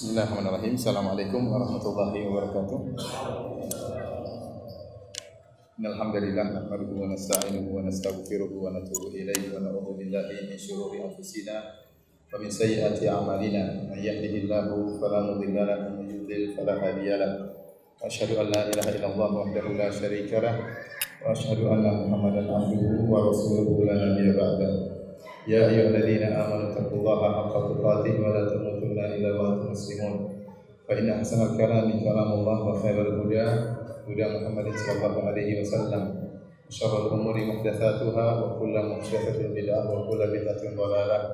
Bismillahirrahmanirrahim. Assalamualaikum warahmatullahi wabarakatuh. Innal hamdalillah nahmaduhu wa nasta'inuhu wa nastaghfiruhu wa natubu ilaihi wa na'udzu billahi min shururi anfusina wa min sayyiati a'malina. May yahdihillahu fala mudilla lahu wa may yudlil fala hadiya lahu. Wa asyhadu an la ilaha illallah wahdahu la syarika lah wa asyhadu anna Muhammadan abduhu wa rasuluhu la nabiyya ba'dahu. Ya ayyuhalladzina amanu taqullaha haqqa tuqatih wa la tamutunna illa wa antum muslimun. Fa inna ahsanal kalami kalamullah wa khairal huda Muhammadin sallallahu alaihi wasallam. Syarrul umuri muhdatsatuha wa kullu muhdatsatin bid'ah wa kullu bid'atin dhalalah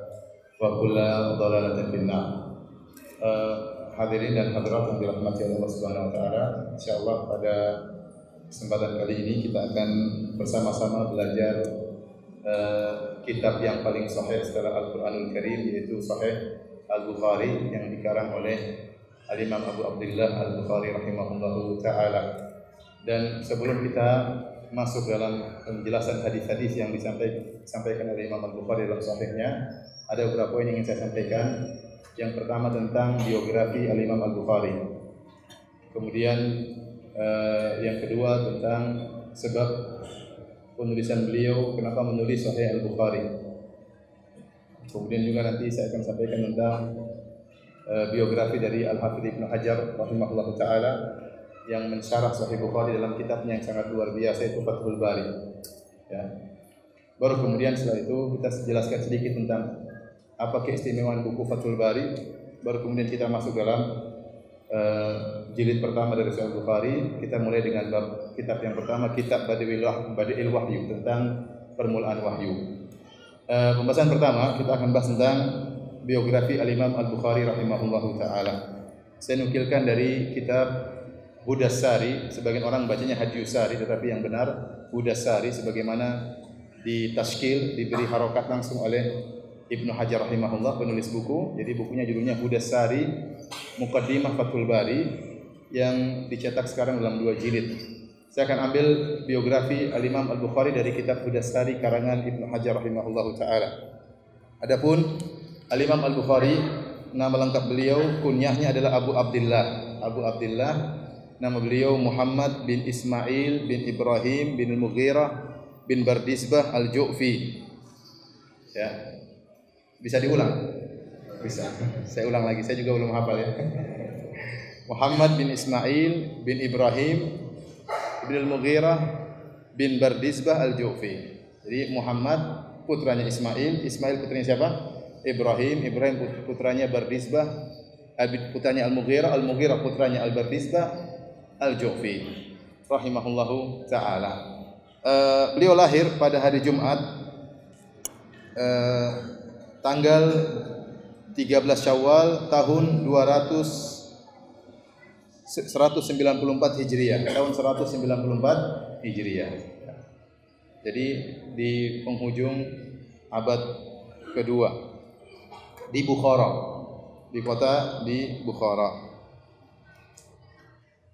wa kullu dhalalatin finnar. Hadirin dan hadirat yang dirahmati Allah Subhanahu wa taala, insyaallah pada kesempatan kali ini kita akan bersama-sama belajar kitab yang paling sahih setelah Al-Quranul Karim, yaitu Sahih Al-Bukhari yang dikarang oleh Al-Imam Abu Abdullah Al-Bukhari rahimahullahu ta'ala. Dan sebelum kita masuk dalam penjelasan hadis-hadis yang disampaikan oleh Imam Al-Bukhari dalam sahihnya, ada beberapa poin yang ingin saya sampaikan. Yang pertama tentang biografi Al-Imam Al-Bukhari. Kemudian yang kedua tentang sebab penulisan beliau, kenapa menulis Sahih Al-Bukhari. Kemudian juga nanti saya akan sampaikan tentang biografi dari Al-Hafidz Ibnu Hajar rahimahullahu taala yang mensyarah Sahih Bukhari dalam kitabnya yang sangat luar biasa, itu Fathul Bari. Ya. Baru kemudian setelah itu kita jelaskan sedikit tentang apa keistimewaan buku Fathul Bari. Baru kemudian kita masuk dalam jilid pertama dari Sahih Bukhari. Kita mulai dengan bab kitab yang pertama, kitab Badi'il Wahyu, tentang permulaan wahyu. Pembahasan pertama kita akan bahas tentang biografi Al-Imam Al-Bukhari rahimahullahu taala. Saya nukilkan dari kitab Hudassari, sebagian orang bacanya Hadyusari tetapi yang benar Hudassari, sebagaimana ditashkil, diberi harokat langsung oleh Ibnu Hajar rahimahullah, penulis buku. Jadi bukunya judulnya Hudassari Muqaddimah Fathul Bari yang dicetak sekarang dalam 2 jilid. Saya akan ambil biografi Al-Imam Al-Bukhari dari kitab Hudassari karangan Ibnu Hajar rahimahullahu taala. Adapun Al-Imam Al-Bukhari, nama lengkap beliau, kunyahnya adalah Abu Abdullah. Abu Abdullah, nama beliau Muhammad bin Ismail bin Ibrahim bin Al-Mughirah bin Bardizbah Al-Ju'fi. Ya. Bisa diulang? Bisa. Saya ulang lagi, saya juga belum hafal ya. Muhammad bin Ismail bin Ibrahim bin Al-Mughirah bin Bardizbah Al-Ju'fi. Jadi Muhammad putranya Ismail, Ismail putranya siapa? Ibrahim putranya Bardizbah, putranya Al-Mughirah, Al-Mughirah putranya Al-Bardizbah Al-Ju'fi rahimahullahu ta'ala. Beliau lahir pada hari Jumat tanggal 13 Syawal tahun 194 Hijriah, tahun 194 Hijriah. Jadi di penghujung abad kedua di Bukhara, di kota di Bukhara.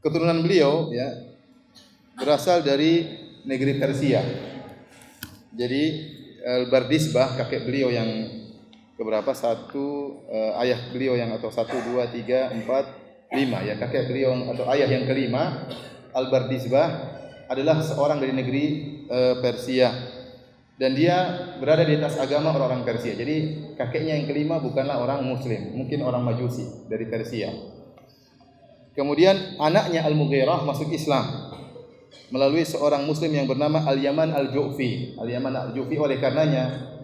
Keturunan beliau ya berasal dari negeri Persia. Jadi Al-Bardizbah, kakek beliau yang keberapa? Ayah beliau yang atau 1, 2, 3, 4, 5 ya, kakek beliau atau ayah yang kelima, Al-Bardizbah adalah seorang dari negeri Persia, dan dia berada di atas agama orang-orang Persia. Jadi kakeknya yang kelima bukanlah orang Muslim, mungkin orang Majusi dari Persia. Kemudian anaknya Al-Mughirah masuk Islam melalui seorang Muslim yang bernama Al-Yaman Al-Ju'fi. Al-Yaman Al-Ju'fi,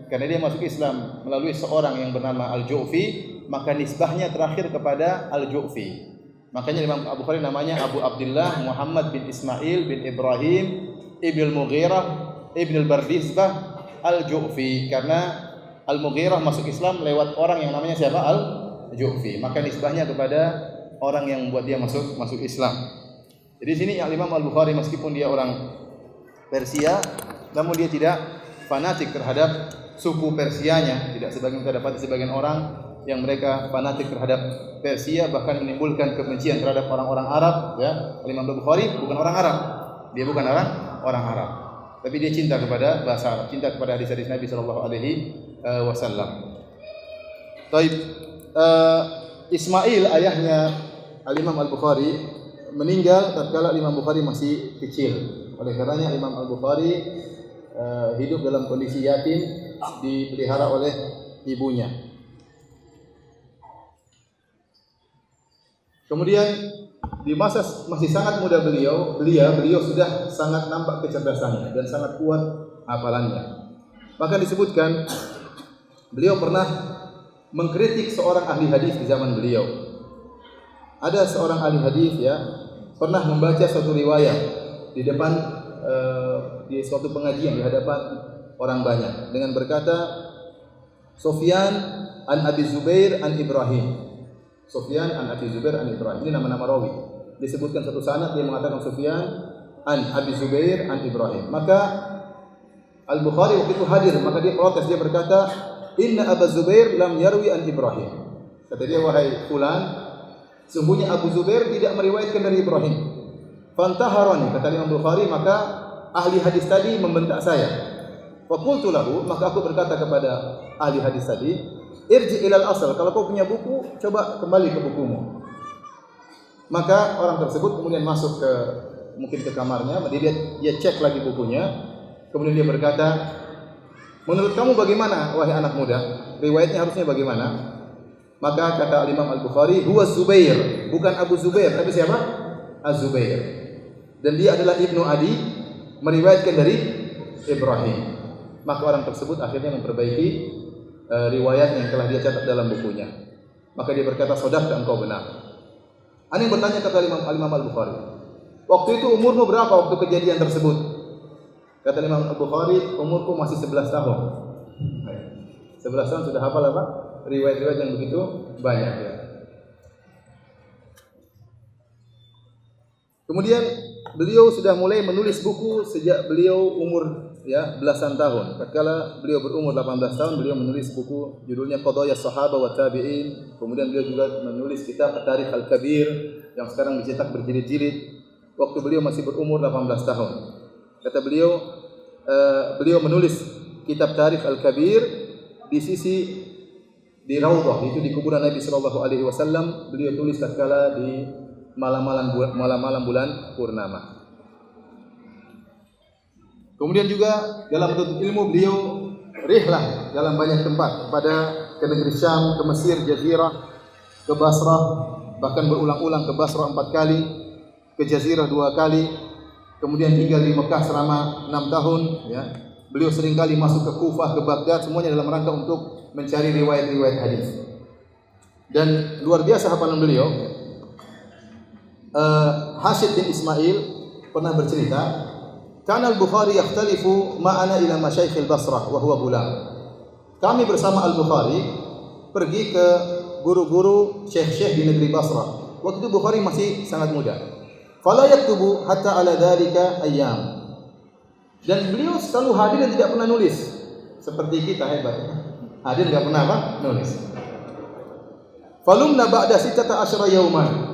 karena dia masuk Islam melalui seorang yang bernama Al-Ju'fi, maka nisbahnya terakhir kepada Al-Ju'fi. Makanya Imam Abu Bukhari namanya Abu Abdullah Muhammad bin Ismail bin Ibrahim ibn Al-Mughirah ibn Al-Bardizbah Al-Ju'fi, karena Al-Mughirah masuk Islam lewat orang yang namanya siapa? Al-Ju'fi. Maka nisbahnya kepada orang yang membuat dia masuk Islam. Jadi sini Imam Al-Bukhari meskipun dia orang Persia, namun dia tidak fanatik terhadap suku Persianya. Tidak sebagaimana kita dapati sebagian orang yang mereka fanatik terhadap Persia, bahkan menimbulkan kebencian terhadap orang-orang Arab. Ya, Imam Al-Bukhari bukan orang Arab, dia bukan orang Arab, tapi dia cinta kepada bahasa Arab, cinta kepada hadis-hadis Nabi Sallallahu Alaihi Wasallam. Taib. Ismail ayahnya Al-Imam Al-Bukhari meninggal tatkala Imam Bukhari masih kecil. Oleh karenanya Imam Al-Bukhari hidup dalam kondisi yatim, dipelihara oleh ibunya. Kemudian di masa masih sangat muda beliau sudah sangat nampak kecerdasannya dan sangat kuat hafalannya. Maka disebutkan beliau pernah mengkritik seorang ahli hadis di zaman beliau. Ada seorang ahli hadis pernah membaca suatu riwayat di depan di suatu pengajian di hadapan orang banyak dengan berkata Sufyan an Abi Zubair an Ibrahim. Sufyan an Abi Zubair an Ibrahim. Ini nama-nama rawi. Disebutkan satu sanad dia mengatakan Sufyan an Abi Zubair an Ibrahim. Maka Al-Bukhari waktu itu hadir, maka dia protes, dia berkata, "Inna Abu Zubair lam yarwi an Ibrahim." Kata dia, wahai fulan, sungguhnya Abu Zubair tidak meriwayatkan dari Ibrahim. Fantaharani, kata Imam Bukhari, maka ahli hadis tadi membentak saya. Faqultu lahu, maka aku berkata kepada ahli hadis tadi, "Irji ilal asal, kalau kau punya buku, coba kembali ke bukumu." Maka orang tersebut kemudian masuk ke kamarnya, dia cek lagi bukunya. Kemudian dia berkata, "Menurut kamu bagaimana wahai anak muda? Riwayatnya harusnya bagaimana?" Maka kata Imam Al-Bukhari, "Huwa Zubair." Bukan Abu Zubair, tapi siapa? Az-Zubair. Dan dia adalah Ibnu Adi, meriwayatkan dari Ibrahim. Maka orang tersebut akhirnya memperbaiki riwayat yang telah dia catat dalam bukunya. Maka dia berkata, "Shadaqta, engkau benar." Ana yang bertanya kata Imam Al-Bukhari, "Waktu itu umurmu berapa waktu kejadian tersebut?" Kata Imam Al-Bukhari, "Umurku masih 11 tahun." 11 tahun sudah hafal apa? Riwayat-riwayat yang begitu banyak ya. Kemudian beliau sudah mulai menulis buku sejak beliau umur belasan tahun. Tatkala beliau berumur 18 tahun, beliau menulis buku judulnya Qadaya Sahabah wa Tabi'in. Kemudian beliau juga menulis kitab At-Tarikh Al-Kabir yang sekarang dicetak berjilid-jilid. Waktu beliau masih berumur 18 tahun. Kata beliau, beliau menulis kitab Tarikh Al-Kabir di Raudhah, itu di kuburan Nabi sallallahu alaihi wasallam. Beliau tulis tatkala di malam-malam bulan purnama. Kemudian juga dalam menuntut ilmu beliau rihlah dalam banyak tempat, ke negeri Syam, ke Mesir, Jazirah, ke Basrah, bahkan berulang-ulang ke Basrah 4 kali, ke Jazirah 2 kali. Kemudian tinggal di Mekah selama 6 tahun ya. Beliau seringkali masuk ke Kufah, ke Baghdad, semuanya dalam rangka untuk mencari riwayat-riwayat hadis. Dan luar biasa hafalan beliau. Hashid bin Ismail pernah bercerita, "Kana Al-Bukhari yakhtalifu ma'ana ila masyayikh al-Basrah wa huwa bulan." Kami bersama Al-Bukhari pergi ke guru-guru syekh-syekh di negeri Basrah. Waktu itu Bukhari masih sangat muda. Fala yaktubu hatta ala dzalika ayyam. Dan beliau selalu hadir dan tidak pernah nulis. Seperti kita hebat. Hadir enggak pernah nulis. Falumna ba'da 16 yauman.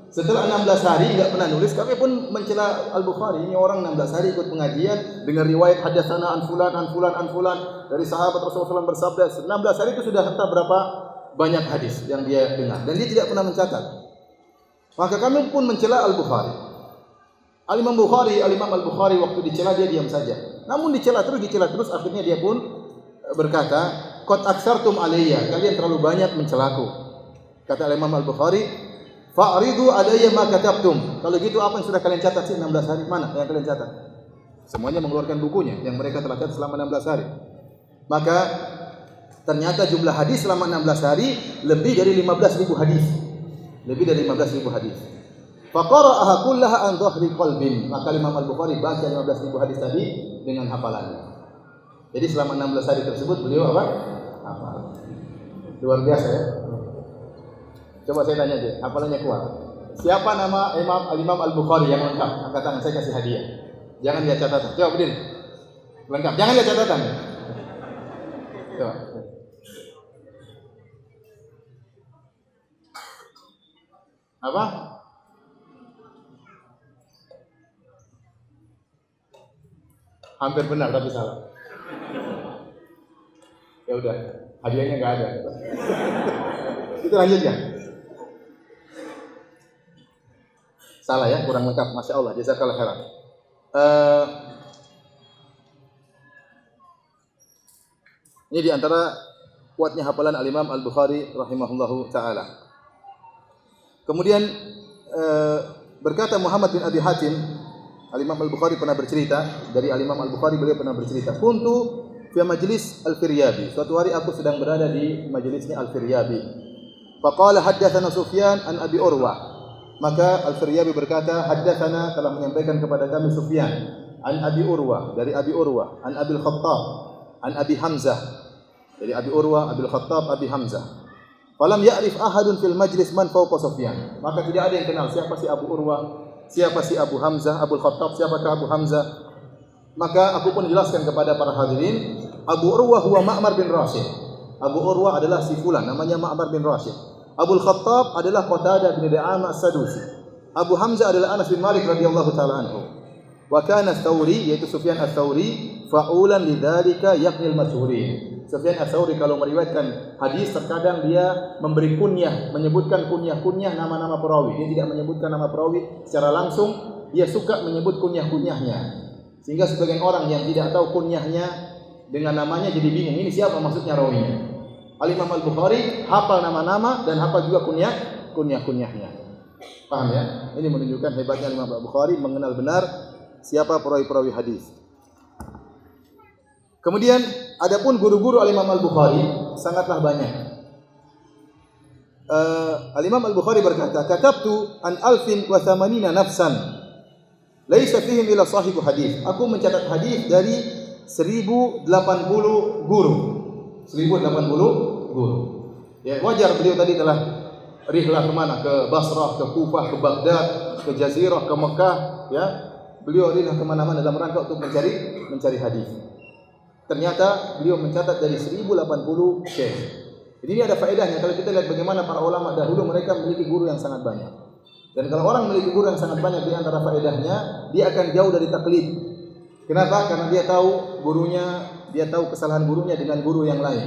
Setelah 16 hari enggak pernah nulis, kami pun mencela Al-Bukhari. Ini orang 16 hari ikut pengajian dengan riwayat hadatsana an fulan dari sahabat Rasulullah SAW bersabda. 16 hari itu sudah entah berapa banyak hadis yang dia dengar dan dia tidak pernah mencatat. Maka kami pun mencela Al-Bukhari. Al-Imam Al-Bukhari waktu dicela dia diam saja. Namun dicela terus akhirnya dia pun berkata, "Qad aksartum alayya." Kalian terlalu banyak mencelaku. Kata Imam Al-Bukhari, "Fa'ridu alayya ma katabtum." Kalau gitu apa yang sudah kalian catat sih 16 hari? Mana yang kalian catat? Semuanya mengeluarkan bukunya yang mereka telah catat selama 16 hari. Maka ternyata jumlah hadis selama 16 hari lebih dari 15.000 hadis. Lebih dari 15.000 hadis. Faqara'aha kullaha an dhahri qalbin. Maka Imam Al-Bukhari baca 15.000 hadis tadi dengan hafalannya. Jadi selama 16 hari tersebut beliau apa? Hafal. Luar biasa ya. Coba saya tanya deh, hafalannya kuat. Siapa nama Imam Al-Bukhari yang lengkap? Angkat tangan, saya kasih hadiah. Jangan lihat catatan. Coba berdiri. Lengkap. Jangan lihat catatan. Coba. Apa? Hampir benar tapi salah. Ya udah, hadiahnya nggak ada. Kita lanjut ya. Salah ya, kurang lengkap. Masya Allah, jazakallah khairan. Ini di antara kuatnya hafalan Al-Imam Al-Bukhari rahimahullahu taala. Kemudian berkata Muhammad bin Abi Hatim, Al-Imam Al-Bukhari pernah bercerita, dari Al-Imam Al-Bukhari beliau pernah bercerita, kuntu fi majlis Al-Firyabi. Suatu hari aku sedang berada di majelisnya Al-Firyabi. Faqala haddatsana Sufyan an Abi Urwah. Maka Al-Firyabi berkata, haddatsana, telah menyampaikan kepada kami Sufyan an Abi Urwah, dari Abi Urwah, an Abil Khattab, an Abi Hamzah, dari Abi Urwah, Abil Khattab, Abi Hamzah. Falam ya'rif ahadun fil majlis man fawqa Sufyan. Maka tidak ada yang kenal siapa si Abu Urwah, siapa si Abu Hamzah, Abul Khattab, siapakah Abu Hamzah. Maka aku pun jelaskan kepada para hadirin, Abu Urwah huwa Ma'mar bin Rashid. Abu Urwah adalah si fulan, namanya Ma'mar bin Rashid. Abul Khattab adalah Qatadah bin Di'amah As-Sadusi. Abu Hamzah adalah Anas bin Malik radhiyallahu taala anhu. Wa kana Ats-Tsauri, yaitu Sufyan Ats-Tsauri, fa'ulan lidzalika yaqnil masyhurin. Sufyan Ats-Tsauri kalau meriwayatkan hadis terkadang dia memberi kunyah, menyebutkan kunyah-kunyah nama-nama perawi. Dia tidak menyebutkan nama perawi secara langsung, dia suka menyebut kunyah-kunyahnya. Sehingga sebagian orang yang tidak tahu kunyahnya dengan namanya jadi bingung, ini siapa maksudnya rawinya. Al-Imam Al-Bukhari hafal nama-nama dan hafal juga kunyah-kunyahnya. Paham ya? Ini menunjukkan hebatnya Imam Al-Bukhari mengenal benar siapa perawi-perawi hadis. Kemudian adapun guru-guru Al-Imam Al-Bukhari sangatlah banyak. Al-Imam Al-Bukhari berkata, "Katabtu an 1080 nafsan laisa fihim illa sahibu hadis." Aku mencatat hadis dari 1080 guru. 1080 guru. Ya, wajar beliau tadi telah rihlah kemana? Ke Basrah, ke Kufah, ke Baghdad, ke Jazirah, ke Mekah, ya. Beliau rihlah kemana-mana dalam rangka untuk mencari hadis. Ternyata beliau mencatat dari 1080 syekh. Jadi ini ada faedahnya kalau kita lihat bagaimana para ulama dahulu mereka memiliki guru yang sangat banyak. Dan kalau orang memiliki guru yang sangat banyak, di antara faedahnya dia akan jauh dari taklid. Kenapa? Karena dia tahu gurunya, dia tahu kesalahan gurunya dengan guru yang lain.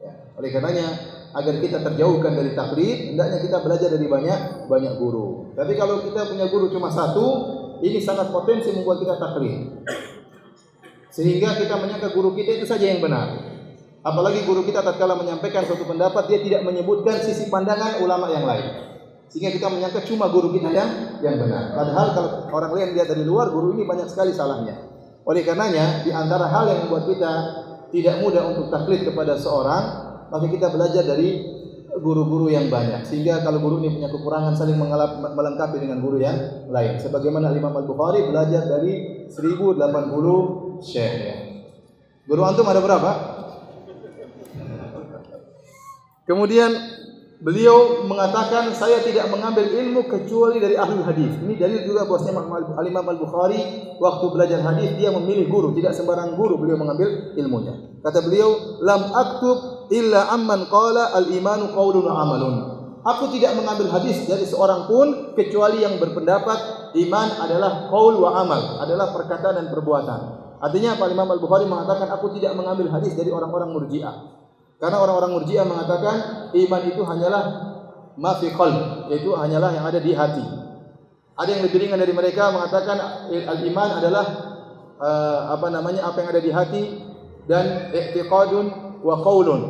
Ya, oleh karenanya agar kita terjauhkan dari taklid, hendaknya kita belajar dari banyak guru. Tapi kalau kita punya guru cuma satu, ini sangat potensi membuat kita taklid. Sehingga kita menyangka guru kita itu saja yang benar. Apalagi guru kita tatkala menyampaikan suatu pendapat, dia tidak menyebutkan sisi pandangan ulama yang lain. Sehingga kita menyangka cuma guru kita yang benar. Padahal kalau orang lain lihat dari luar, guru ini banyak sekali salahnya. Oleh karenanya, di antara hal yang membuat kita tidak mudah untuk taklid kepada seorang, maka kita belajar dari guru-guru yang banyak. Sehingga kalau guru ini punya kekurangan, saling melengkapi dengan guru yang lain. Sebagaimana Imam Al-Bukhari belajar dari 1080 syekh. Guru antum ada berapa? Kemudian beliau mengatakan, saya tidak mengambil ilmu kecuali dari ahli hadis. Ini dalil juga bahwasanya Al-Imam Al-Bukhari waktu belajar hadis dia memilih guru, tidak sembarang guru beliau mengambil ilmunya. Kata beliau, lam aktub illa amman qala al-imanu qaulun wa amalun. Aku tidak mengambil hadis dari seorang pun kecuali yang berpendapat iman adalah qaul wa amal, adalah perkataan dan perbuatan. Artinya apa? Imam Al-Bukhari mengatakan aku tidak mengambil hadis dari orang-orang Murji'ah. Karena orang-orang Murji'ah mengatakan iman itu hanyalah ma fi qalb, yaitu hanyalah yang ada di hati. Ada yang lebih ringan dari mereka mengatakan al-iman adalah apa yang ada di hati, dan i'tiqadun wa qaulun.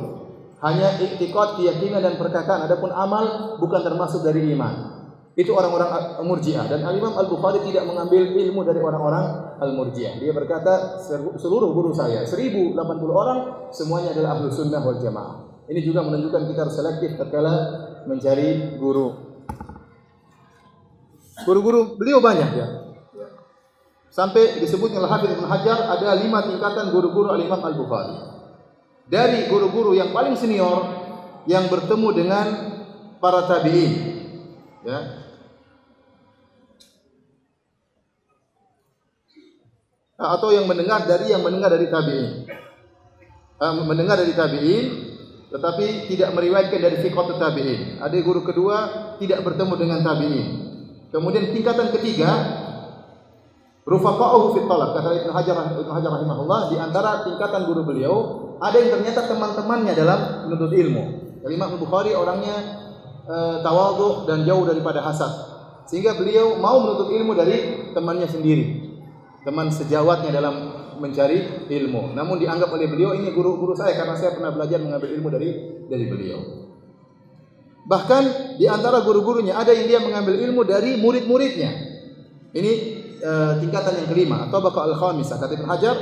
Hanya i'tiqad, keyakinan dan perkataan. Adapun amal bukan termasuk dari iman. Itu orang-orang Murji'ah, dan Al-Imam Al-Bukhari tidak mengambil ilmu dari orang-orang Al-Murji'ah. Dia berkata, seluruh guru saya 1080 orang semuanya adalah ahlu sunnah wal jamaah. Ini juga menunjukkan kita harus selektif tatkala mencari guru. Guru-guru beliau banyak ya. Sampai disebutnya Al-Hafidz Ibnu Hajar ada 5 tingkatan guru-guru Al-Imam Al-Bukhari. Dari guru-guru yang paling senior yang bertemu dengan para tabi'in, ya. Atau yang mendengar dari tabi'in. Mendengar dari tabi'in tetapi tidak meriwayatkan dari thiqat tabi'in. Ada guru kedua tidak bertemu dengan tabi'in. Kemudian tingkatan ketiga rufaqa'uhu fit talab. Kata Ibnu Hajar rahimahullah, di antara tingkatan guru beliau ada yang ternyata teman-temannya dalam menuntut ilmu. Imam Bukhari orangnya tawadhu dan jauh daripada hasad. Sehingga beliau mau menuntut ilmu dari temannya sendiri, teman sejawatnya dalam mencari ilmu. Namun dianggap oleh beliau ini guru saya karena saya pernah belajar mengambil ilmu dari beliau. Bahkan di antara guru-gurunya ada yang dia mengambil ilmu dari murid-muridnya. Ini tingkatan yang kelima atau tabaqah al-khamisah. Kata Ibnu Hajar,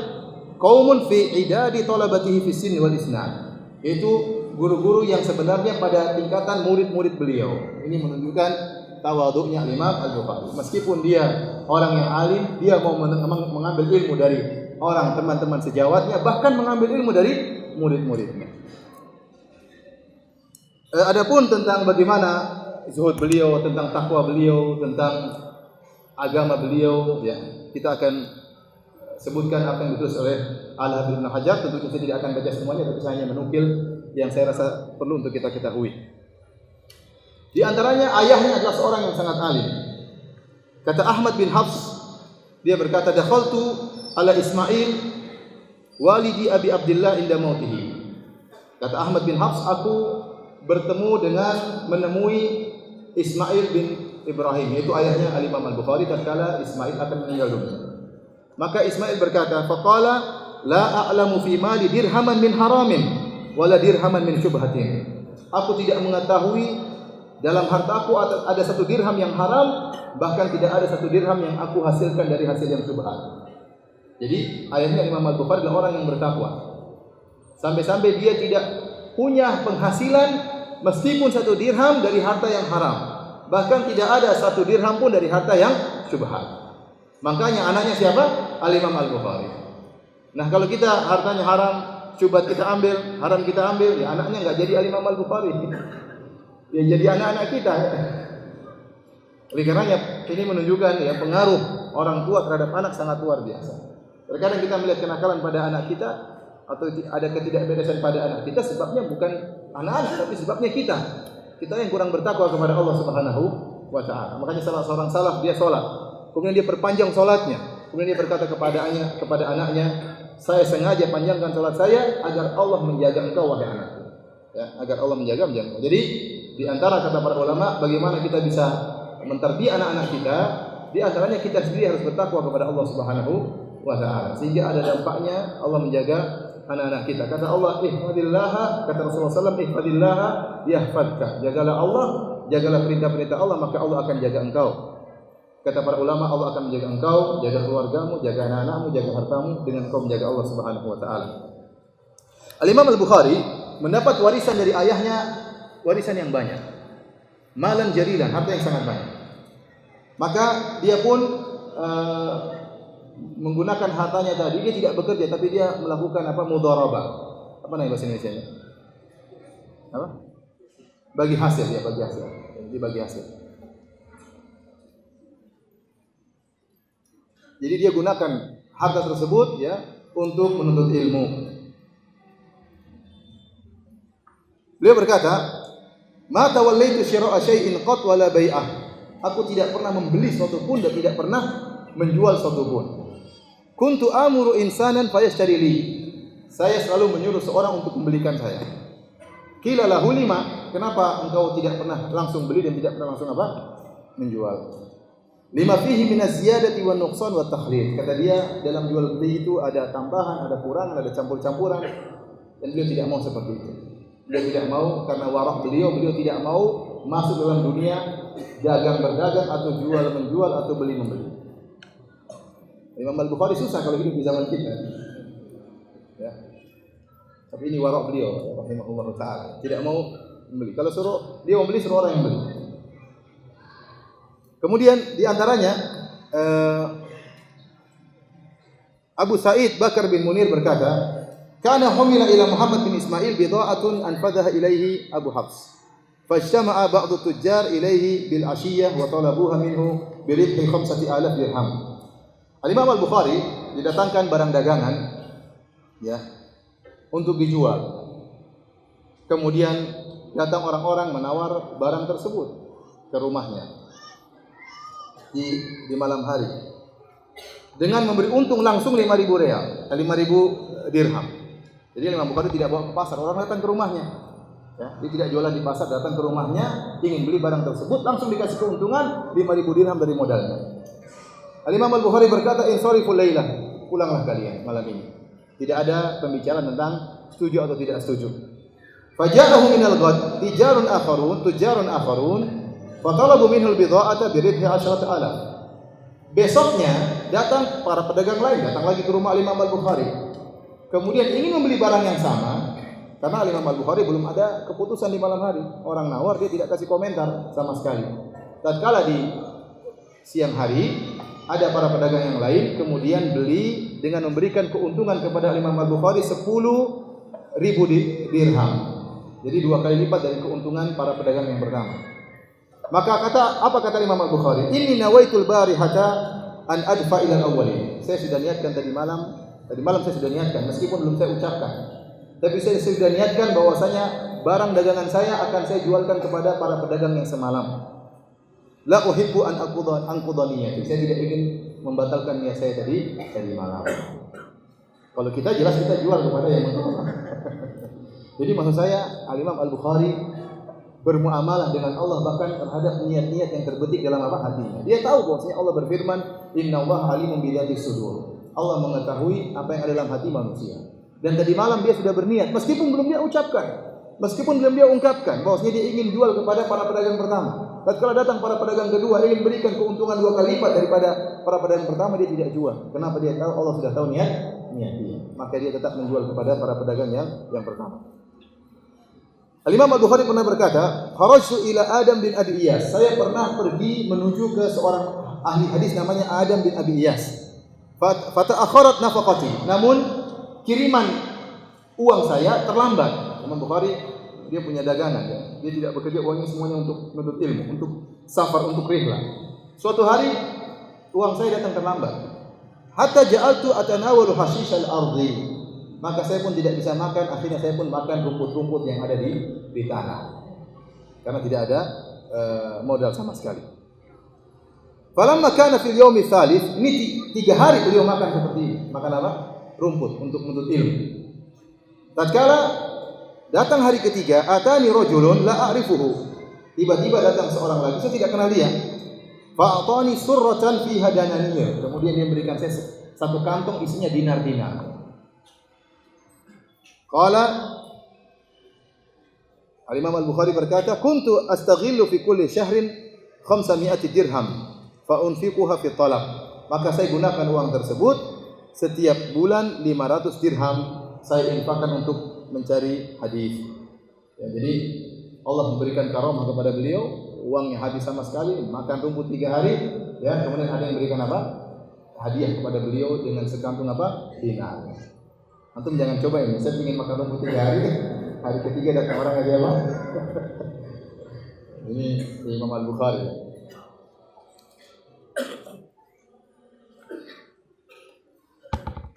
qaumun fi idadi talabatihi fi sinni wal isnad. Itu guru-guru yang sebenarnya pada tingkatan murid-murid beliau. Ini menunjukkan tawadhu'nya Imam Al-Bukhari. Meskipun dia orang yang alim, dia mau mengambil ilmu dari orang teman-teman sejawatnya, bahkan mengambil ilmu dari murid-muridnya. Adapun tentang bagaimana zuhud beliau, tentang takwa beliau, tentang agama beliau, ya, kita akan sebutkan apa yang ditulis oleh Al-Hafiz Ibnu Hajar. Tentunya saya tidak akan baca semuanya, tapi saya hanya menukil yang saya rasa perlu untuk kita ketahui. Di antaranya ayahnya adalah seorang yang sangat alim. Kata Ahmad bin Hafs, dia berkata, dakhaltu ala Ismail walidi Abi Abdullah inda mautihi. Kata Ahmad bin Hafs, aku bertemu dengan menemui Ismail bin Ibrahim, yaitu ayahnya Al-Imam Al-Bukhari tatkala Ismail akan meninggal dunia. Maka Ismail berkata, faqala la a'lamu fi mali dirhaman min haramin wala dirhaman min syubhatin. Aku tidak mengetahui dalam hartaku ada satu dirham yang haram, bahkan tidak ada satu dirham yang aku hasilkan dari hasil yang syubhat. Jadi ayahnya Imam Al-Bukhari adalah orang yang bertakwa. Sampai-sampai dia tidak punya penghasilan meskipun satu dirham dari harta yang haram. Bahkan tidak ada satu dirham pun dari harta yang syubhat. Makanya anaknya siapa? Al-Imam Al-Bukhari. Nah, kalau kita hartanya haram, syubhat kita ambil, haram kita ambil, ya anaknya enggak jadi Al-Imam Al-Bukhari. Ya jadi anak-anak kita. Oleh karenanya ini menunjukkan ya pengaruh orang tua terhadap anak sangat luar biasa. Terkadang kita melihat kenakalan pada anak kita atau ada ketidakberesan pada anak kita, sebabnya bukan anak-anak tapi sebabnya kita. Kita yang kurang bertakwa kepada Allah Subhanahu wa taala. Makanya salah seorang salaf dia salat, kemudian dia perpanjang salatnya, kemudian dia berkata kepada anaknya, saya sengaja panjangkan salat saya agar Allah menjaga engkau wahai anakku. Ya, agar Allah menjaga engkau. Jadi di antara kata para ulama bagaimana kita bisa menterbiah anak-anak kita, di antaranya kita sendiri harus bertakwa kepada Allah Subhanahu wa taala sehingga ada dampaknya Allah menjaga anak-anak kita. Kata Allah, ihfadillaha, kata Rasulullah SAW, ihfadillaha yahfadka. Jagalah Allah, jagalah perintah-perintah Allah, maka Allah akan jaga engkau. Kata para ulama, Allah akan menjaga engkau, jaga keluargamu, jaga anak-anakmu, jaga hartamu dengan engkau menjaga Allah Subhanahu wa taala. Al-Imam Al-Bukhari mendapat warisan dari ayahnya, warisan yang banyak. Malan jarilan, harta yang sangat banyak. Maka dia pun menggunakan hartanya tadi, dia tidak bekerja tapi dia melakukan mudharabah. Apa namanya bahasa Indonesianya? Apa? Bagi hasil ya, bagi hasil. Dibagi hasil. Jadi dia gunakan harta tersebut ya untuk menuntut ilmu. Beliau berkata, "Ma tawallaitu syira'a syai'in qat wala bai'ah." Aku tidak pernah membeli sesuatu pun dan tidak pernah menjual sesuatu pun. Kuntu amuru insanan fayashtari li. Saya selalu menyuruh seorang untuk membelikan saya. Qila lahu lima, kenapa engkau tidak pernah langsung beli dan tidak pernah langsung menjual? Lima fihi min az-ziyadati wan nuqsan wa takhlid. Kata dia, dalam jual beli itu ada tambahan, ada kurangan, ada campur-campuran, dan beliau tidak mau seperti itu. Beliau tidak mau karena warak beliau tidak mau masuk dalam dunia dagang berdagang atau jual menjual atau beli membeli. Imam Al-Bukhari susah kalau hidup di zaman kita. Ya. Tapi ini warak beliau rahimahullah taala, tidak mau membeli. Kalau suruh dia membeli, suruh orang yang beli. Kemudian di antaranya Abu Sa'id Bakar bin Munir berkata, "Kana humila ila Muhammad bin Ismail bidha'atun anfadhaha ilaihi Abu Hafs. Fajtama'a ba'du tujjar ilaihi bil 'ashiyyah wa talabuha minhu bi ribhi 5,000 dirham." Al-Imam Al-Bukhari didatangkan barang dagangan ya untuk dijual. Kemudian datang orang-orang menawar barang tersebut ke rumahnya di malam hari dengan memberi untung langsung 5.000 real, 5.000 dirham. Jadi Imam Bukhari tidak bawa ke pasar, orang datang ke rumahnya. Ya, dia tidak jualan di pasar, datang ke rumahnya, ingin beli barang tersebut, langsung dikasih keuntungan 5.000 dirham dari modalnya. Al-Imam Al-Bukhari berkata, "Inshariful lailah." Pulanglah kalian malam ini. Tidak ada pembicaraan tentang setuju atau tidak setuju. Faja'ahu minal ghad tujarun akharun, fatalabu minhu al-bidha'ata bi ribhi 10,000. Besoknya datang para pedagang lain, datang lagi ke rumah Imam Al-Bukhari. Kemudian ingin membeli barang yang sama, karena Imam Al-Bukhari belum ada keputusan di malam hari. Orang nawar dia tidak kasih komentar sama sekali. Tatkala di siang hari ada para pedagang yang lain kemudian beli dengan memberikan keuntungan kepada Imam Al-Bukhari 10.000 dirham. Jadi 2 kali lipat dari keuntungan para pedagang yang pertama. Maka apa kata Imam Al-Bukhari? Inni nawaitul barihata an adfa ila al-awwalin. Saya sudah niatkan tadi malam saya sudah niatkan meskipun belum saya ucapkan. Tapi saya sudah niatkan bahwasanya barang dagangan saya akan saya jualkan kepada para pedagang yang semalam. La uhibbu an anqudha niyyati. Saya tidak ingin membatalkan niat saya tadi malam. Kalau kita jelas kita jual kepada yang menolak. Jadi maksud saya Al-Imam Al-Bukhari bermuamalah dengan Allah bahkan terhadap niat-niat yang terbetik dalam hatinya. Dia tahu bahwasanya Allah berfirman, "Innallaha alimun bidzatis sudur." Allah mengetahui apa yang ada dalam hati manusia. Dan tadi malam dia sudah berniat meskipun belum dia ucapkan, meskipun belum dia ungkapkan bahwasanya dia ingin jual kepada para pedagang pertama. Tatkala datang para pedagang kedua ingin berikan keuntungan 2 kali lipat daripada para pedagang pertama, dia tidak jual. Kenapa? Dia tahu Allah sudah tahu niat dia. Maka dia tetap menjual kepada para pedagang yang pertama. Al-Imam Al-Bukhari pernah berkata, "Kharajtu ila Adam bin Abi Iyas." Saya pernah pergi menuju ke seorang ahli hadis namanya Adam bin Abi Iyas. Fata'akharat nafaqati. Namun kiriman uang saya terlambat. Imam Bukhari dia punya dagangan ya. Dia tidak bekerja uangnya semuanya untuk menuntut ilmu, untuk safar, untuk rihlah. Suatu hari uang saya datang terlambat. Hatta ja'altu atanawalu hashish al-ardi. Maka saya pun tidak bisa makan, akhirnya saya pun makan rumput-rumput yang ada di tanah. Karena tidak ada modal sama sekali. Falamma kana fil yaumi tsalits, ini 3 hari beliau makan seperti ini. Makan apa? Rumput untuk menuntut ilmu. Tatkala datang hari ketiga, atani rajulun la a'rifuhu. Tiba-tiba datang seorang lagi, saya tidak kenal dia. Fa'atani surratan fiha dananir. Kemudian dia memberikan saya 1 kantong isinya dinar-dinar. Qala Al-Imam Al-Bukhari berkata, "Kuntu astaghillu fi kulli syahrin 500 dirham fa unfiquha fi talab." Maka saya gunakan uang tersebut setiap bulan 500 dirham saya infakkan untuk mencari hadis. Ya, jadi Allah memberikan karamah kepada beliau, uangnya habis sama sekali, makan rumput 3 hari, ya, kemudian ada yang memberikan apa? Hadiah kepada beliau dengan sekantung apa? Dinar. Antum jangan coba ini, saya ingin makan rumput 3 hari, hari ketiga datang orang aja apa? Ini Imam Al-Bukhari.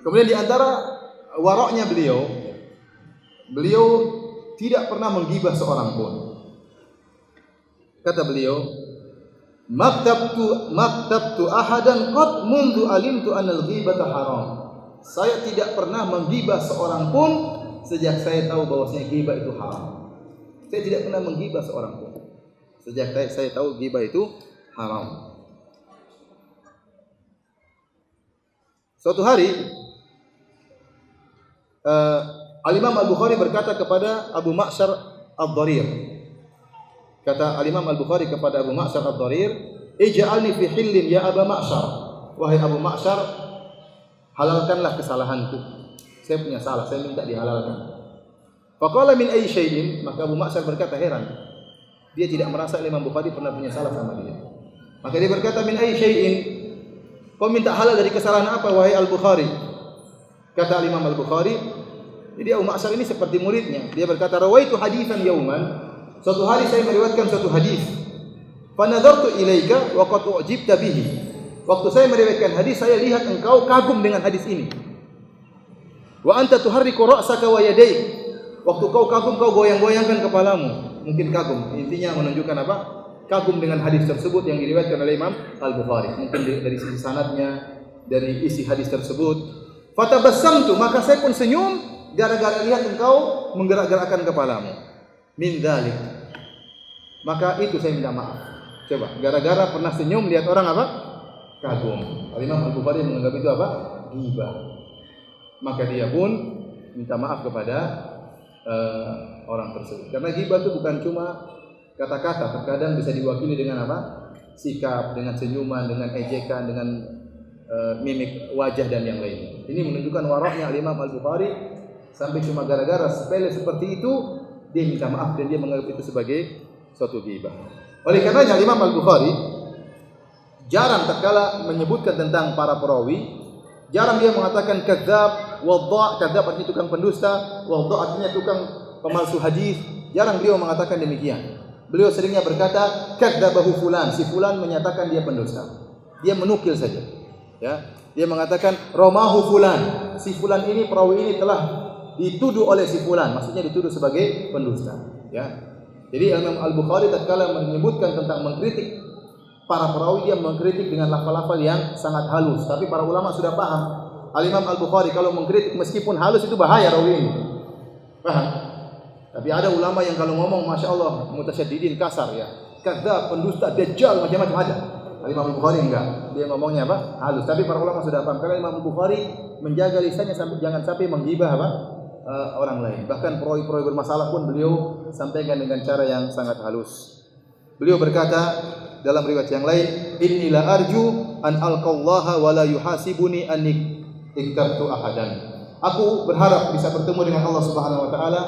Kemudian di antara waroknya beliau tidak pernah menggibah seorang pun. Kata beliau, "Maktabtu ahadan qad mundu alimtu anal ghibata haram." Saya tidak pernah menggibah seorang pun sejak saya tahu bahwasanya ghibah itu haram. Saya tidak pernah menggibah seorang pun sejak saya tahu ghibah itu haram. Suatu hari Al-Imam Al-Bukhari berkata kepada Abu Ma'syar Ad-Dharir. Kata Al-Imam Al-Bukhari kepada Abu Ma'syar Ad-Dharir, "Ij'alni fi hillin ya Abu Ma'syar." Wahai Abu Ma'syar, halalkanlah kesalahanku. Saya punya salah, saya minta dihalalkan. Faqala min ayyi syai'in? Maka Abu Ma'syar berkata, heran. Dia tidak merasa Imam Bukhari pernah punya salah sama dia. Maka dia berkata, min ayyi syai'in? Kau minta halal dari kesalahan apa wahai Al-Bukhari? Kata Imam Al-Bukhari, jadi Abu Ma'syar ini seperti muridnya. Dia berkata, rawaitu haditsan yauman. Suatu hari saya meriwayatkan suatu hadis. Fa nadartu ilaika wa qad u'jibta bihi. Waktu saya meriwayatkan hadis, saya lihat engkau kagum dengan hadis ini. Wa anta tuharriku ra'saka wa yadayk. Waktu kau kagum, kau goyang-goyangkan kepalamu. Mungkin kagum. Intinya menunjukkan apa? Kagum dengan hadis tersebut yang diriwayatkan oleh Imam Al-Bukhari. Mungkin dari sisi sanadnya, dari isi hadis tersebut. Fatabassamtu, maka saya pun senyum gara-gara lihat engkau menggerak-gerakkan kepalamu. min dzalik. Maka itu saya minta maaf. Coba, gara-gara pernah senyum lihat orang apa? Kagum. Al-Imam Al-Bukhari menganggap itu apa? Ghibah. Maka dia pun minta maaf kepada orang tersebut. Karena ghibah itu bukan cuma kata-kata, terkadang bisa diwakili dengan apa? Sikap, dengan senyuman, dengan ejekan, dengan mimik wajah dan yang lain. Ini menunjukkan waraknya Imam Al-Bukhari sampai cuma gara-gara sepele seperti itu dia minta maaf dan dia menganggap itu sebagai suatu ghibah. Oleh karenanya Imam Al-Bukhari jarang tatkala menyebutkan tentang para perawi, jarang dia mengatakan kadzab, wadha', kadzab artinya tukang pendusta, wadha' artinya tukang pemalsu hadis. Jarang beliau mengatakan demikian. Beliau seringnya berkata kadzabahu fulan, si fulan menyatakan dia pendusta. Dia menukil saja. Ya, dia mengatakan romahu fulan, si fulan ini perawi ini telah dituduh oleh si fulan, maksudnya dituduh sebagai pendusta. Ya, jadi Imam Al-Bukhari tatkala menyebutkan tentang mengkritik para perawi, dia mengkritik dengan lafal-lafal yang sangat halus. Tapi para ulama sudah paham. Al-Imam Al-Bukhari kalau mengkritik meskipun halus itu bahaya rawi ini. Paham? Tapi ada ulama yang kalau ngomong Masya Allah mutasyaddidin, kasar ya, kadzab, pendusta, dajjal, macam-macam ada. Imam Bukhari enggak, dia ngomongnya apa? Halus. Tapi para ulama sudah paham karena Imam Bukhari menjaga lisannya jangan sampai menggibah apa? Orang lain. Bahkan perawi-perawi bermasalah pun beliau sampaikan dengan cara yang sangat halus. Beliau berkata dalam riwayat yang lain, "Inni la arju an alqallaha wa la yuhasibuni anni iktabtu ahadan." Aku berharap bisa bertemu dengan Allah Subhanahu wa taala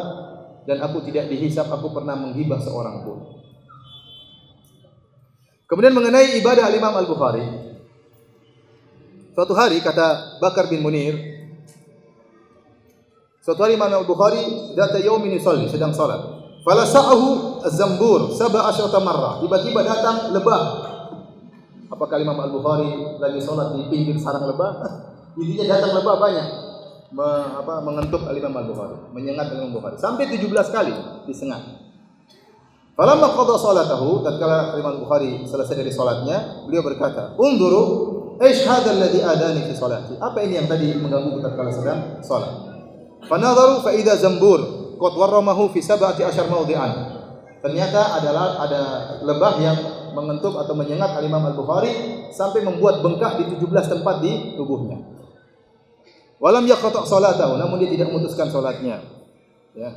dan aku tidak dihisab aku pernah menggibah seorang pun. Kemudian mengenai ibadah Imam Al-Bukhari. Suatu hari kata Bakar bin Munir, suatu hari Imam Al-Bukhari data yaumin yusalli, sedang salat. Falasa'ahu az-zambur 17 marrah. Tiba-tiba datang lebah. Apakah Imam Al-Bukhari lagi salat di pinggir sarang lebah? Intinya datang lebah banyak. Mengentuk Imam Al-Bukhari, menyengat Imam Al-Bukhari sampai 17 kali disengat. Falamma qada salatahu, tatkala Imam Bukhari selesai dari salatnya, beliau berkata, "Unzuru, aish hadzal ladzi adani fi salati." Apa ini yang tadi mengganggu tatkala sedang salat? Fanadharu fa idza zambur qad warramahu fi 17 mawdi'an. Ternyata ada lebah yang mengentuk atau menyengat Imam Al-Bukhari sampai membuat bengkak di 17 tempat di tubuhnya. Walam yaqta' salatahu, namun dia tidak memutuskan salatnya. Ya.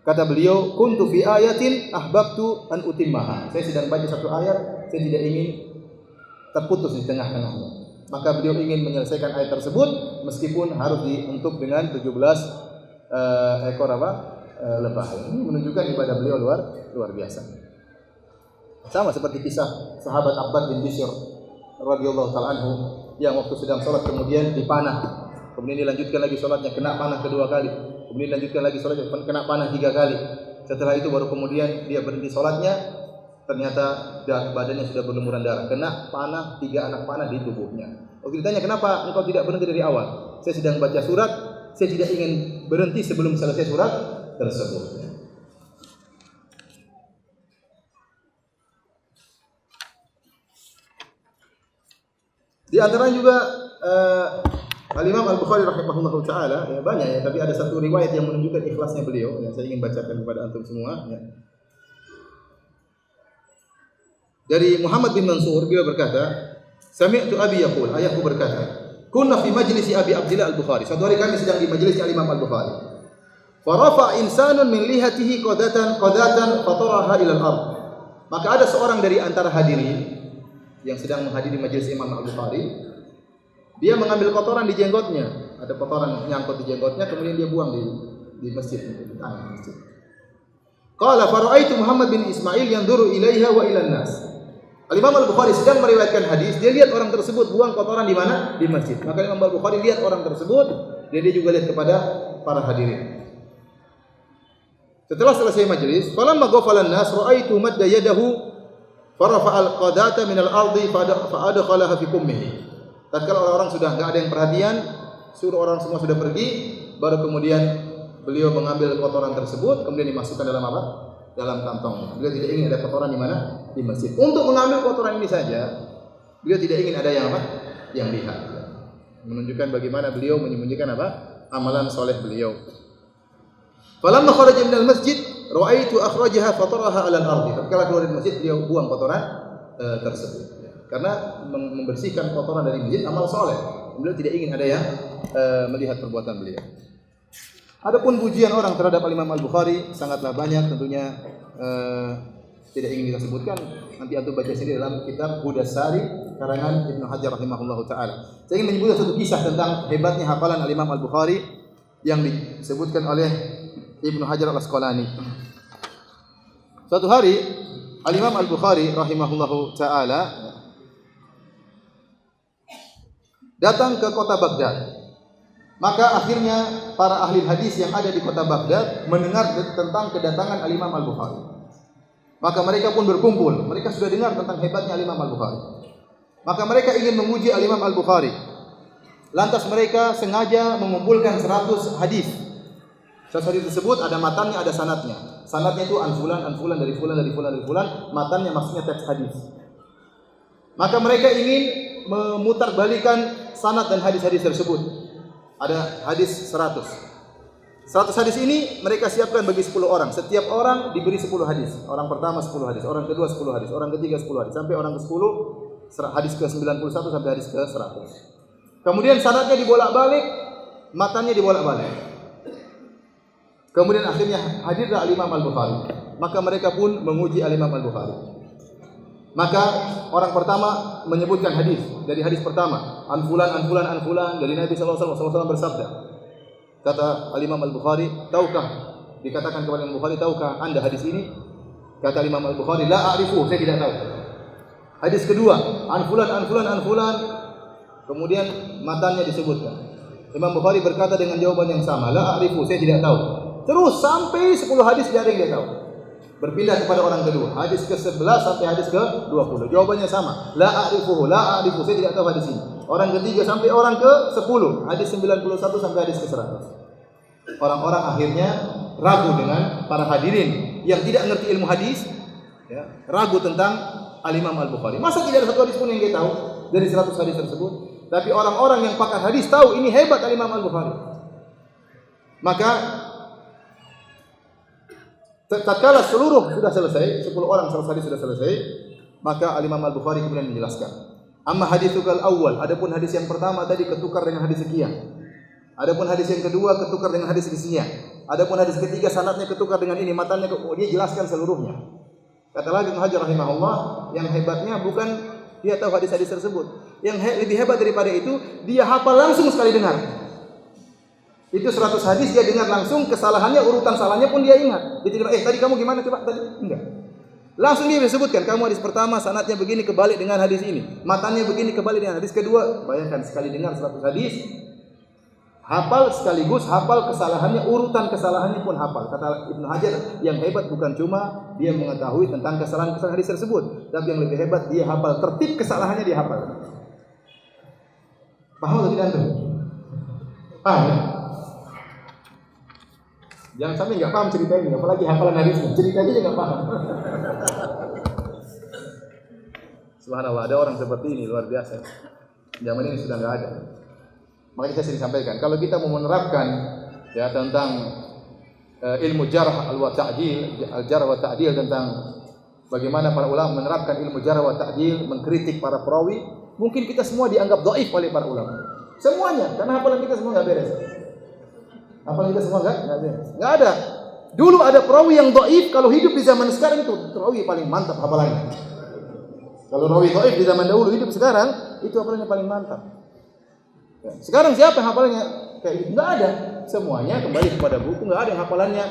Kata beliau, kuntu fi ayatin ahbabtu an utimmaha. Saya sedang baca satu ayat, saya tidak ingin terputus di tengah-tengahnya. Maka beliau ingin menyelesaikan ayat tersebut meskipun harus dientuk dengan 17 ekor lebah. Ini menunjukkan ibadah beliau luar biasa. Sama seperti kisah sahabat Abbad bin Bishr radhiyallahu ta'ala anhu yang waktu sedang salat kemudian dipanah. Kemudian dilanjutkan lagi salatnya, kena panah kedua kali. Kemudian dilanjutkan lagi salatnya, kena panah 3 kali. Setelah itu baru kemudian dia berhenti salatnya. Ternyata badannya sudah berlumuran darah. Kena panah 3 anak panah di tubuhnya. Waktu ditanya, kenapa engkau tidak berhenti dari awal? Saya sedang baca surat, saya tidak ingin berhenti sebelum selesai surat tersebut. Di antara juga Al-Imam Al-Bukhari rahimahullahu taala, ya banyak ya, tapi ada satu riwayat yang menunjukkan ikhlasnya beliau yang saya ingin bacakan kepada antum semua ya. Dari Muhammad bin Mansur, beliau berkata, "Sami'tu abi yaqul," ayahku berkata, "Kunna fi majlisi Abi Abdillah Al-Bukhari." Suatu hari kami sedang di majelis Imam Al-Bukhari. Fa rafa insanun min lihatihi qadatan fataraha ila al-ard. Maka ada seorang dari antara hadirin yang sedang menghadiri majelis Imam Al-Bukhari, dia mengambil kotoran di jenggotnya. Ada kotoran nyangkut di jenggotnya, kemudian dia buang di masjid, di tanah masjid. Qala fara'aitu Muhammad bin Ismail yanzuru ilaiha wa ilan nas. Al-Imam Al-Bukhari sedang meriwayatkan hadis, dia lihat orang tersebut buang kotoran di mana? Di masjid. Maka Imam Al-Bukhari lihat orang tersebut, dia juga lihat kepada para hadirin. Setelah selesai majelis, falamma ghafala an-nas ra'aitu madda yadahu farafa'a al-qadata min al-ardi fa adkhalaha fi kummihi. Tatkala orang-orang sudah enggak ada yang perhatian, suruh orang semua sudah pergi, baru kemudian beliau mengambil kotoran tersebut kemudian dimasukkan dalam apa? Dalam kantongnya. Beliau tidak ingin ada kotoran di mana? Di masjid. Untuk mengambil kotoran ini saja, beliau tidak ingin ada yang apa? Yang lihat. Menunjukkan bagaimana beliau menyembunyikan apa? Amalan soleh beliau. Falamma kharaja minal masjid Ra'aitu akhrajaha fataraha 'ala al-ardi. Tatkala keluar dari masjid beliau buang kotoran tersebut. Karena membersihkan kotoran dari masjid amal soleh. Beliau tidak ingin ada yang melihat perbuatan beliau. Adapun pujian orang terhadap Imam Al-Bukhari sangatlah banyak, tentunya tidak ingin kita sebutkan. Nanti antum baca sendiri dalam kitab Hudasari karangan Ibnu Hajar rahimahullahu taala. Saya ingin menyebutkan satu kisah tentang hebatnya hafalan Imam Al-Bukhari yang disebutkan oleh Ibnu Hajar Al-Asqalani. Suatu hari Imam Al-Bukhari rahimahullahu taala datang ke kota Baghdad. Maka akhirnya para ahli hadis yang ada di kota Baghdad mendengar tentang kedatangan Imam Al-Bukhari. Maka mereka pun berkumpul. Mereka sudah dengar tentang hebatnya Imam Al-Bukhari. Maka mereka ingin memuji Imam Al-Bukhari. Lantas mereka sengaja mengumpulkan 100 hadis. 100 hadis tersebut ada matannya, ada sanadnya. Sanadnya itu an fulan dari fulan. Matannya maksudnya teks hadis. Maka mereka ingin memutarbalikan sanad dan hadis-hadis tersebut. Ada hadis 100. 100 hadis ini mereka siapkan bagi 10 orang. Setiap orang diberi 10 hadis. Orang pertama 10 hadis, orang kedua 10 hadis, orang ketiga 10 hadis, sampai orang ke-10 hadis ke-91 sampai hadis ke-100. Kemudian sanadnya dibolak-balik, matanya dibolak-balik. Kemudian akhirnya hadirlah Imam Al-Bukhari. Maka mereka pun memuji Imam Al-Bukhari. Maka orang pertama menyebutkan hadis. Dari hadis pertama, an fulan dari Nabi sallallahu alaihi wasallam bersabda. Kata Imam Al-Bukhari, tahukah? Dikatakan kepada Imam Al-Bukhari, tahukah Anda hadis ini? Kata Imam Al-Bukhari, la a'rifu, saya tidak tahu. Hadis kedua, an fulan. Kemudian matanya disebutkan. Imam Bukhari berkata dengan jawaban yang sama, la a'rifu, saya tidak tahu. Terus sampai 10 hadis tidak ada yang dia tahu. Berpindah kepada orang kedua, hadis ke-11 sampai hadis ke-20. Jawabannya sama, la a'rifu, saya tidak tahu hadis ini. Orang ketiga sampai orang ke-10, hadis 91 sampai hadis ke-100. Orang-orang akhirnya ragu dengan para hadirin yang tidak mengerti ilmu hadis, ya, ragu tentang Al-Imam Al-Bukhari. Masa tidak ada satu hadis pun yang dia tahu dari 100 hadis tersebut? Tapi orang-orang yang pakar hadis tahu ini hebat Al-Imam Al-Bukhari. Maka tatkala seluruh sudah selesai, 10 orang 100 hadis sudah selesai, maka Al-Imam Al-Bukhari kemudian menjelaskan. Amma haditsukal awwal, adapun hadis yang pertama tadi ketukar dengan hadis sekian. Adapun hadis yang kedua ketukar dengan hadis sekian. Adapun hadis ketiga sanadnya ketukar dengan ini, matanya dia jelaskan seluruhnya. Kata lagi Ibnu Hajar rahimahullah, yang hebatnya bukan dia tahu hadis-hadis tersebut. Yang lebih hebat daripada itu, dia hafal langsung sekali dengar. Itu 100 hadis dia dengar langsung, kesalahannya, urutan salahnya pun dia ingat. Dia tidak, tadi kamu gimana coba tadi? Enggak. Langsung dia disebutkan, kamu hadis pertama sanadnya begini kebalik dengan hadis ini. Matanya begini kebalik dengan hadis kedua. Bayangkan sekali dengar 100 hadis, hafal sekaligus hafal kesalahannya, urutan kesalahannya pun hafal. Kata Ibnu Hajar, yang hebat bukan cuma dia mengetahui tentang kesalahan-kesalahan hadis tersebut, tapi yang lebih hebat dia hafal tertib kesalahannya, dia hafal. Paham atau tidak antum? Paham ya? Jangan sampai enggak paham cerita ini, apalagi hafalan hadisnya. Ceritanya juga enggak paham. Subhanallah, ada orang seperti ini luar biasa. Zaman ini sudah enggak ada. Makanya saya sering sampaikan, kalau kita mau menerapkan ya tentang ilmu jarh wa ta'dil, al-jarh wa ta'dil, tentang bagaimana para ulama menerapkan ilmu jarh wa ta'dil, mengkritik para perawi, mungkin kita semua dianggap dhaif oleh para ulama. Semuanya, karena hafalan kita semua enggak beres. Hafalan kita semua enggak beres. Enggak ada. Dulu ada perawi yang dhaif, kalau hidup di zaman sekarang itu perawi paling mantap hafalannya. Kalau rawi dhaif di zaman dahulu, hidup sekarang itu hafalannya paling mantap. Ya. Sekarang siapa yang hafalannya kayak gitu? Enggak ada. Semuanya kembali kepada buku, enggak ada yang hafalannya.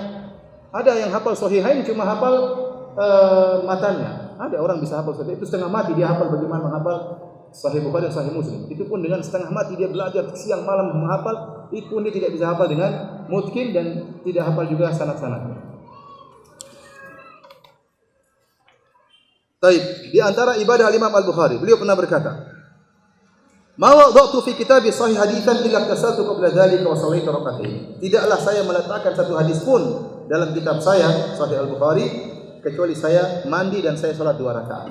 Ada yang hafal Sahihain cuma hafal matanya. Ada orang bisa hafal Sahih itu setengah mati dia hafal bagaimana menghafal Sahih Bukhari dan Sahih Muslim. Itu pun dengan setengah mati dia belajar siang malam menghafal, itu pun dia tidak bisa hafal dengan mutqin dan tidak hafal juga sanad-sanadnya. Baik, di antara ibadah Imam Al-Bukhari, beliau pernah berkata, "Ma wada'tu fi kitabi sahih haditsan illa kasaltu qabla dzalika wa sallaitu rak'atayn." Tidaklah saya meletakkan satu hadis pun dalam kitab saya Sahih Al-Bukhari kecuali saya mandi dan saya salat 2 rakaat.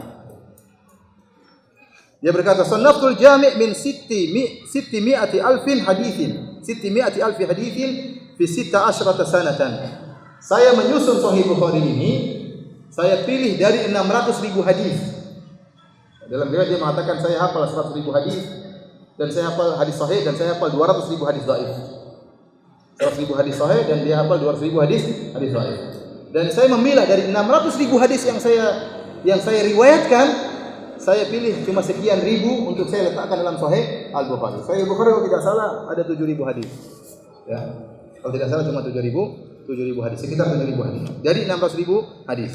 Dia berkata, "Sannaftul jami' min 600,000 haditsin fi 16 sanatan." Saya menyusun Sahih Bukhari ini, saya pilih dari 600.000 hadis. Dalam riwayat dia mengatakan saya hafal 100.000 hadis dan saya hafal hadis sahih dan saya hafal 200.000 hadis dhaif. 100.000 hadis sahih dan dia hafal 200.000 hadis dhaif. Dan saya memilah dari 600.000 hadis yang saya riwayatkan, saya pilih cuma sekian ribu untuk saya letakkan dalam Sahih Al-Bukhari. Sahih Al-Bukhari kalau tidak salah ada 7.000 hadis. Ya. Kalau tidak salah cuma 7.000 hadis, sekitar 7.000 hadis. Dari 600.000 hadis.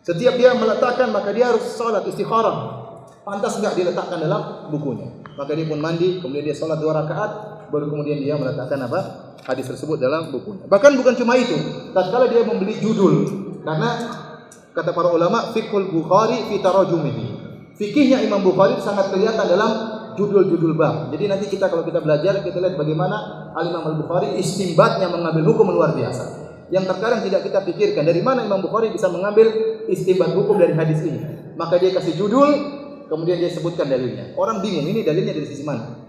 Setiap dia meletakkan maka dia harus salat istikharah. Pantas enggak diletakkan dalam bukunya. Maka dia pun mandi, kemudian dia salat 2 rakaat, baru kemudian dia meletakkan hadis tersebut dalam bukunya. Bahkan bukan cuma itu, tatkala dia membeli judul, karena kata para ulama fiqhul Bukhari fi tarajumihi. Fikihnya Imam Bukhari sangat kelihatan dalam judul-judul bab. Jadi nanti kalau kita belajar, kita lihat bagaimana Al-Imam Al-Bukhari istinbatnya mengambil hukum luar biasa. Yang terkadang tidak kita pikirkan, dari mana Imam Bukhari bisa mengambil istinbat hukum dari hadis ini. Maka dia kasih judul, kemudian dia sebutkan dalilnya. Orang bingung, ini dalilnya dari sisi mana?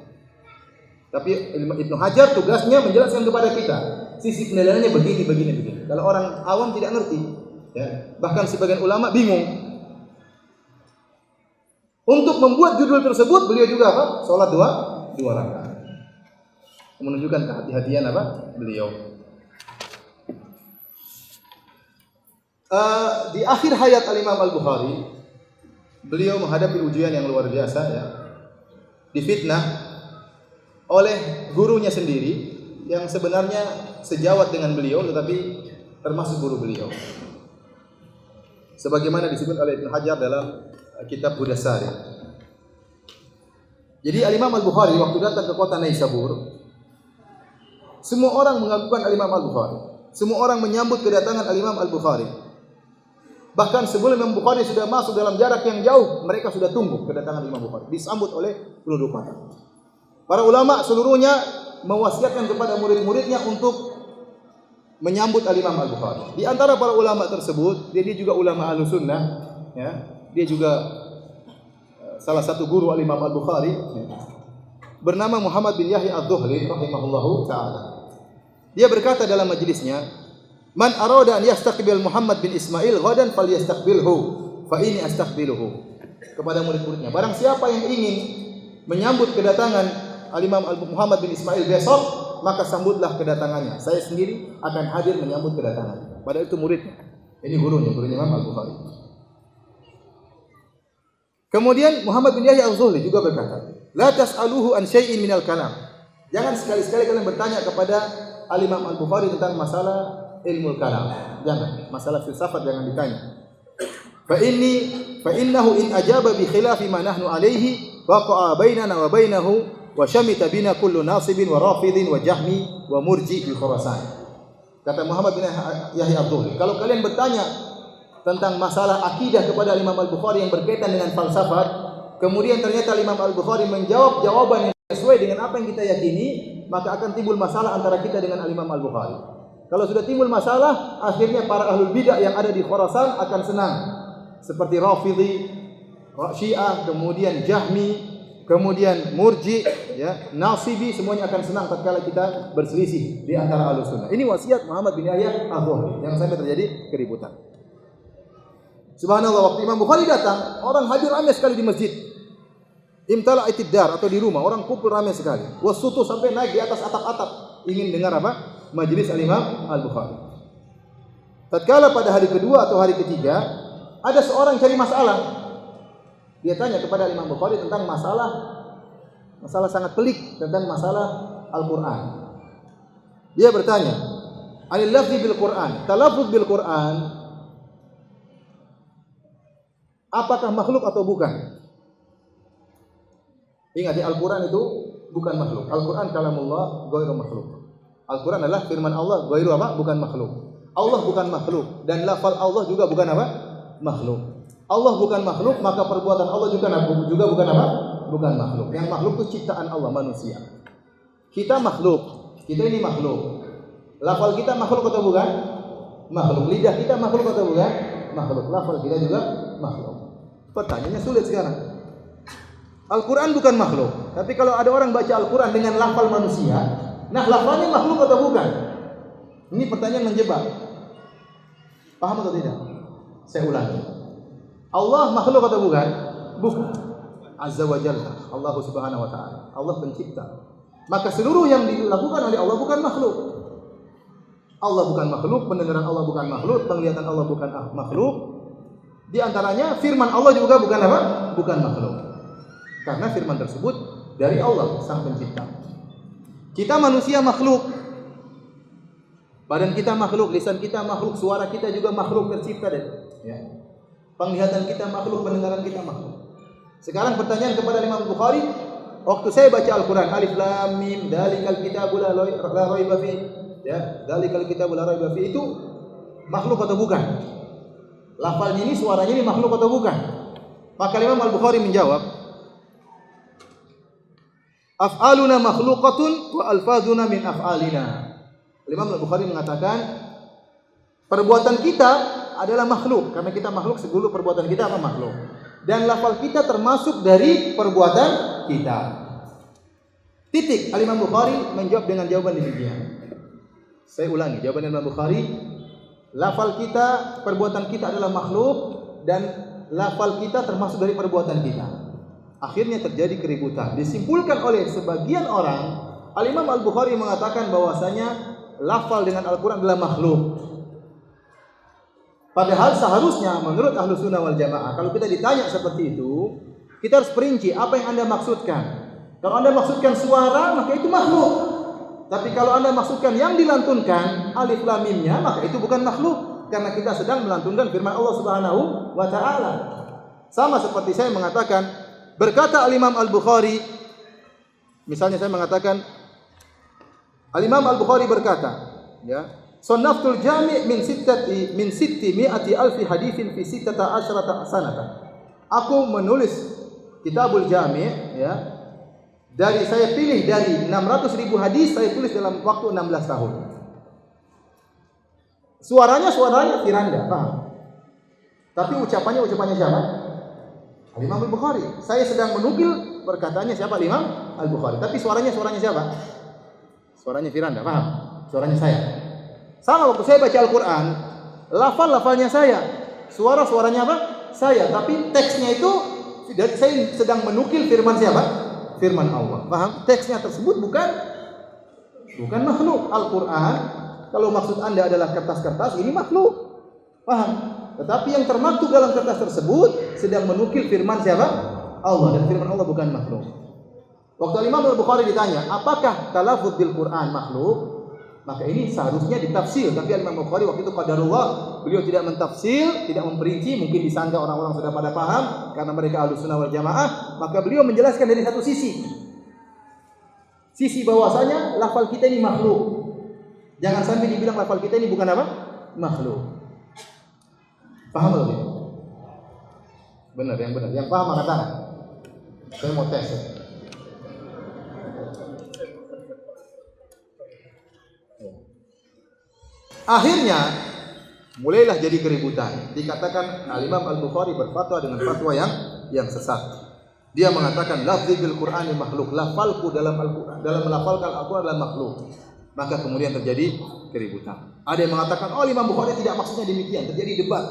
Tapi Ibnu Hajar tugasnya menjelaskan kepada kita, sisi penilaiannya begini. Kalau orang awam tidak ngerti, ya. Bahkan sebagian ulama bingung. Untuk membuat judul tersebut, beliau juga salat 2 rakaat. Menunjukkan kehati-hatian beliau. Di akhir hayat Al-Imam Al-Bukhari, beliau menghadapi ujian yang luar biasa, ya. Difitnah oleh gurunya sendiri yang sebenarnya sejawat dengan beliau tetapi termasuk guru beliau. Sebagaimana disebut oleh Ibnu Hajar dalam kitab Hudasari. Jadi Al-Imam Al-Bukhari waktu datang ke kota Naisabur, semua orang mengagungkan Al-Imam Al-Bukhari. Semua orang menyambut kedatangan Al-Imam Al-Bukhari. Bahkan sebelum Imam Bukhari sudah masuk dalam jarak yang jauh, mereka sudah tunggu kedatangan Imam Bukhari. Disambut oleh penduduk kota. Para ulama seluruhnya mewasiatkan kepada murid-muridnya untuk menyambut Al-Imam Al-Bukhari. Di antara para ulama tersebut, dia juga ulama Ahlussunnah, ya. Dia juga salah satu guru Al-Imam Al-Bukhari, ya. Bernama Muhammad bin Yahya Ad-Dhuhli rahimahullahu taala. Dia berkata dalam majelisnya, "Man arada an yastaqbil Muhammad bin Ismail ghadan falyastaqbilhu, fa inni astaqbiluhu." Kepada murid-muridnya, barang siapa yang ingin menyambut kedatangan Al-Imam Muhammad bin Ismail besok, maka sambutlah kedatangannya. Saya sendiri akan hadir menyambut kedatangannya. Padahal itu muridnya. Ini gurunya Imam Al-Bukhari. Kemudian Muhammad bin Yahya Az-Zuhli juga berkata, "La tas'aluhu an syai'in minal kalam." Jangan sekali-sekali kalian bertanya kepada Al-Imam Al-Bukhari tentang masalah ilmu kalam. Jangan, masalah filsafat jangan ditanya. Fa innahu in ajaba bi khilafi ma nahnu alaihi waqa'a bainana wa bainahu wa syamita bina kullu nasibin wa rafidin wa jahmi wa murji bi Khurasan. Kata Muhammad bin Yahya Az-Zuhli, kalau kalian bertanya tentang masalah akidah kepada Imam Al-Bukhari yang berkaitan dengan falsafat, kemudian ternyata Imam Al-Bukhari menjawab jawaban yang sesuai dengan apa yang kita yakini, maka akan timbul masalah antara kita dengan Imam Al-Bukhari. Kalau sudah timbul masalah, akhirnya para ahlul bidah yang ada di Khurasan akan senang. Seperti Rafidhi, Syiah, kemudian Jahmi, kemudian Murji, ya, Nasibi, semuanya akan senang tatkala kita berselisih di antara Ahlussunnah. Ini wasiat Muhammad bin Yahya Az-Zuhli yang sampai terjadi keributan. Subhanallah, waktu Imam Bukhari datang, orang hadir ramai sekali di masjid. Imtala'atid dar atau di rumah, orang kumpul ramai sekali. Wasutu sampai naik di atas atap-atap ingin dengar majelis Al-Imam Al-Bukhari. Tatkala pada hari kedua atau hari ketiga, ada seorang cari masalah. Dia tanya kepada Imam Bukhari tentang masalah sangat pelik tentang masalah Al-Qur'an. Dia bertanya, "Anil lafzi bil Qur'an, talaffuz bil Qur'an, apakah makhluk atau bukan?" Ingat, Al-Quran itu bukan makhluk. Al-Quran kalamullah ghairu makhluk. Al-Quran adalah firman Allah ghairu bukan makhluk. Allah bukan makhluk dan lafal Allah juga bukan makhluk. Allah bukan makhluk, maka perbuatan Allah juga bukan bukan makhluk. Yang makhluk itu ciptaan Allah, manusia. Kita makhluk. Kita ini makhluk. Lafal kita makhluk atau bukan? Makhluk. Lidah kita makhluk atau bukan? Makhluk. Lafal kita juga makhluk. Pertanyaannya sulit sekarang. Al-Quran bukan makhluk. Tapi kalau ada orang baca Al-Quran dengan lafal manusia, nah lafalnya makhluk atau bukan? Ini pertanyaan menjebak. Paham atau tidak? Saya ulangi. Allah makhluk atau bukan? Bukan. Azza wa Jalla, Allah Subhanahu wa taala. Allah pencipta. Maka seluruh yang dilakukan oleh Allah bukan makhluk. Allah bukan makhluk, pendengaran Allah bukan makhluk, penglihatan Allah bukan makhluk. Di antaranya firman Allah juga bukan apa? Bukan makhluk. Karena firman tersebut dari Allah Sang Pencipta. Kita manusia makhluk. Badan kita makhluk, lisan kita makhluk, suara kita juga makhluk tercipta ya. Penglihatan kita makhluk, pendengaran kita makhluk. Sekarang pertanyaan kepada Imam Bukhari, waktu saya baca Al-Qur'an, alif lam mim dzalikal kitabul la raiba fi, ya, dzalikal kitabul la raiba fi, itu makhluk atau bukan? Lafalnya ini, suaranya ini makhluk atau bukan? Maka Imam Al-Bukhari menjawab, af'aluna makhluqatun wa alfazuna min af'alina. Imam Al-Bukhari mengatakan perbuatan kita adalah makhluk, karena kita makhluk, seluruh perbuatan kita apa? Makhluk. Dan lafal kita termasuk dari perbuatan kita. Titik. Imam Bukhari menjawab dengan jawaban demikian. Saya ulangi jawaban Imam Bukhari, lafal kita, perbuatan kita adalah makhluk, dan lafal kita termasuk dari perbuatan kita. Akhirnya terjadi keributan. Disimpulkan oleh sebagian orang, Al-Imam Al-Bukhari mengatakan bahwasanya lafal dengan Al-Quran adalah makhluk. Padahal seharusnya menurut Ahlus Sunnah wal Jamaah, kalau kita ditanya seperti itu, kita harus perinci apa yang Anda maksudkan. Kalau Anda maksudkan suara, maka itu makhluk. Tapi kalau Anda maksudkan yang dilantunkan, alif lam mimnya, maka itu bukan makhluk, karena kita sedang melantunkan firman Allah Subhanahu wa taala. Sama seperti saya mengatakan, berkata Al-Imam Al-Bukhari, misalnya saya mengatakan Al-Imam Al-Bukhari berkata, ya, Sannaftul Jami' min sitti mi'ati alfi haditsin fi sittata asyrata sanata. Aku menulis Kitabul Jami', ya. Saya pilih dari 600.000 hadis, saya tulis dalam waktu 16 tahun. Suaranya Firanda, paham? Tapi ucapannya siapa? Al-Imam Al-Bukhari. Saya sedang menukil perkataannya siapa? Al-Imam Al-Bukhari. Tapi suaranya siapa? Suaranya Firanda, paham? Suaranya saya. Sama waktu saya baca Al-Quran, lafal-lafalnya saya, suaranya apa? Saya. Tapi teksnya itu saya sedang menukil firman siapa? Firman Allah. Paham? Teksnya tersebut bukan makhluk. Al-Quran, kalau maksud Anda adalah kertas-kertas, ini makhluk. Paham? Tetapi yang termaktub dalam kertas tersebut sedang menukil firman siapa? Allah. Dan firman Allah bukan makhluk. Waktu Imam Al-Bukhari ditanya, apakah talaffuz bil Quran makhluk? Maka ini seharusnya ditafsir. Tapi Imam Al-Bukhari waktu itu qadarullah, beliau tidak mentafsir, tidak memperinci. Mungkin disangka orang-orang sudah pada paham karena mereka Ahlus Sunnah wal Jamaah. Maka beliau menjelaskan dari satu sisi bahwasanya lafal kita ini makhluk. Jangan sampai dibilang lafal kita ini bukan apa? Makhluk. Paham atau tidak? Benar, yang benar. Yang paham angkat tangan. Saya mau tes. Akhirnya mulailah jadi keributan. Dikatakan Al-Imam Al-Bukhari berfatwa dengan fatwa yang sesat. Dia mengatakan lafzi bil Qur'ani makhluk, lafalku dalam Al-Qur'an, dalam melafalkan Al-Qur'an adalah makhluk. Maka kemudian terjadi keributan. Ada yang mengatakan, oh Imam Bukhari tidak maksudnya demikian. Terjadi debat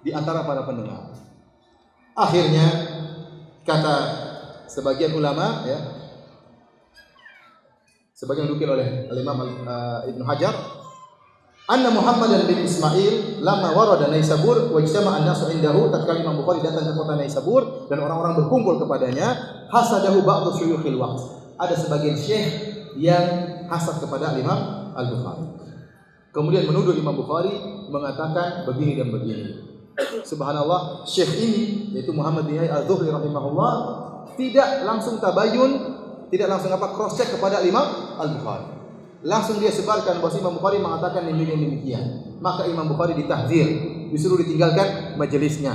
di antara para pendengar. Akhirnya kata sebagian ulama, ya, sebagian dinukil oleh Al-Imam Ibnu Hajar, anna Muhammadan bin Ismail lama warada Naisabur wa ijtama'a an-nasu indahu, tatkala Imam Bukhari datang ke kota Naisabur dan orang-orang berkumpul kepadanya, hasadahu ba'du syuyukhil waqt. Ada sebagian syekh yang hasad kepada Imam Al-Bukhari. Kemudian menuduh Imam Bukhari mengatakan begini dan begini. Subhanallah, syekh ini yaitu Muhammad bin Al-Zuhri rahimahullah tidak langsung tabayun, tidak langsung cross check kepada Imam Al-Bukhari. Langsung dia sebarkan bahwa Imam Bukhari mengatakan demikian. Maka Imam Bukhari ditahdzir, disuruh ditinggalkan majelisnya.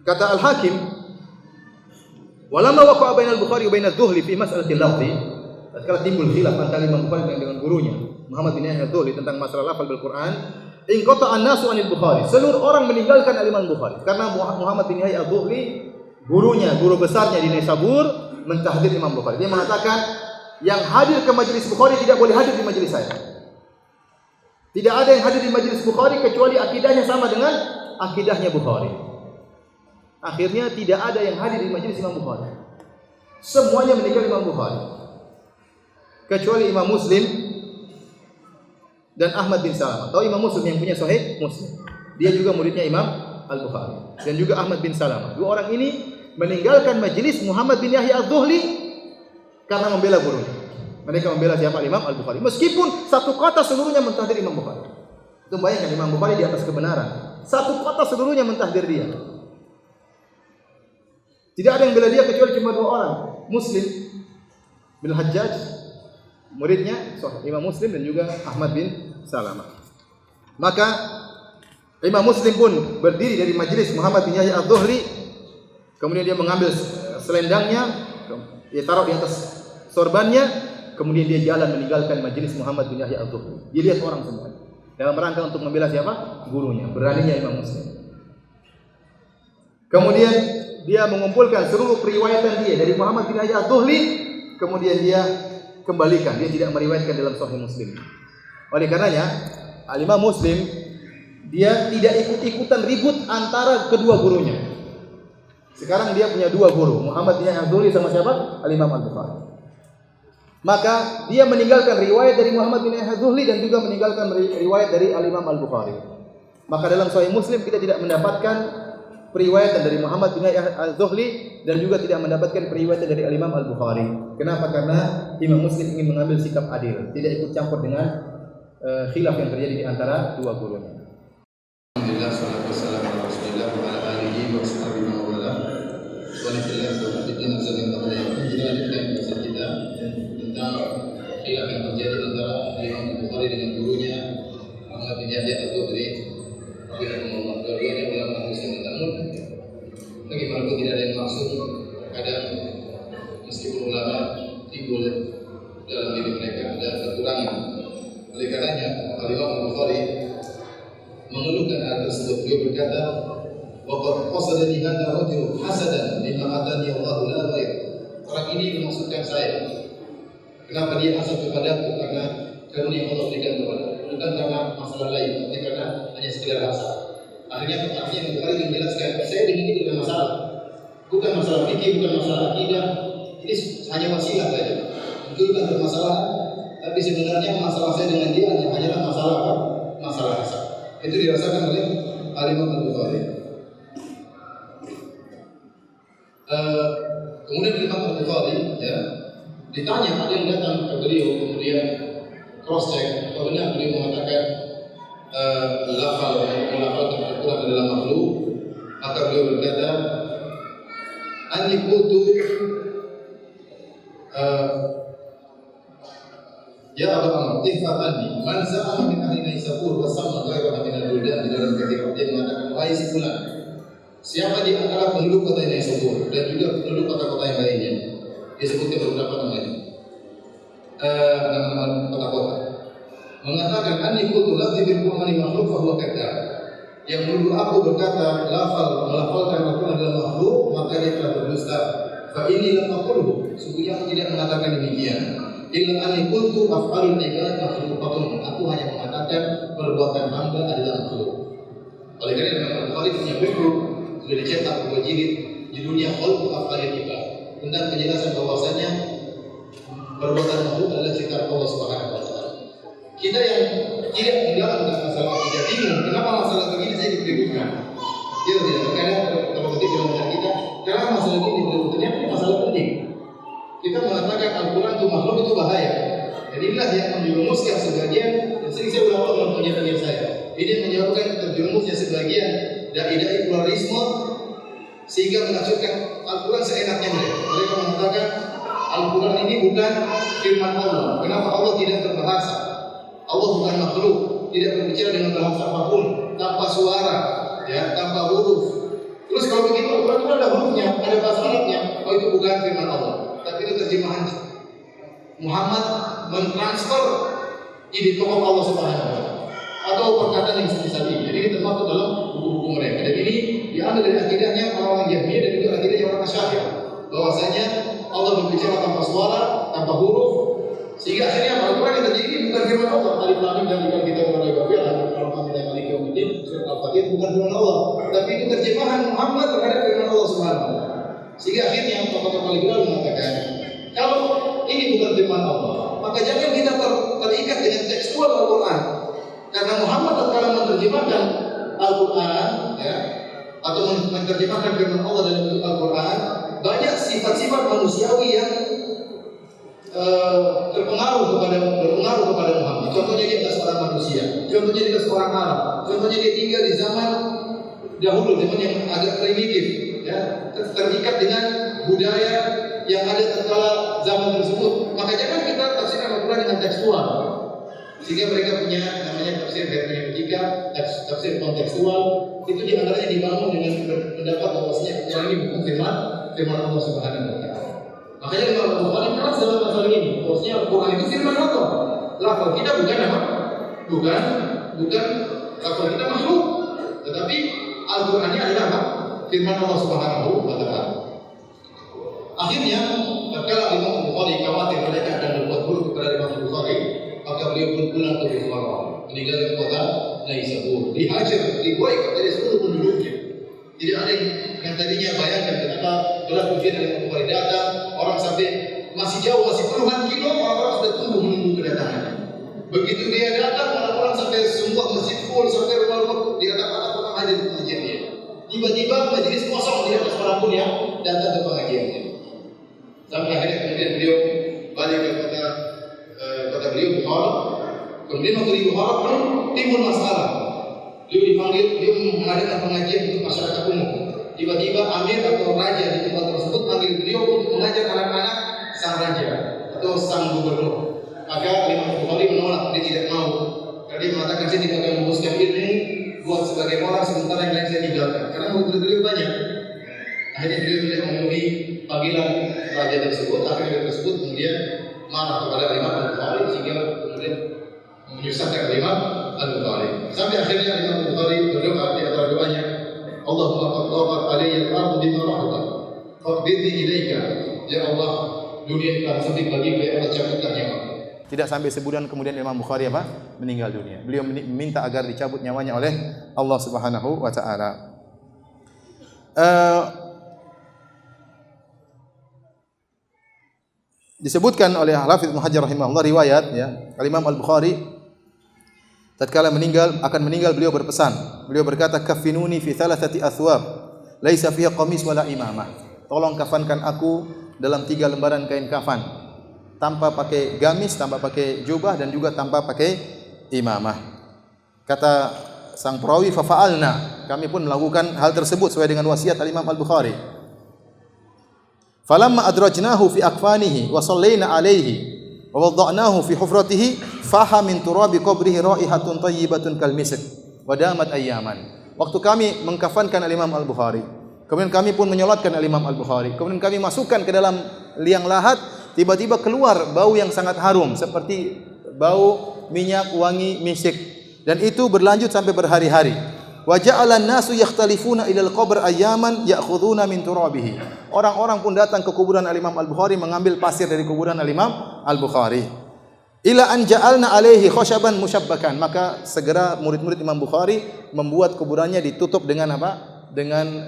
Kata Al-Hakim, walamma waqa'a bainal Bukhari wa bainadz Zuhri fi mas'alatil lafzi, tatkala timbul khilaf antara Imam Bukhari dengan gurunya Muhammad bin Al-Zuhri tentang masalah lafal bil Quran, in qata'a an-nasu 'anil Bukhari, seluruh orang meninggalkan Imam Bukhari karena Muhammad bin Al-Zuhri gurunya, guru besarnya di Naisabur mentahdzir Imam Bukhari. Dia mengatakan yang hadir ke majelis Bukhari tidak boleh hadir di majelis saya. Tidak ada yang hadir di majelis Bukhari kecuali akidahnya sama dengan akidahnya Bukhari. Akhirnya tidak ada yang hadir di majelis Imam Bukhari. Semuanya meninggal Imam Bukhari. Kecuali Imam Muslim dan Ahmad bin Salamah. Tahu Imam Muslim yang punya Sahih Muslim. Dia juga muridnya Imam Al-Bukhari. Dan juga Ahmad bin Salamah. Dua orang ini meninggalkan majelis Muhammad bin Yahya Az-Zuhli karena membela gurunya. Mereka membela siapa? Imam Al-Bukhari. Meskipun satu kata seluruhnya mentahdir Imam Bukhari. Itu bayangkan Imam Bukhari di atas kebenaran. Satu kata seluruhnya mentahdir dia. Tidak ada yang bela dia kecuali cuma dua orang. Muslim bin Hajjaj, muridnya Imam Muslim, dan juga Ahmad bin Salamah. Maka Imam Muslim pun berdiri dari majelis Muhammad bin Yahya Az-Zuhli. Kemudian dia mengambil selendangnya, dia taruh di atas sorbannya, kemudian dia jalan meninggalkan majelis Muhammad bin Yahya Az-Zuhli. Dilihat orang semua dalam rangka untuk membela siapa? Gurunya. Beraninya Imam Muslim. Kemudian dia mengumpulkan seluruh periwayatan dia dari Muhammad bin Yahya Az-Zuhli, kemudian dia kembalikan. Dia tidak meriwayatkan dalam Sahih Muslim. Oleh karenanya, Al-Imam Muslim dia tidak ikut-ikutan ribut antara kedua gurunya. Sekarang dia punya dua guru, Muhammad bin Yahya Az-Zuhli sama siapa? Al-Imam Al-Bukhari. Maka dia meninggalkan riwayat dari Muhammad bin Yahya Az-Zuhli dan juga meninggalkan riwayat dari Al-Imam Al-Bukhari. Maka dalam Sahih Muslim kita tidak mendapatkan periwayatan dari Muhammad bin Yahya Az-Zuhli dan juga tidak mendapatkan periwayatan dari Al-Imam Al-Bukhari. Kenapa? Karena Imam Muslim ingin mengambil sikap adil, tidak ikut campur dengan khilaf yang terjadi di antara dua gurunya. Alhamdulillah, salatu wassalamu ala Rasulillah wa ala alihi wa sahbihi wa wala. Walhamdulillah wa bi'idin azalin tabayyan. Kita lanjutkan bahasan kita tentang khilaf yang terjadi antara Imam Bukhari dengan gurunya Muhammad bin Yahya Az-Zuhli. Dua-duanya ulama Muslim, namun bagaimanapun tidak ada yang langsung. Kadang meskipun ulama timbul dalam diri mereka ada kekurangan. Oleh karenanya Al-Imam Bukhari mengeluhkan hal tersebut. Beliau berkata, "Waqad qasadani hadha rajul hasadan lima atani Allahu la ghair." Orang ini memaksudkan saya. Kenapa dia hasad kepadaku? Karena karunia Allah berikan kepada, bukan karena masalah lain, tapi karena hanya sekedar hasad. Akhirnya Bukhari menjelaskan, saya dengan ini bukan masalah, bukan masalah fikih, bukan masalah akidah. Ini hanya wasilah saja. Itu bukan bermasalah, tapi sebenarnya masalah saya dengan dia hanyalah masalah apa? Masalah hasad. Itu dirasakan oleh Al-Imam Al-Bukhari. Kemudian Imam Al-Bukhari ditanya, ada yang datang ke beliau, kemudian cross check, kemudian beliau mengatakan melafalkan Al-Quran adalah makhluk. Maka beliau berkata, "Anni qultu ya Abu Amr, tifa'ani man za'ama min ahli Naisabur wa sama ghairuha min al-buldan." Di dalam kitab dia mengatakan, "Wahai si fulan, siapa di antara penduduk kota Naisabur dan juga penduduk kota-kota yang lainnya?" Disebutkan beberapa namanya, nama kota-kota. Mengatakan, "Anni qultu lafzi bil Qur'ani makhluk fa huwa kadzdzab." Yang menuduh aku berkata melafalkan Al-Quran adalah makhluk, maka dia telah berdusta. Fa inni lam aqulhu, sungguhnya aku tidak mengatakan demikian. Illa anni qultu af'alul ibad makhluqatun. Aku hanya mengatakan perbuatan hamba adalah makhluk. Oleh karena Imam Bukhari punya buku sudah dicetak dua jilid, judulnya Khalqu Af'alil Ibad, tentang penjelasan bahwasanya perbuatan makhluk adalah ciptaan Allah Subhanahu wa taala. Kita yang tidak mendalam masalah tidak bingung kenapa masalah begini saya dipeributkan. Dia tidak terkadang terkutip dalam hati kita, kenapa masalah ini dipeributkan? Ternyata ini masalah penting. Kita mengatakan Al-Quran itu makhluk itu bahaya. Dan inilah yang menjerumuskan sebagian, dan sering saya ulang dalam penyampaian saya. Ini yang menyebabkan terjerumusnya sebagian dai-dai pluralisme sehingga menafsirkan Al-Quran seenaknya mereka. Mereka mengatakan Al-Quran ini bukan firman Allah. Kenapa Allah tidak berbahasa? Allah bukan makhluk, tidak berbicara dengan bahasa apapun, tanpa suara, tanpa huruf. Terus kalau begitu Al-Quran itu ada hurufnya, ada bahasa Arabnya. Oh, itu bukan firman Allah, tapi itu terjemahan Muhammad mentransfer ide tokoh Allah Subhanahu wa taala atau perkataan yang semisal ini. Jadi ini termasuk dalam buku-buku mereka. Dan ini diambil dari akidahnya orang-orang Jahmiyah dan juga akidahnya orang Asy'ariyah, bahwasanya Allah berbicara tanpa suara, tanpa huruf, Sehingga akhirnya Al-Quran yang terjadi ini bukan firman Allah. Alif Lam Mim dzalika kitabun la raiba fihi al-Fatihah maliki yaumiddin, surat Al-Fatihah bukan firman Allah, tapi itu terjemahan Muhammad terhadap firman Allah Subhanahu wa taala. Sehingga akhirnya tokoh-tokoh liberal mengatakan, kalau ini bukan firman Allah, maka jangan kita terikat dengan tekstual Al-Quran. Karena Muhammad tatkala menerjemahkan Al-Quran, ya, atau menerjemahkan firman Allah dalam bentuk Al-Quran, banyak sifat-sifat manusiawi yang berpengaruh kepada Muhammad. Contohnya dia adalah seorang manusia, contohnya dia adalah seorang Arab, contohnya dia tinggal di zaman dahulu, zaman yang agak primitif, ya, terikat dengan budaya yang ada tatkala zaman tersebut. Maka jangan kita tafsirkan Al-Quran dengan tekstual. Sehingga mereka punya namanya tafsir hermeneutika, tafsir kontekstual. Itu diantaranya dibangun dengan pendapat bahwasanya yang ini bukan firman Allah Subhanahu wa taala. Makanya Imam Al-Bukhari keras dalam masalah ini. Bahwasanya Al-Quran itu firman Allah. Lafal kita bukan apa? Bukan lafal kita makhluk. Tetapi Al-Qurannya adalah apa? Firman Allah Subhanahu wa taala. Akhirnya, tatkala Imam Al-Bukhari khawatir mereka akan berbuat buruk kepada Imam Al-Bukhari, maka beliau pun pulang ke Bukhara, meninggalkan kota Naisabur, dihajar, diboikot dari seluruh penduduknya. Tidak ada yang tadinya bayangkan kenapa berlaku dengan Imam Bukhari datang, orang sampai masih jauh, masih puluhan kilo, orang-orang sudah tunggu menunggu kedatangannya. Begitu dia datang, orang-orang sampai semua masjid full, sampai rumah-rumah dia datang tukang hadir ke pengajian dia. Tiba-tiba majelis kosong, tidak ada seorang pun yang datang ke pengajiannya. Sampai akhirnya kemudian beliau balik ke kota beliau Bukhara. Kemudian waktu di Bukhara pun timbul masalah. Beliau dipanggil, beliau mengadakan pengajian untuk masyarakat umum. Tiba-tiba amir atau raja di tempat tersebut panggil beliau untuk mengajar anak-anak sang raja atau sang gubernur. Maka Imam Bukhari menolak, dia tidak mau. Karena dia mengatakan saya tidak akan memuaskan ilmu buat sebagai orang sementara yang lain saya tinggalkan. Karena murid beliau banyak. Akhirnya beliau tidak memenuhi panggilan raja tersebut. Akhirnya tersebut kemudian marah kepada Imam Al-Bukhari sehingga kemudian menyusahkan Imam Al-Bukhari. Sampai akhirnya Imam Al-Bukhari berdoa di antara doanya, Allahumma qad tawat alayya al-ardu bima rahabat faqbidni ilaika. Ya Allah, dunia telah sempit bagiku, ya Allah, cabutkan nyawa. Tidak sampai sebulan kemudian Imam Bukhari meninggal dunia. Beliau meminta agar dicabut nyawanya oleh Allah Subhanahu wa taala. Disebutkan oleh Al-Hafidz Ibnu Hajar rahimahullah riwayat, ya, Imam Al-Bukhari tatkala akan meninggal beliau berpesan. Beliau berkata, "Kaffinuni fi thalathati athwab, laisa fiha qamis wala imamah." Tolong kafankan aku dalam 3 lembaran kain kafan, tanpa pakai gamis, tanpa pakai jubah, dan juga tanpa pakai imamah. Kata sang perawi, "Fa fa'alna." Kami pun melakukan hal tersebut sesuai dengan wasiat Al-Imam Al-Bukhari. Falamma adrajnahu fi akfanihi wa shallaina alaihi wa wada'nahu fi hufratihi faha min turabi qabrihi raihatun thayyibatun kal misk wa damat ayyaman. Waktu kami mengkafankan Al-Imam Al-Bukhari, kemudian kami pun menyolatkan Al-Imam Al-Bukhari, kemudian kami masukkan ke dalam liang lahat, tiba-tiba keluar bau yang sangat harum seperti bau minyak wangi misik, dan itu berlanjut sampai berhari-hari. Wa ja'alan nasu yakhtalifuna ila al-qabr ayyaman ya'khuduna min turabihi. Orang-orang pun datang ke kuburan Al-Imam Al-Bukhari mengambil pasir dari kuburan Al-Imam Al-Bukhari. Ila an ja'alna alaihi khashaban musyabbakan. Maka segera murid-murid Imam Bukhari membuat kuburannya ditutup dengan apa? Dengan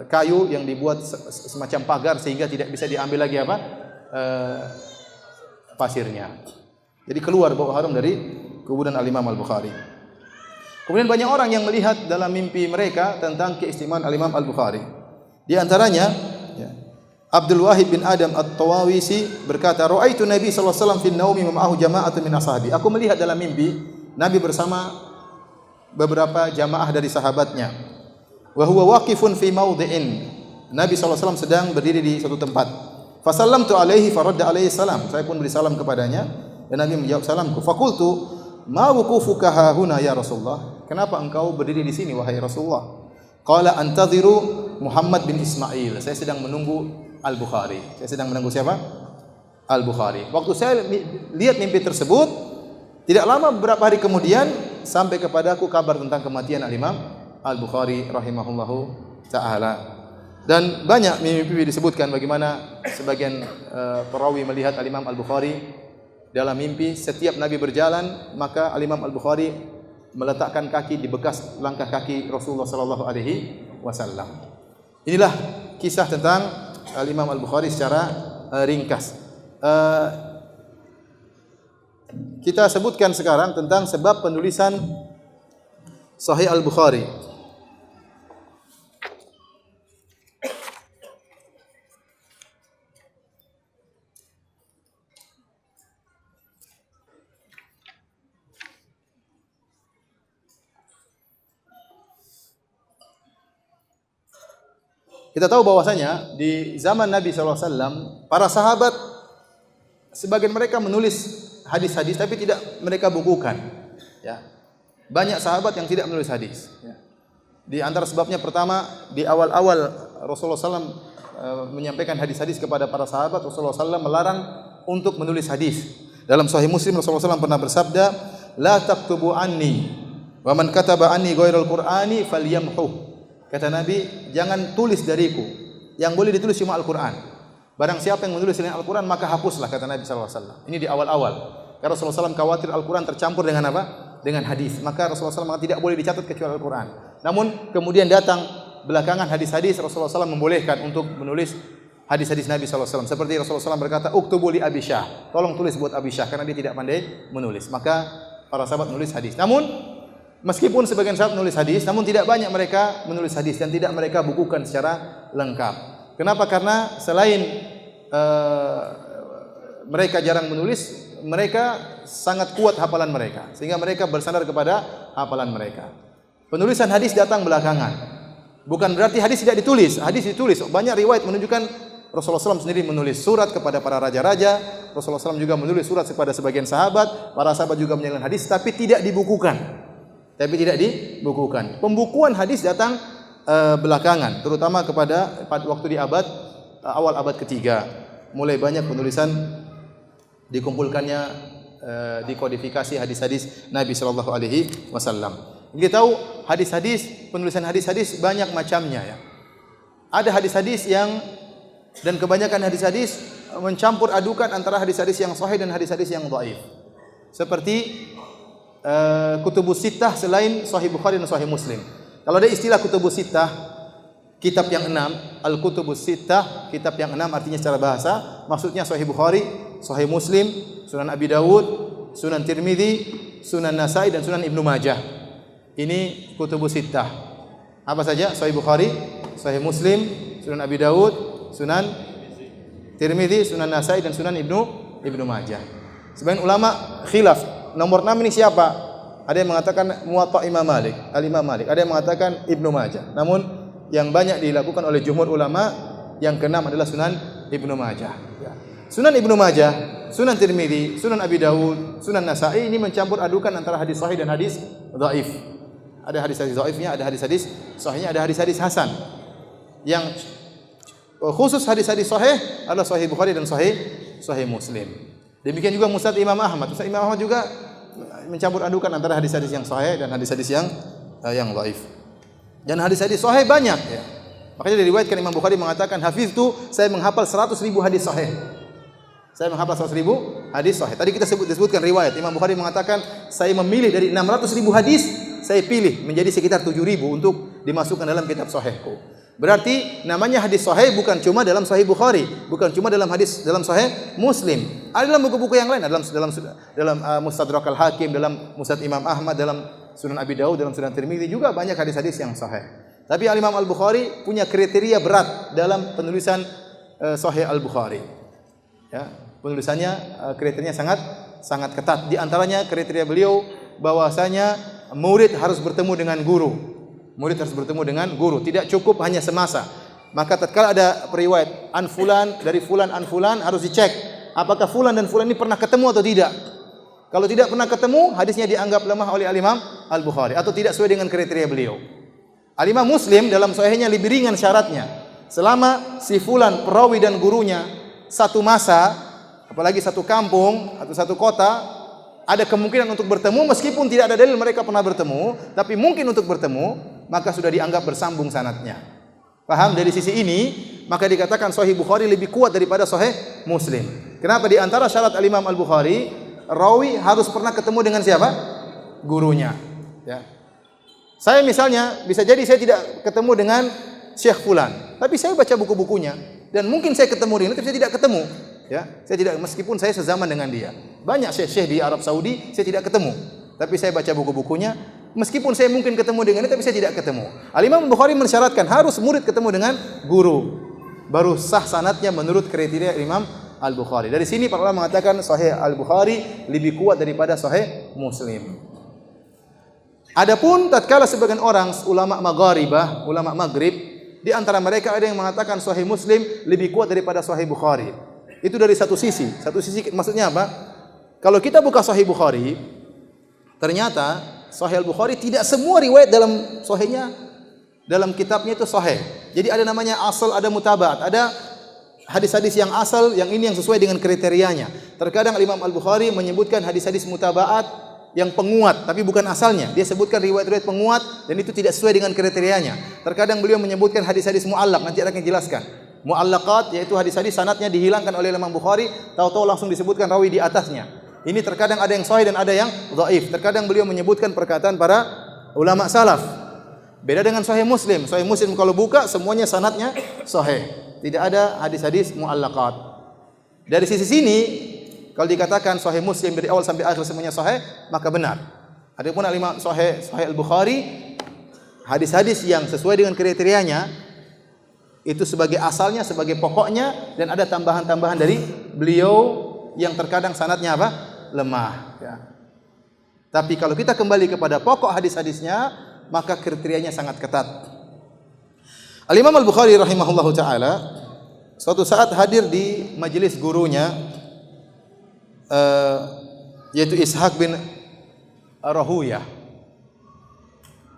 kayu yang dibuat semacam pagar sehingga tidak bisa diambil lagi apa? Pasirnya. Jadi keluar bau harum dari kuburan Al-Imam Al-Bukhari. Kemudian banyak orang yang melihat dalam mimpi mereka tentang keistimewaan Al-Imam Al-Bukhari. Di antaranya, ya, Abdul Wahid bin Adam At-Tawawisi berkata, "Ra'aitu Nabi sallallahu alaihi wasallam fi an-naumi ma'ahu jama'atun min ashabi." Aku melihat dalam mimpi Nabi bersama beberapa jamaah dari sahabatnya. Wa huwa waqifun fi mawdhi'in. Nabi sallallahu alaihi wasallam sedang berdiri di suatu tempat. Fa sallamtu alaihi faradda alaihi salam. Saya pun beri salam kepadanya dan Nabi menjawab salamku. Faqultu, "Ma wuqufuka hahuna ya Rasulullah?" Kenapa engkau berdiri di sini wahai Rasulullah? Qala antadhiru Muhammad bin Ismail. Saya sedang menunggu Al-Bukhari. Saya sedang menunggu siapa? Al-Bukhari. Waktu saya lihat mimpi tersebut, tidak lama beberapa hari kemudian sampai kepadaku kabar tentang kematian Al-Imam Al-Bukhari rahimahullahu taala. Dan banyak mimpi disebutkan bagaimana sebagian perawi melihat Al-Imam Al-Bukhari dalam mimpi setiap Nabi berjalan, maka Al-Imam Al-Bukhari meletakkan kaki di bekas langkah kaki Rasulullah sallallahu alaihi wasallam. Inilah kisah tentang Al-Imam Al-Bukhari secara ringkas. Kita sebutkan sekarang tentang sebab penulisan Sahih Al-Bukhari. Kita tahu bahwasanya di zaman Nabi SAW, para sahabat sebagian mereka menulis hadis-hadis tapi tidak mereka bukukan. Ya. Banyak sahabat yang tidak menulis hadis. Ya. Di antara sebabnya pertama, di awal-awal Rasulullah SAW menyampaikan hadis-hadis kepada para sahabat, Rasulullah SAW melarang untuk menulis hadis. Dalam Sahih Muslim Rasulullah SAW pernah bersabda, "La taktubu anni, wa man kataba anni ghairal Qur'ani falyamhu." Kata Nabi, jangan tulis dariku. Yang boleh ditulis cuma Al-Quran. Barang siapa yang menulis selain Al-Quran, maka hapuslah, kata Nabi SAW. Ini di awal-awal. Karena Rasulullah SAW khawatir Al-Quran tercampur dengan apa? Dengan hadis. Maka Rasulullah SAW tidak boleh dicatat kecuali Al-Quran. Namun kemudian datang belakangan hadis-hadis, Rasulullah SAW membolehkan untuk menulis hadis-hadis Nabi SAW. Seperti Rasulullah SAW berkata, "Uktubu li Abi Syah." Tolong tulis buat Abi Syah, karena dia tidak pandai menulis. Maka para sahabat menulis hadis. Namun meskipun sebagian sahabat menulis hadis, namun tidak banyak mereka menulis hadis dan tidak mereka bukukan secara lengkap. Kenapa? Karena selain mereka jarang menulis, mereka sangat kuat hafalan mereka, sehingga mereka bersandar kepada hafalan mereka. Penulisan hadis datang belakangan. Bukan berarti hadis tidak ditulis, hadis ditulis. Banyak riwayat menunjukkan Rasulullah SAW sendiri menulis surat kepada para raja-raja. Rasulullah SAW juga menulis surat kepada sebagian sahabat. Para sahabat juga menyalurkan hadis, tapi tidak dibukukan. Pembukuan hadis datang belakangan, terutama pada waktu di awal abad ketiga. Mulai banyak penulisan dikumpulkannya, dikodifikasi hadis-hadis Nabi sallallahu alaihi wasallam. Kita tahu penulisan hadis-hadis banyak macamnya ya. Ada hadis-hadis yang, dan kebanyakan hadis-hadis mencampur adukan antara hadis-hadis yang sahih dan hadis-hadis yang dhaif. Seperti kutubus sittah selain Sahih Bukhari dan Sahih Muslim. Kalau ada istilah kutubus sittah, kitab yang 6, al-kutubus sittah, kitab yang 6 artinya secara bahasa, maksudnya Sahih Bukhari, Sahih Muslim, Sunan Abi Dawud, Sunan Tirmidzi, Sunan Nasai dan Sunan Ibnu Majah. Ini kutubus sittah. Apa saja? Sahih Bukhari, Sahih Muslim, Sunan Abi Dawud, Sunan Tirmidzi, Sunan Nasai dan Sunan Ibnu Majah. Sebagian ulama khilaf. Nomor 6 ini siapa? Ada yang mengatakan Muwatta Imam Malik, Al-Imam Malik. Ada yang mengatakan Ibnu Majah. Namun yang banyak dilakukan oleh jumhur ulama, yang ke-6 adalah Sunan Ibnu Majah. Sunan Ibnu Majah, Sunan Tirmidzi, Sunan Abi Dawud, Sunan Nasai ini mencampur adukan antara hadis sahih dan hadis dhaif. Ada hadis-hadis dhaifnya, ada hadis-hadis sahihnya, ada hadis-hadis hasan. Yang khusus hadis-hadis sahih adalah Sahih Bukhari dan Sahih Muslim. Demikian juga Musnad Imam Ahmad. Musnad Imam Ahmad juga mencampur adukan antara hadis-hadis yang sahih dan hadis-hadis yang dhaif. Dan hadis-hadis sahih banyak ya. Makanya diriwayatkan Imam Bukhari mengatakan, "Hafiztu, saya menghafal 100.000 hadis sahih." Saya menghafal 100.000 hadis sahih. Tadi kita disebutkan riwayat Imam Bukhari mengatakan, "Saya memilih dari 600.000 hadis, saya pilih menjadi sekitar 7.000 untuk dimasukkan dalam kitab sahihku." Berarti namanya hadis sahih bukan cuma dalam Sahih Bukhari, bukan cuma dalam Sahih Muslim. Ada dalam buku-buku yang lain, dalam Mustadrak Al-Hakim, dalam Musnad Imam Ahmad, dalam Sunan Abi Dawud, dalam Sunan Tirmidzi juga banyak hadis-hadis yang sahih. Tapi Al-Imam Al-Bukhari punya kriteria berat dalam penulisan Sahih Al-Bukhari. Ya, penulisannya kriterianya sangat ketat. Di antaranya kriteria beliau bahwasanya murid harus bertemu dengan guru. Murid harus bertemu dengan guru, tidak cukup hanya semasa. Maka tatkala ada periwayat an fulan dari fulan an fulan, harus dicek apakah fulan dan fulan ini pernah ketemu atau tidak. Kalau tidak pernah ketemu, hadisnya dianggap lemah oleh Al-Imam Al-Bukhari atau tidak sesuai dengan kriteria beliau. Al-Imam Muslim dalam sahihnya lebih ringan syaratnya. Selama si fulan perawi dan gurunya satu masa, apalagi satu kampung atau satu kota, ada kemungkinan untuk bertemu meskipun tidak ada dalil mereka pernah bertemu, tapi mungkin untuk bertemu, maka sudah dianggap bersambung sanadnya. Paham? Dari sisi ini, maka dikatakan Sahih Bukhari lebih kuat daripada Sahih Muslim. Kenapa? Di antara syarat Al-Imam Al-Bukhari, rawi harus pernah ketemu dengan siapa? Gurunya. Ya. Saya misalnya bisa jadi saya tidak ketemu dengan Syekh Fulan, tapi saya baca buku-bukunya dan mungkin saya ketemu dengan dia, tapi saya tidak ketemu. Ya, saya tidak, meskipun saya sezaman dengan dia. Banyak syekh-syekh di Arab Saudi saya tidak ketemu, tapi saya baca buku-bukunya. Meskipun saya mungkin ketemu dengan dia, tapi saya tidak ketemu. Al-Imam Bukhari mensyaratkan harus murid ketemu dengan guru, baru sah sanadnya menurut kriteria Imam Al-Bukhari. Dari sini para ulama mengatakan Sahih Al-Bukhari lebih kuat daripada Sahih Muslim. Adapun tatkala sebagian orang ulama Maghribah, ulama Maghrib, di antara mereka ada yang mengatakan Sahih Muslim lebih kuat daripada Sahih Bukhari. Itu dari satu sisi. Satu sisi maksudnya apa? Kalau kita buka Sahih Bukhari, ternyata Sahih Al-Bukhari tidak semua riwayat dalam sahihnya, dalam kitabnya itu sahih. Jadi ada namanya asal, ada mutabaat, ada hadis-hadis yang asal, yang ini yang sesuai dengan kriterianya. Terkadang Imam Al-Bukhari menyebutkan hadis-hadis mutabaat yang penguat, tapi bukan asalnya. Dia sebutkan riwayat-riwayat penguat dan itu tidak sesuai dengan kriterianya. Terkadang beliau menyebutkan hadis-hadis mu'allaq, nanti akan jelaskan. Mu'allaqat yaitu hadis-hadis sanadnya dihilangkan oleh Imam Bukhari, tahu-tahu langsung disebutkan rawi di atasnya. Ini terkadang ada yang sahih dan ada yang dhaif. Terkadang beliau menyebutkan perkataan para ulama salaf. Beda dengan Sahih Muslim. Sahih Muslim kalau buka semuanya sanadnya sahih. Tidak ada hadis-hadis mu'allaqat. Dari sisi sini kalau dikatakan Sahih Muslim dari awal sampai akhir semuanya sahih, maka benar. Adapun Imam Sahih Al-Bukhari, hadis-hadis yang sesuai dengan kriterianya itu sebagai asalnya, sebagai pokoknya, dan ada tambahan-tambahan dari beliau yang terkadang sanadnya apa? Lemah. Ya. Tapi kalau kita kembali kepada pokok hadis-hadisnya, maka kriterianya sangat ketat. Al-Imam Al-Bukhari rahimahullahu ta'ala suatu saat hadir di majelis gurunya, yaitu Ishaq bin Rahuyah.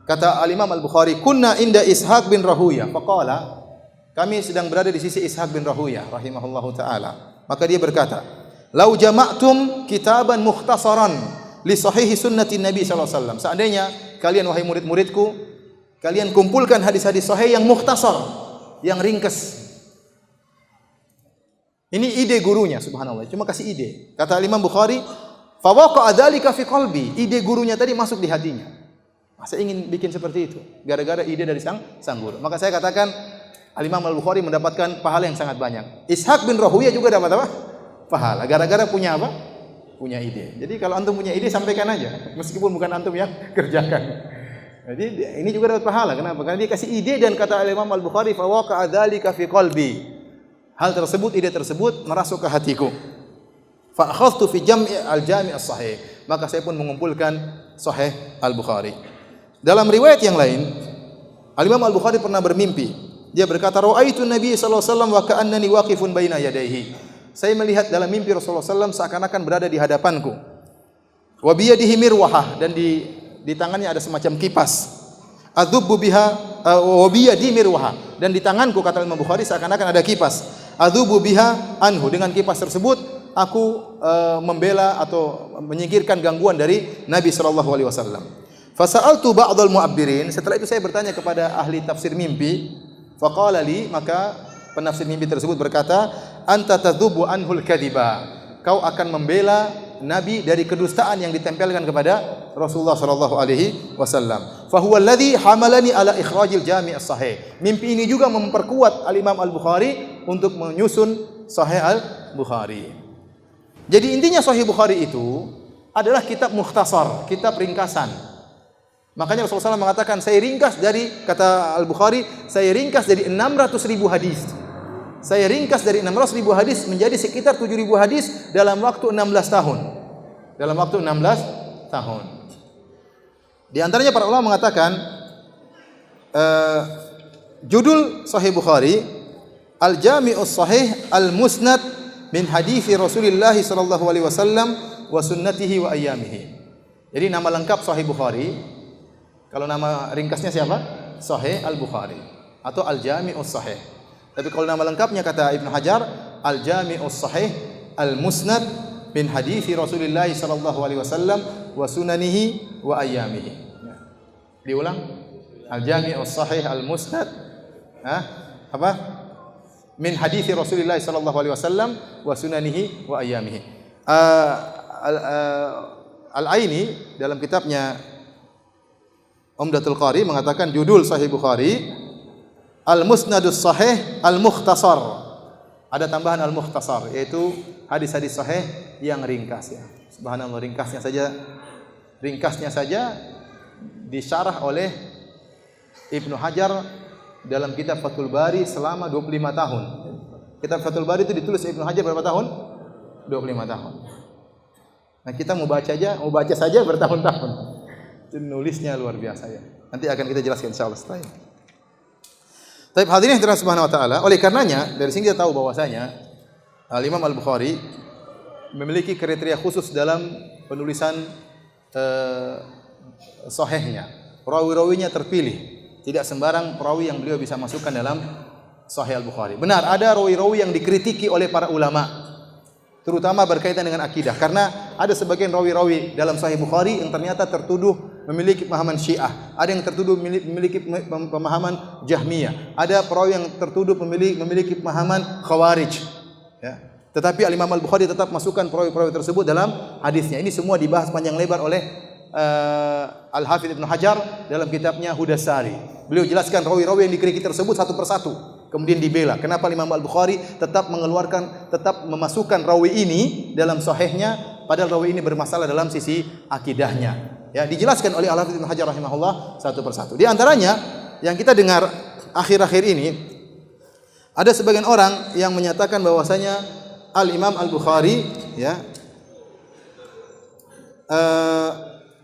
Kata Al-Imam Al-Bukhari, kunna inda Ishaq bin Rahuyah. Faqala, kami sedang berada di sisi Ishaq bin Rahuyah rahimahullahu ta'ala. Maka dia berkata, lau jama'tum kitaban mukhtasaran li sahihi sunnati Nabi sallallahu alaihi wasallam. Seandainya kalian wahai murid-muridku, kalian kumpulkan hadis-hadis sahih yang mukhtasar, yang ringkas. Ini ide gurunya, subhanallah. Cuma kasih ide. Kata Imam Bukhari, fa waqa'a dzalika fi qalbi. Ide gurunya tadi masuk di hatinya. Saya ingin bikin seperti itu gara-gara ide dari sang guru. Maka saya katakan Al-Imam Al-Bukhari mendapatkan pahala yang sangat banyak. Ishaq bin Rahuyah juga dapat apa? Pahala. Gara-gara punya apa? Punya ide. Jadi kalau antum punya ide sampaikan aja, meskipun bukan antum yang kerjakan. Jadi ini juga dapat pahala. Kenapa? Karena dia kasih ide dan kata Imam Al-Bukhari fa waqa'a dzalika fi qalbi. Hal tersebut, ide tersebut merasuk ke hatiku. Fa akhadhtu fi jam'i al-jami' as-sahih. Maka saya pun mengumpulkan Sahih Al-Bukhari. Dalam riwayat yang lain, Al-Imam Al-Bukhari pernah bermimpi. Dia berkata, "Ra'aitu Nabi sallallahu alaihi wasallam wa ka'annani waqifun baina yadayhi." Saya melihat dalam mimpi Rasulullah SAW seakan-akan berada di hadapanku. Wa biyadihi mirwahah, dan di tangannya ada semacam kipas. Adzubbu biha wa biyadi mirwahah, dan di tanganku kata Imam Bukhari seakan-akan ada kipas. Adzubbu biha anhu, dengan kipas tersebut aku membela atau menyingkirkan gangguan dari Nabi sallallahu alaihi wasallam. Fasa'altu ba'dal mu'abbirin, setelah itu saya bertanya kepada ahli tafsir mimpi. Faqala li, maka penafsir mimpi tersebut berkata, anta tadzubu anhul kadhiba. Kau akan membela Nabi dari kedustaan yang ditempelkan kepada Rasulullah sallallahu alaihi wasallam. Fa huwa alladhi hamalani ala ikhrajil jami' as-sahih. Mimpi ini juga memperkuat Al-Imam Al-Bukhari untuk menyusun Sahih Al-Bukhari. Jadi intinya Sahih Bukhari itu adalah kitab mukhtasar, kitab ringkasan. Makanya Rasulullah SAW mengatakan, saya ringkas dari, kata Al-Bukhari, saya ringkas dari 600.000 hadis. Saya ringkas dari 600.000 hadis menjadi sekitar 7.000 hadis dalam waktu 16 tahun. Dalam waktu 16 tahun. Di antaranya para ulama mengatakan, judul Sahih Bukhari, Al-Jami'us Sahih Al-Musnad min hadithi Rasulullah sallallahu alaihi wasallam wa sunnatihi wa ayyamihi. Jadi nama lengkap Sahih Bukhari, kalau nama ringkasnya siapa? Sahih Al-Bukhari atau Al-Jami'us Sahih. Tapi kalau nama lengkapnya kata Ibnu Hajar, Al-Jami'us Sahih Al-Musnad min hadithi Rasulullah sallallahu alaihi wasallam wa sunanihi wa ayyamihi. Diulang. Al-Jami'us Sahih Al-Musnad apa? Min hadithi Rasulullah sallallahu alaihi wasallam wa sunanihi wa ayyamihi. Al-Aini dalam kitabnya Umdatul Qari mengatakan judul Sahih Bukhari Al-Musnadus Sahih Al-Mukhtasar. Ada tambahan Al-Mukhtasar, yaitu hadis-hadis sahih yang ringkas ya. Subhanallah, ringkasnya saja disyarah oleh Ibnu Hajar dalam kitab Fathul Bari selama 25 tahun. Kitab Fathul Bari itu ditulis Ibnu Hajar berapa tahun? 25 tahun. Nah, kita mau baca saja bertahun-tahun. Nulisnya luar biasa ya. Nanti akan kita jelaskan insyaallah setelah ini. Tapi hadirin yang dirahmati Subhanahu wa taala, oleh karenanya dari sini kita tahu bahwasanya Al-Imam Al-Bukhari memiliki kriteria khusus dalam penulisan sahihnya. Rawi-rawinya terpilih, tidak sembarang perawi yang beliau bisa masukkan dalam Sahih Al-Bukhari. Benar, ada rawi-rawi yang dikritiki oleh para ulama, terutama berkaitan dengan akidah. Karena ada sebagian rawi-rawi dalam Sahih Bukhari yang ternyata tertuduh memiliki pemahaman Syiah, ada yang tertuduh memiliki pemahaman Jahmiyah, ada perawi yang tertuduh memiliki pemahaman Khawarij. Ya. Tetapi Al-Imam Al-Bukhari tetap masukkan perawi-perawi tersebut dalam hadisnya. Ini semua dibahas panjang lebar oleh Al-Hafidz Ibnu Hajar dalam kitabnya Hudas Sari. Beliau jelaskan rawi-rawi yang dikritiki tersebut satu persatu, kemudian dibela. Kenapa Imam Al-Bukhari tetap memasukkan rawi ini dalam sahihnya, padahal rawi ini bermasalah dalam sisi akidahnya. Ya, dijelaskan oleh Al-Hafidz Ibnu Hajar rahimahullah satu persatu. Di antaranya yang kita dengar akhir-akhir ini, ada sebagian orang yang menyatakan bahwasanya Al-Imam Al-Bukhari ya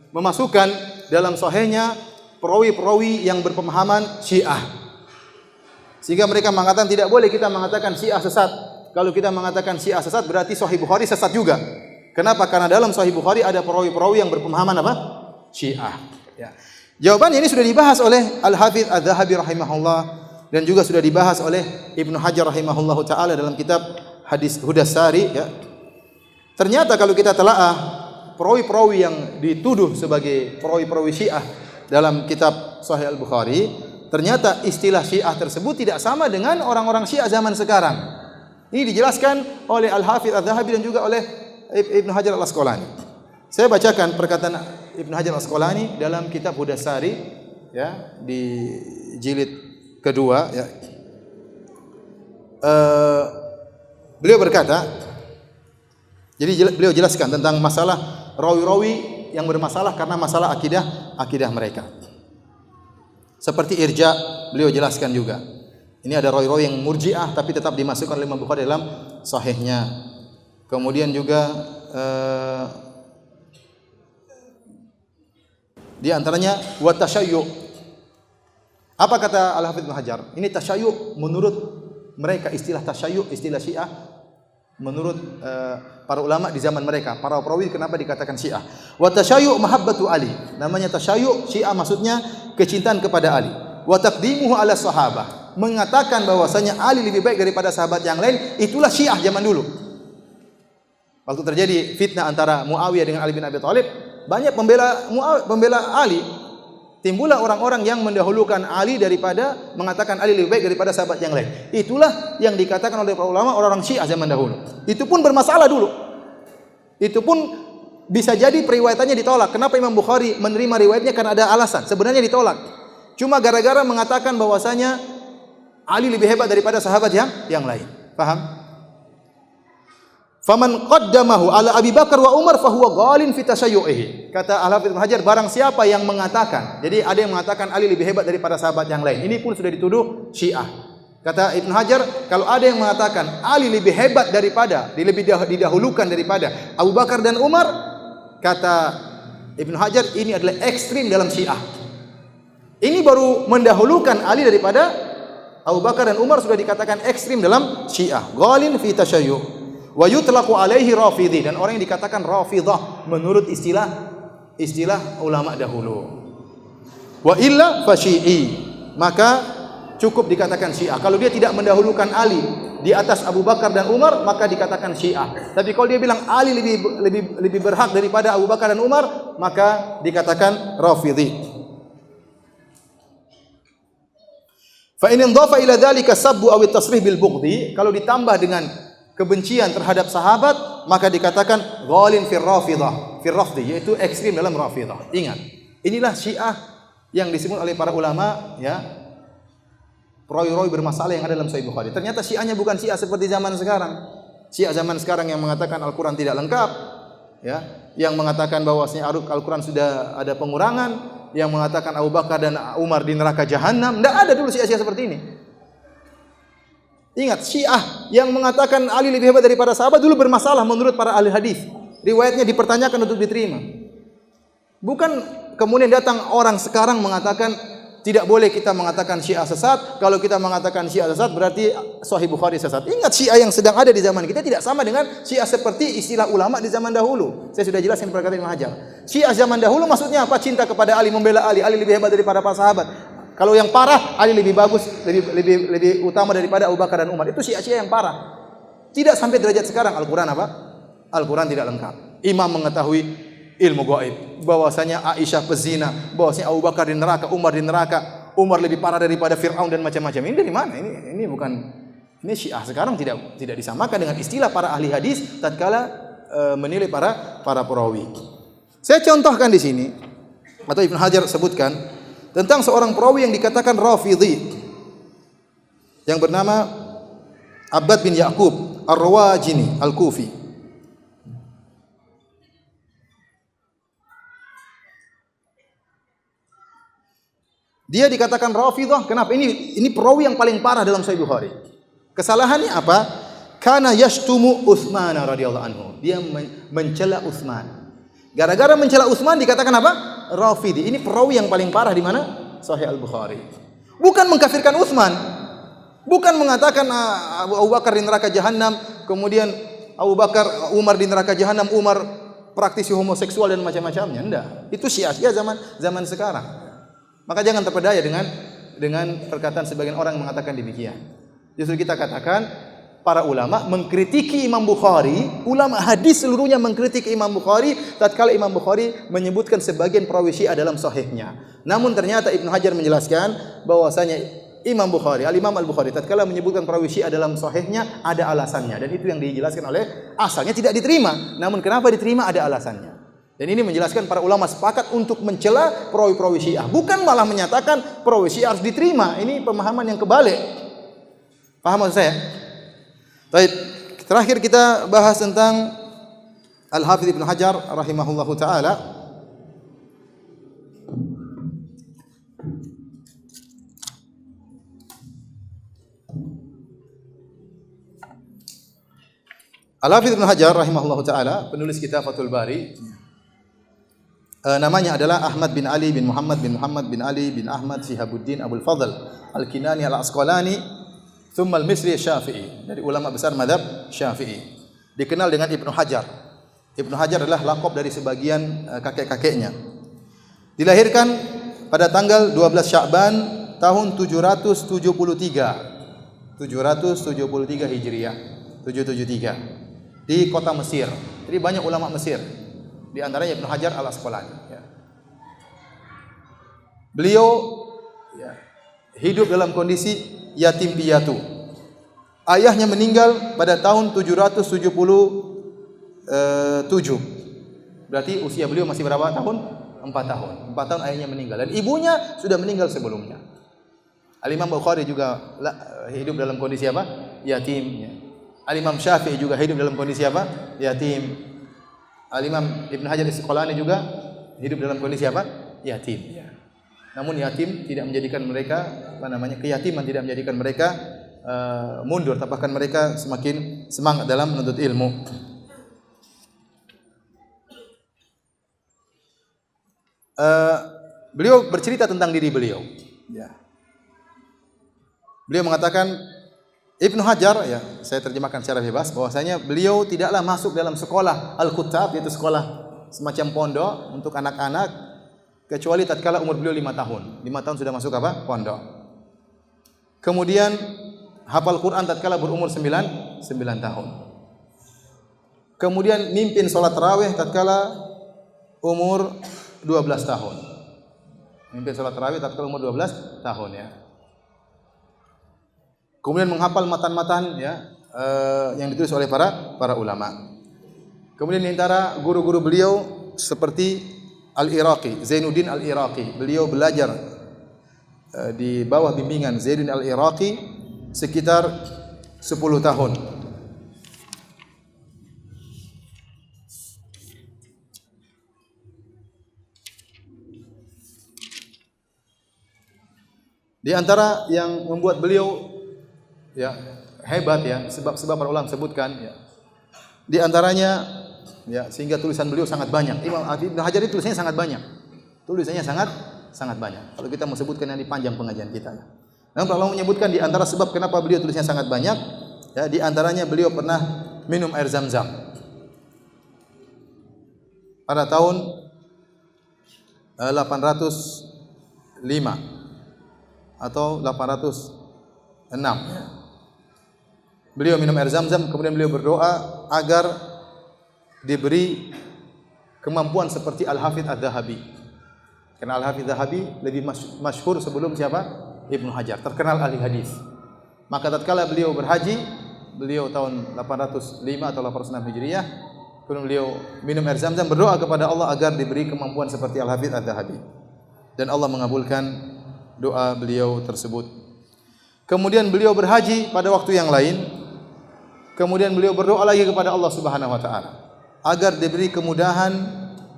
memasukkan dalam sahihnya perawi-perawi yang berpemahaman Syiah. Sehingga mereka mengatakan tidak boleh kita mengatakan Syiah sesat. Kalau kita mengatakan Syiah sesat berarti Sahih Bukhari sesat juga. Kenapa? Karena dalam Sahih Bukhari ada perawi-perawi yang berpemahaman apa? Syiah. Ya. Jawabannya ini sudah dibahas oleh Al-Hafidz Adz-Dzahabi rahimahullah dan juga sudah dibahas oleh Ibnu Hajar rahimahullahu taala dalam kitab Hadis Hudas Sari ya. Ternyata kalau kita telaah perawi-perawi yang dituduh sebagai perawi-perawi Syiah dalam kitab Sahih Al-Bukhari, ternyata istilah Syiah tersebut tidak sama dengan orang-orang Syiah zaman sekarang. Ini dijelaskan oleh Al-Hafidz Adz-Dzahabi dan juga oleh Ibnu Hajar Al-Asqalani. Saya bacakan perkataan Ibnu Hajar Al-Asqalani dalam kitab Hudas Sari ya, di jilid kedua ya. Beliau berkata, jadi beliau jelaskan tentang masalah rawi-rawi yang bermasalah karena masalah akidah mereka. Seperti irja, beliau jelaskan juga. Ini ada rawi-rawi yang murji'ah tapi tetap dimasukkan oleh Imam Bukhari dalam sahihnya. Kemudian juga di antaranya wa tasyayyu. Apa kata Al-Hafidz Ibnu Hajar? Ini tasyayyu menurut mereka, istilah tasyayyu, istilah Syiah menurut para ulama di zaman mereka, para perawi kenapa dikatakan Syiah? Wa tasyayyu mahabbatu Ali. Namanya tasyayyu Syiah maksudnya kecintaan kepada Ali. Wa taqdimuhu ala sahabah. Mengatakan bahwasanya Ali lebih baik daripada sahabat yang lain, itulah Syiah zaman dulu. Waktu terjadi fitnah antara Muawiyah dengan Ali bin Abi Thalib, banyak pembela Ali. Timbullah orang-orang yang mendahulukan Ali daripada mengatakan Ali lebih baik daripada sahabat yang lain. Itulah yang dikatakan oleh para ulama orang-orang Syiah zaman dahulu. Itu pun bermasalah dulu. Itu pun bisa jadi periwayatannya ditolak. Kenapa Imam Bukhari menerima riwayatnya? Karena ada alasan. Sebenarnya ditolak. Cuma gara-gara mengatakan bahwasanya Ali lebih hebat daripada sahabat yang lain. Paham? Faman qaddamahu ala Abi Bakar wa Umar fahuwa ghalin fi tashayyu'ihi. Kata Al-Hafidz Ibnu Hajar, barang siapa yang mengatakan, jadi ada yang mengatakan Ali lebih hebat daripada sahabat yang lain. Ini pun sudah dituduh Syiah. Kata Ibnu Hajar, kalau ada yang mengatakan Ali lebih hebat daripada, lebih didahulukan daripada Abu Bakar dan Umar, kata Ibnu Hajar, ini adalah ekstrim dalam Syiah. Ini baru mendahulukan Ali daripada Abu Bakar dan Umar sudah dikatakan ekstrim dalam Syiah. Ghalin fi tashayyu'. Wa yutlaqu alaihi rafidhi, dan orang yang dikatakan rafidah menurut istilah ulama dahulu. Wa illa fa syi'i, maka cukup dikatakan Syiah. Kalau dia tidak mendahulukan Ali di atas Abu Bakar dan Umar, maka dikatakan Syiah. Tapi kalau dia bilang Ali lebih berhak daripada Abu Bakar dan Umar, maka dikatakan rafidhi. Fa in indhafa ila dzalika sabbu aw at-tasrih bil bughdhi, kalau ditambah dengan kebencian terhadap sahabat, maka dikatakan ghalin fir rafidhi, yaitu ekstrim dalam Rafidah. Ingat, inilah Syiah yang disebut oleh para ulama ya, perawi-rawi bermasalah yang ada dalam Sahih Bukhari. Ternyata Syiahnya bukan Syiah seperti zaman sekarang. Syiah zaman sekarang yang mengatakan Al-Qur'an tidak lengkap, ya, yang mengatakan bahwasanya Al-Qur'an sudah ada pengurangan, yang mengatakan Abu Bakar dan Umar di neraka jahanam. Tidak ada dulu Syiah-Syiah seperti ini. Ingat, Syiah yang mengatakan Ali lebih hebat daripada sahabat dulu bermasalah menurut para ahli hadis. Riwayatnya dipertanyakan untuk diterima. Bukan kemudian datang orang sekarang mengatakan tidak boleh kita mengatakan Syiah sesat. Kalau kita mengatakan Syiah sesat berarti Sahih Bukhari sesat. Ingat, Syiah yang sedang ada di zaman kita tidak sama dengan Syiah seperti istilah ulama di zaman dahulu. Saya sudah jelaskan perkataan Ibnu Hajar. Syiah zaman dahulu maksudnya apa? Cinta kepada Ali, membela Ali. Ali lebih hebat daripada para sahabat. Kalau yang parah, Ali lebih bagus, lebih utama daripada Abu Bakar dan Umar. Itu Syiah yang parah. Tidak sampai derajat sekarang. Al-Quran apa? Al-Quran tidak lengkap. Imam mengetahui ilmu gaib, bahwasanya Aisyah pezina, bahwasanya Abu Bakar di neraka, Umar di neraka, Umar lebih parah daripada Fir'aun dan macam-macam. Ini dari mana? Ini bukan, ini Syiah sekarang tidak disamakan dengan istilah para ahli hadis tatkala menilai para perawi. Saya contohkan di sini atau Ibnu Hajar sebutkan tentang seorang perawi yang dikatakan Rafidhi yang bernama Abbad bin Ya'qub Ar-Rawajini Al-Kufi. Dia dikatakan Rafidah. Kenapa? Ini perawi yang paling parah dalam Sahih Bukhari. Kesalahannya apa? Kana yashtumu Utsman radhiyallahu anhu. Dia mencela Utsman. Gara-gara mencela Utsman dikatakan apa? Rafidi. Ini perawi yang paling parah di mana? Sahih Al-Bukhari. Bukan mengkafirkan Utsman. Bukan mengatakan Abu Bakar di neraka jahanam, kemudian Abu Bakar, Umar di neraka jahanam, Umar praktisi homoseksual dan macam-macamnya. Enggak. Itu Syiah zaman sekarang. Maka jangan terpedaya dengan perkataan sebagian orang yang mengatakan demikian. Justru kita katakan para ulama mengkritiki Imam Bukhari, ulama hadis seluruhnya mengkritiki Imam Bukhari tatkala Imam Bukhari menyebutkan sebagian perawi Syiah dalam sahihnya. Namun ternyata Ibnu Hajar menjelaskan bahwasanya Imam Bukhari, Al-Imam Al-Bukhari tatkala menyebutkan perawi Syiah dalam sahihnya ada alasannya, dan itu yang dijelaskan oleh asalnya tidak diterima. Namun kenapa diterima? Ada alasannya. Dan ini menjelaskan para ulama sepakat untuk mencela perawi-perawi Syiah, bukan malah menyatakan perawi Syiah harus diterima. Ini pemahaman yang kebalik. Paham maksud saya? Baik, terakhir kita bahas tentang Al-Hafidz Ibnu Hajar rahimahullahu taala. Al-Hafidz Ibnu Hajar rahimahullahu taala, penulis kitab Fathul Bari. Namanya adalah Ahmad bin Ali bin Muhammad bin Ali bin Ahmad Shihabuddin Abul Fadl Al-Kinani Al-Asqalani thumma Al-Misri Syafi'i, dari ulama besar mazhab Syafi'i. Dikenal dengan Ibnu Hajar. Ibnu Hajar adalah laqab dari sebagian kakek-kakeknya. Dilahirkan pada tanggal 12 Sya'ban tahun 773 Hijriah, 773 di kota Mesir. Jadi banyak ulama Mesir, di antaranya Ibnu Hajar Al-Asqalani. Ya. Beliau hidup dalam kondisi yatim piatu. Ayahnya meninggal pada tahun 777. Berarti usia beliau masih berapa tahun? 4 tahun. 4 tahun ayahnya meninggal, dan ibunya sudah meninggal sebelumnya. Al-Imam Bukhari juga hidup dalam kondisi apa? Yatim. Ya. Al-Imam Syafi'i juga hidup dalam kondisi apa? Yatim. Al-Imam Ibnu Hajar Al-Asqalani juga hidup dalam kondisi apa? Yatim. Ya. Namun yatim tidak menjadikan mereka keyatiman tidak menjadikan mereka mundur, bahkan mereka semakin semangat dalam menuntut ilmu. Beliau bercerita tentang diri beliau. Ya. Beliau mengatakan, Ibnu Hajar, ya, saya terjemahkan secara bebas, bahwasanya beliau tidaklah masuk dalam sekolah Al-Kutab, yaitu sekolah semacam pondok untuk anak-anak, kecuali tatkala umur beliau 5 tahun. 5 tahun sudah masuk apa? Pondok. Kemudian hafal Quran tatkala berumur 9 tahun. Kemudian mimpin salat tarawih tatkala umur 12 tahun. Mimpin salat tarawih tatkala umur 12 tahun, ya. Kemudian menghafal matan-matan, ya, yang ditulis oleh para ulama. Kemudian di antara guru-guru beliau seperti Al-Iraqi, Zainuddin Al-Iraqi. Beliau belajar di bawah bimbingan Zainuddin Al-Iraqi sekitar 10 tahun. Di antara yang membuat beliau ya hebat ya, sebab para ulama sebutkan ya. Di antaranya ya, sehingga tulisan beliau sangat banyak. Imam Ibnu Hajar itu tulisannya sangat banyak. Tulisannya sangat banyak. Kalau kita mau sebutkan nanti panjang pengajian kita. Namun para ulama menyebutkan di antara sebab kenapa beliau tulisannya sangat banyak, ya di antaranya beliau pernah minum air Zam-Zam. Pada tahun 805 atau 806 ya. Beliau minum air Zam-Zam, kemudian beliau berdoa agar diberi kemampuan seperti Al-Hafidz Adz-Dzahabi. Karena Al-Hafidz Adz-Dzahabi lebih masyhur sebelum siapa? Ibnu Hajar, terkenal ahli hadis. Maka tatkala beliau berhaji, beliau tahun 805 atau 806 Hijriah, kemudian beliau minum air Zam-Zam, berdoa kepada Allah agar diberi kemampuan seperti Al-Hafidz Adz-Dzahabi. Dan Allah mengabulkan doa beliau tersebut. Kemudian beliau berhaji pada waktu yang lain. Kemudian beliau berdoa lagi kepada Allah Subhanahu wa taala agar diberi kemudahan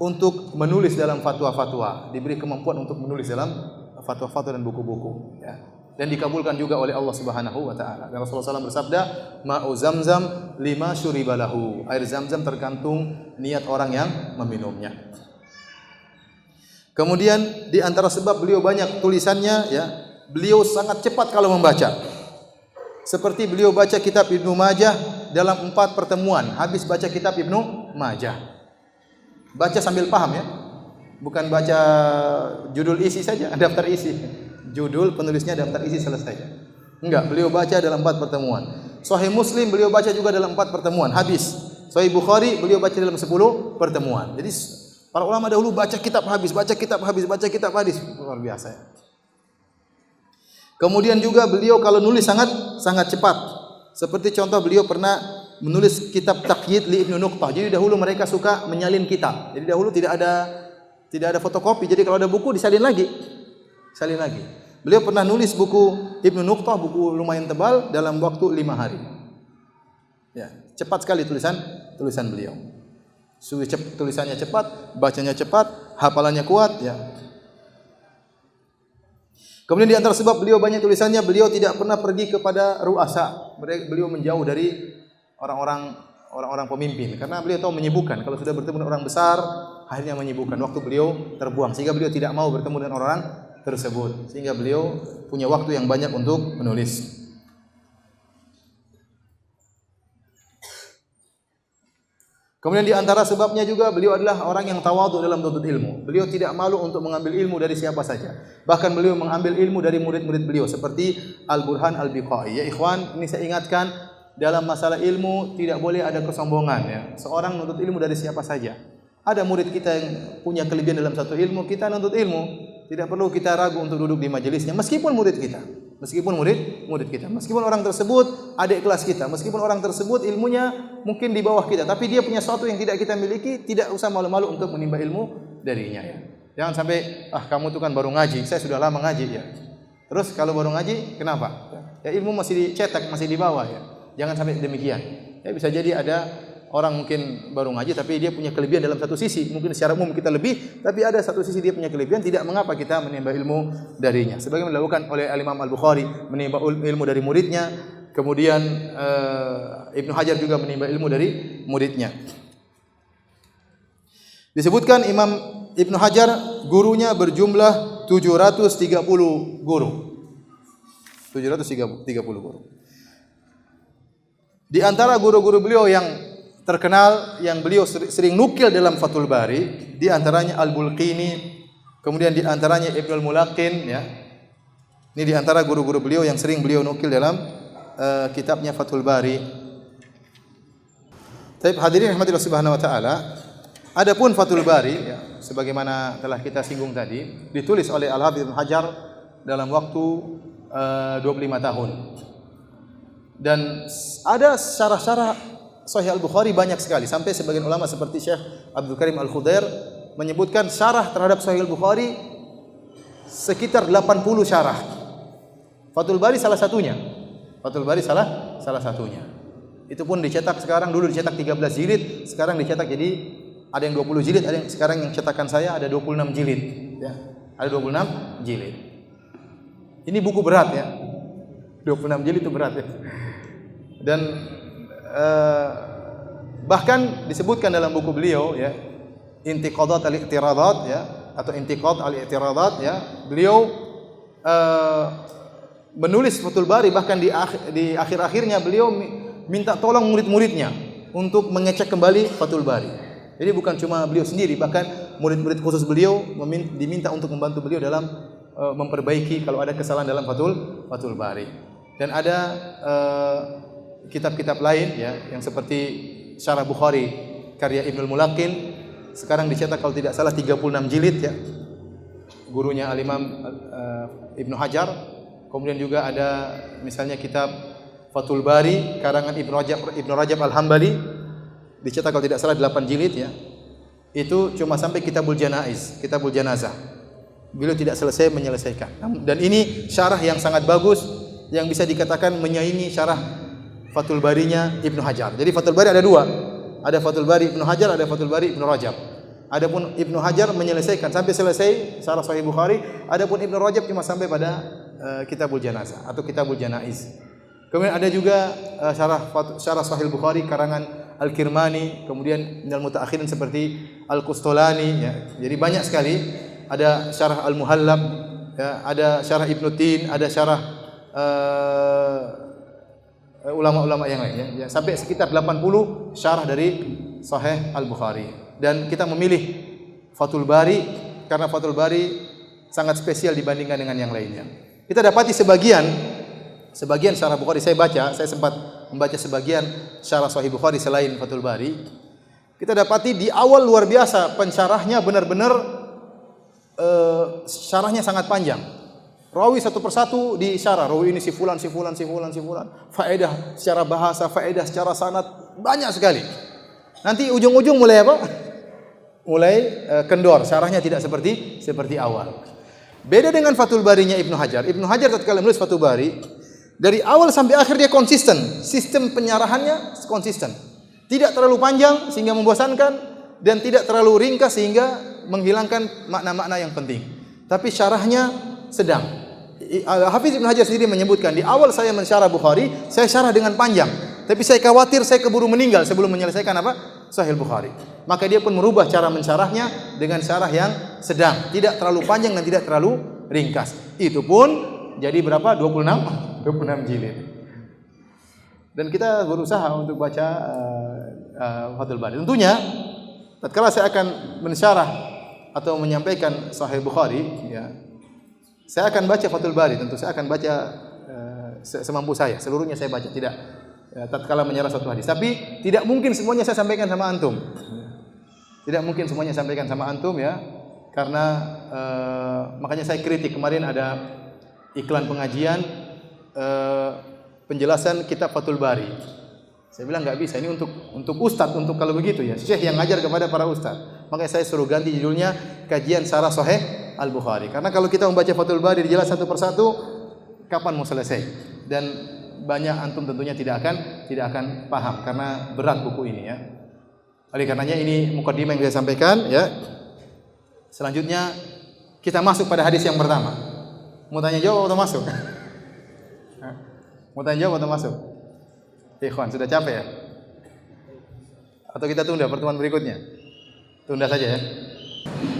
untuk menulis dalam fatwa-fatwa, diberi kemampuan untuk menulis dalam fatwa-fatwa dan buku-buku ya. Dan dikabulkan juga oleh Allah Subhanahu wa taala. Dan Rasulullah SAW bersabda, "Ma'u Zamzam lima syuriba lahu." Air Zam-Zam tergantung niat orang yang meminumnya. Kemudian di antara sebab beliau banyak tulisannya ya, beliau sangat cepat kalau membaca. Seperti beliau baca kitab Ibnu Majah dalam 4 pertemuan, habis baca kitab Ibnu Majah. Baca sambil paham ya. Bukan baca judul isi saja, daftar isi. Judul penulisnya daftar isi selesai. Enggak, beliau baca dalam 4 pertemuan. Sahih Muslim beliau baca juga dalam 4 pertemuan, habis. Sahih Bukhari beliau baca dalam 10 pertemuan. Jadi para ulama dahulu baca kitab habis, baca kitab habis, baca kitab hadis, luar biasa ya. Kemudian juga beliau kalau nulis sangat cepat. Seperti contoh beliau pernah menulis kitab Taqyid li Ibnu Nuqtah. Jadi dahulu mereka suka menyalin kitab. Jadi dahulu tidak ada fotokopi. Jadi kalau ada buku disalin lagi. Salin lagi. Beliau pernah nulis buku Ibnu Nuqtah, buku lumayan tebal dalam waktu 5 hari. Ya, cepat sekali tulisan beliau. Tulisannya cepat, bacanya cepat, hafalannya kuat ya. Kemudian di antara sebab beliau banyak tulisannya, beliau tidak pernah pergi kepada ru'asa. Beliau menjauh dari orang-orang pemimpin karena beliau tahu menyibukkan. Kalau sudah bertemu dengan orang besar, akhirnya menyibukkan. Waktu beliau terbuang sehingga beliau tidak mau bertemu dengan orang tersebut. Sehingga beliau punya waktu yang banyak untuk menulis. Kemudian di antara sebabnya juga beliau adalah orang yang tawadhu dalam menuntut ilmu. Beliau tidak malu untuk mengambil ilmu dari siapa saja. Bahkan beliau mengambil ilmu dari murid-murid beliau seperti Al-Burhan Al-Biqai. Ya ikhwan, ini saya ingatkan dalam masalah ilmu tidak boleh ada kesombongan ya. Seorang menuntut ilmu dari siapa saja. Ada murid kita yang punya kelebihan dalam satu ilmu, kita menuntut ilmu. Tidak perlu kita ragu untuk duduk di majelisnya meskipun murid kita. Meskipun murid kita, meskipun orang tersebut adik kelas kita, meskipun orang tersebut ilmunya mungkin di bawah kita, tapi dia punya sesuatu yang tidak kita miliki, tidak usah malu-malu untuk menimba ilmu darinya ya. Jangan sampai kamu tuh kan baru ngaji, saya sudah lama ngaji ya. Terus kalau baru ngaji, kenapa? Ya ilmu masih dicetak, masih di bawah ya. Jangan sampai demikian. Ya bisa jadi ada orang mungkin baru ngaji tapi dia punya kelebihan dalam satu sisi. Mungkin secara umum kita lebih, tapi ada satu sisi dia punya kelebihan, tidak mengapa kita menimba ilmu darinya. Sebagaimana dilakukan oleh Imam Al-Bukhari, menimba ilmu dari muridnya. Kemudian Ibnu Hajar juga menimba ilmu dari muridnya. Disebutkan Imam Ibnu Hajar gurunya berjumlah 730 guru. 730 guru. Di antara guru-guru beliau yang terkenal yang beliau sering nukil dalam Fathul Bari, di antaranya Al-Bulqini, kemudian di antaranya Ibnu Al-Mulaqin ya. Ini di antara guru-guru beliau yang sering beliau nukil dalam kitabnya Fathul Bari. Tapi hadirin rahmatillah subhanahu wa taala, adapun Fathul Bari ya, sebagaimana telah kita singgung tadi, ditulis oleh Al-Hafidz Ibnu Hajar dalam waktu 25 tahun. Dan ada syarah-syarah Sahih Al-Bukhari banyak sekali. Sampai sebagian ulama seperti Syekh Abdul Karim Al-Khudair menyebutkan syarah terhadap Sahih Al-Bukhari sekitar 80 syarah. Fathul Bari salah satunya. Fathul Bari salah satunya. Itu pun dicetak sekarang, dulu dicetak 13 jilid, sekarang dicetak jadi ada yang 20 jilid, ada yang sekarang yang cetakan saya ada 26 jilid, ya. Ada 26 jilid. Ini buku berat ya. 26 jilid itu berat ya. Dan bahkan disebutkan dalam buku beliau ya, Intiqadat al-i'tiradat ya, atau Intiqad al-i'tiradat ya, beliau menulis Fathul Bari, bahkan di akhir-akhirnya beliau minta tolong murid-muridnya untuk mengecek kembali Fathul Bari. Jadi bukan cuma beliau sendiri, bahkan murid-murid khusus beliau diminta untuk membantu beliau dalam memperbaiki kalau ada kesalahan dalam Fathul Bari. Dan ada kitab-kitab lain ya, yang seperti Syarah Bukhari karya Ibnul Mulaqin, sekarang dicetak kalau tidak salah 36 jilid ya. Gurunya Al-Imam Ibnu Hajar. Kemudian juga ada misalnya kitab Fathul Bari karangan Ibnu Rajab Al-Hambali, dicetak kalau tidak salah 8 jilid ya. Itu cuma sampai Kitabul Janaiz, Kitabul Janazah. Beliau tidak selesai menyelesaikan. Dan ini syarah yang sangat bagus yang bisa dikatakan menyaingi syarah Fathul Barinya Ibnu Hajar. Jadi Fathul Bari ada dua. Ada Fathul Bari Ibnu Hajar, ada Fathul Bari Ibnu Rajab. Adapun Ibnu Hajar menyelesaikan sampai selesai syarah Sahih Bukhari, adapun Ibnu Rajab cuma sampai pada Kitabul Janazah atau Kitabul Janaiz. Kemudian ada juga syarah Sahih Bukhari karangan Al-Kirmani, kemudian minal mutaakhirin seperti Al-Qustolani ya. Jadi banyak sekali. Ada syarah Al-Muhallab ya, ada syarah Ibnu Tin, ada syarah ulama-ulama yang lain ya. Sampai sekitar 80 syarah dari Sahih Al-Bukhari. Dan kita memilih Fathul Bari karena Fathul Bari sangat spesial dibandingkan dengan yang lainnya. Kita dapati sebagian syarah Bukhari saya sempat membaca sebagian syarah Sahih Bukhari selain Fathul Bari. Kita dapati di awal luar biasa pensyarahnya benar-benar syarahnya sangat panjang. Rawi satu persatu disyarah. Rawi ini si fulan. Faedah secara bahasa, faedah secara sanad banyak sekali. Nanti ujung-ujung mulai apa? Mulai kendor. Syarahnya tidak seperti awal. Beda dengan Fathul Barinya Ibnu Hajar. Ibnu Hajar tatkala menulis Fathul Bari, dari awal sampai akhir dia konsisten. Sistem penyarahannya konsisten. Tidak terlalu panjang sehingga membosankan dan tidak terlalu ringkas sehingga menghilangkan makna-makna yang penting. Tapi syarahnya sedang. Hafiz Ibnu Hajar sendiri menyebutkan, di awal saya mensyarah Bukhari, saya syarah dengan panjang. Tapi saya khawatir saya keburu meninggal sebelum menyelesaikan apa? Sahih Bukhari. Maka dia pun merubah cara mensyarahnya dengan syarah yang sedang, tidak terlalu panjang dan tidak terlalu ringkas. Itu pun jadi berapa? 26 jilid. Dan kita berusaha untuk baca Fathul Bari. Tentunya tatkala saya akan mensyarah atau menyampaikan Sahih Bukhari ya, saya akan baca Fathul Bari, tentu saya akan baca semampu saya, seluruhnya saya baca, tidak tatkala menyarah suatu hadis. Tapi tidak mungkin semuanya saya sampaikan sama antum. Tidak mungkin semuanya sampaikan sama antum ya. Karena makanya saya kritik kemarin ada iklan pengajian penjelasan kitab Fathul Bari. Saya bilang enggak bisa, ini untuk ustaz, untuk kalau begitu ya, syekh yang ngajar kepada para ustaz. Makanya saya suruh ganti judulnya kajian syarah Sahih Al-Bukhari. Karena kalau kita membaca Fathul Bari dijelas satu persatu, kapan mau selesai? Dan banyak antum tentunya tidak akan paham karena berat buku ini ya. Oleh karenanya ini mukadimah yang saya sampaikan ya. Selanjutnya kita masuk pada hadis yang pertama. Mau tanya jawab atau masuk? Mau tanya jawab atau masuk? Ikhwan, sudah capek ya? Atau kita tunda pertemuan berikutnya? Tunda saja ya.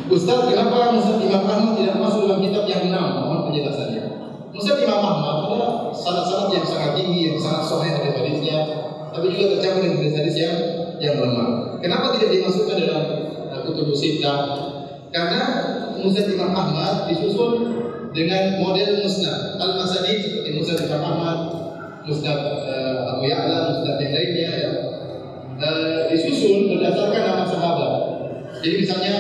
Ustaz, kenapa Musnad Imam Ahmad tidak masuk dalam kitab yang 6? Mohon penjelasannya. Musnad Imam Ahmad ada syarat-syarat yang sangat tinggi, yang sangat sahih dari hadisnya, tapi juga tercampur dengan hadis yang lemah. Kenapa tidak dimasukkan dalam Kutubus Sittah? Karena Musnad Imam Ahmad disusun dengan model musnad al-masanid seperti Musnad Imam Ahmad, Musnad Abu Ya'la, Musnad yang lainnya ya. Disusun berdasarkan nama sahabat. Jadi misalnya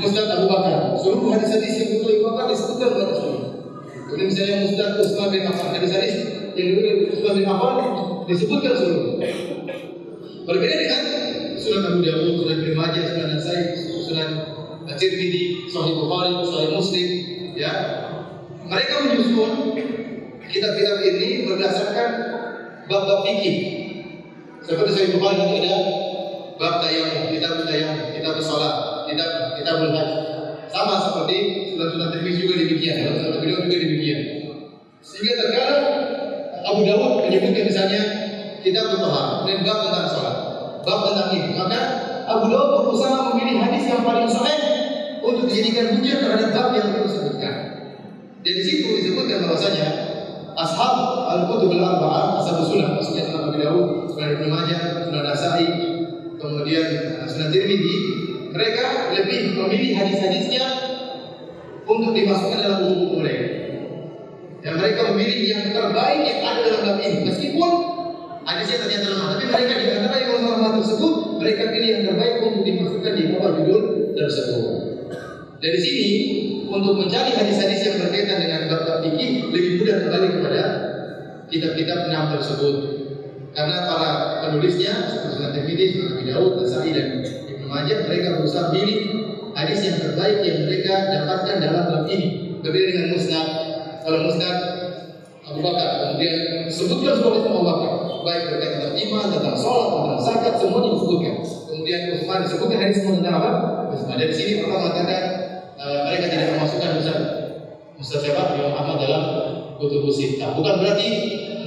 Musnad Abu Bakar, seluruh hadis-hadis yang betul Abu Bakar disebutkan oleh Rasul. Kemudian misalnya Musnad Utsman bin Affan, hadis-hadis yang Utsman bin Affan disebutkan seluruh. Berbeda dengan Sunan Abu Dawud, Sunan Ibnu Majah, Sunan Nasai, Sunan Tirmidzi, Sahih Bukhari, Sahih Muslim, ya. Mereka menyusun kitab-kitab ini berdasarkan bab-bab fikih. Seperti Sahih Bukhari nanti ada bab tayammum, kitab salat, kitabul hajj. Sama seperti Sunan Tirmidzi juga demikian, Sunan Abu Dawud juga demikian. Sehingga terkadang Abu Dawud menyebutkan misalnya kitab thaharah, dan bab tentang salat, bab tentang ini. Maka Abu Dawud berusaha memilih hadis yang paling sahih untuk dijadikan hujah terhadap bab yang perlu disebutkan. Dan di situ disebutkan bahwasanya ashab al-kutub al-arba'ah, ashab sunan, maksudnya Sunan Abu Dawud, Sunan Ibnu Majah, Sunan Nasai, kemudian Sunan Tirmidzi, mereka lebih memilih hadis-hadisnya untuk dimasukkan dalam buku-buku mereka. Dan mereka memilih yang terbaik yang ada dalam bab ini, meskipun hadisnya ternyata lemah, tapi mereka di antara yang ulama tersebut, mereka pilih yang terbaik untuk dimasukkan di bawah judul tersebut. Dari sini, untuk mencari hadis-hadis yang berkaitan dengan bab fikih lebih mudah kembali kepada kitab-kitab 6 tersebut. Karena para penulisnya seperti Sunan Tirmidzi, Sunan Abu Dawud, Nasai dan Ibnu Majah, mereka berusaha pilih hadis yang terbaik yang mereka dapatkan dalam bab ini. Berbeda dengan Musnad. Kalau Musnad Abu Bakar, kemudian disebutkan sebagai Abu Bakar, baik berkaitan tentang iman, tentang sholat, tentang zakat, semuanya disebutkan. Kemudian Utsman disebutkan hadis semua tentang apa? Utsman. Dari sini Allah mengatakan mereka tidak memasukkan Ustaz siapa? Imam Ahmad dalam Kutubus Sittah. Bukan berarti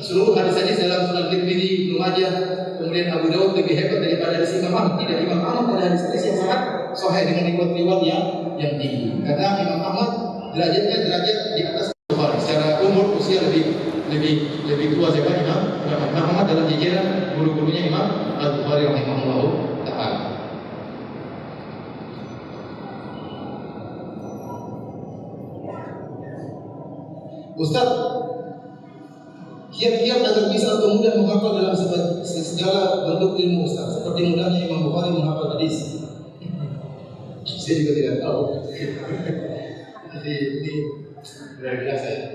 seluruh hadis-hadis dalam Sunan Tirmidzi, Ibnu Majah, kemudian Abu Dawud lebih hebat daripada hadis Imam Ahmad. Tidak, Imam Ahmad ada hadis-hadis yang sangat sahih dengan riwayat-riwayat yang tinggi. Karena Imam Ahmad derajatnya derajat di atas Bukhari. Secara umur usia lebih tua siapa? Imam Ahmad dalam jajaran guru-gurunya Imam Al-Bukhari rahimahullah ta'ala. Ustaz, kiat-kiat agar bisa atau mudah menghafal dalam segala bentuk ilmu Ustaz, seperti mudahnya Imam Bukhari menghafal hadis. Saya juga tidak tahu. Jadi ini luar biasa ya.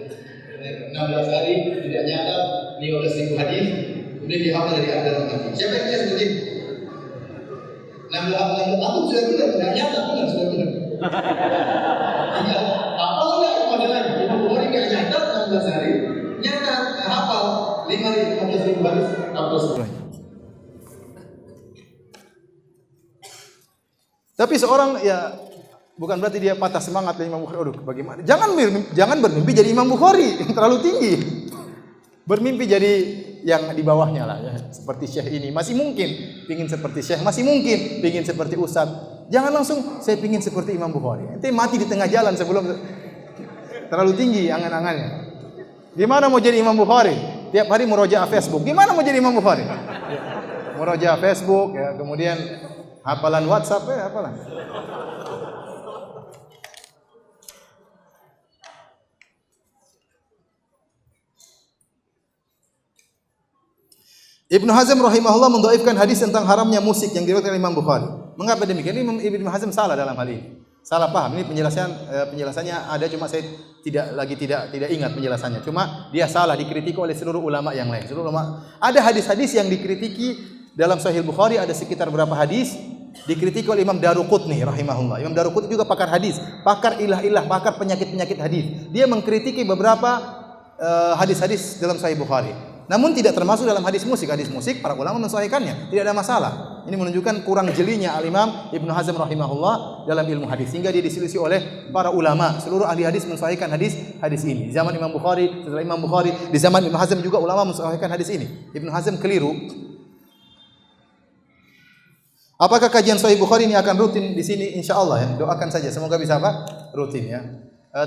16 hari tidak nyatat 15.000 hadis, kemudian dihafal dari antara hadis. Siapa yang bisa seperti itu? 16 aku sudah benar, tidak nyatat benar sudah benar. Tinggal hafal enggak kepada lagi. Imam Bukhari nggak nyatat 16 hari, nyatat hafal 15.000 hadis hafal semua. Tapi seorang ya bukan berarti dia patah semangat dari Imam Bukhari. Aduh, bagaimana? Jangan bermimpi jadi Imam Bukhari yang terlalu tinggi. Bermimpi jadi yang di bawahnya lah ya. Seperti Syekh ini masih mungkin pingin seperti Syekh, masih mungkin pingin seperti Ustaz. Jangan langsung saya pingin seperti Imam Bukhari. Ente mati di tengah jalan sebelum terlalu tinggi angan-angannya. Gimana mau jadi Imam Bukhari? Tiap hari murojaah Facebook. Gimana mau jadi Imam Bukhari? Murojaah Facebook ya, kemudian hafalan WhatsApp ya, hafalan. Ibnu Hazm rahimahullah mendhaifkan hadis tentang haramnya musik yang diriwayatkan Imam Bukhari. Mengapa demikian? Ini Ibnu Hazm salah dalam hal ini. Salah paham. Ini penjelasannya ada, cuma saya tidak ingat penjelasannya. Cuma dia salah, dikritiki oleh seluruh ulama yang lain. Seluruh ulama. Ada hadis-hadis yang dikritiki dalam Sahih Bukhari, ada sekitar berapa hadis dikritiki oleh Imam Daruqutni rahimahullah. Imam Daruqutni juga pakar hadis, pakar ilah-ilah, pakar penyakit-penyakit hadis. Dia mengkritiki beberapa hadis-hadis dalam Sahih Bukhari. Namun tidak termasuk dalam hadis musik. Hadis musik para ulama mensahihkannya, tidak ada masalah. Ini menunjukkan kurang jelinya Al-Imam Ibnu Hazm rahimahullah dalam ilmu hadis, sehingga dia diselisih oleh para ulama. Seluruh ahli hadis mensahihkan hadis ini. Di zaman Imam Bukhari, setelah Imam Bukhari, di zaman Ibnu Hazm juga ulama mensahihkan hadis ini. Ibnu Hazm keliru. Apakah kajian Sahih Bukhari ini akan rutin di sini? Insyaallah ya. Doakan saja semoga bisa apa? Rutin ya.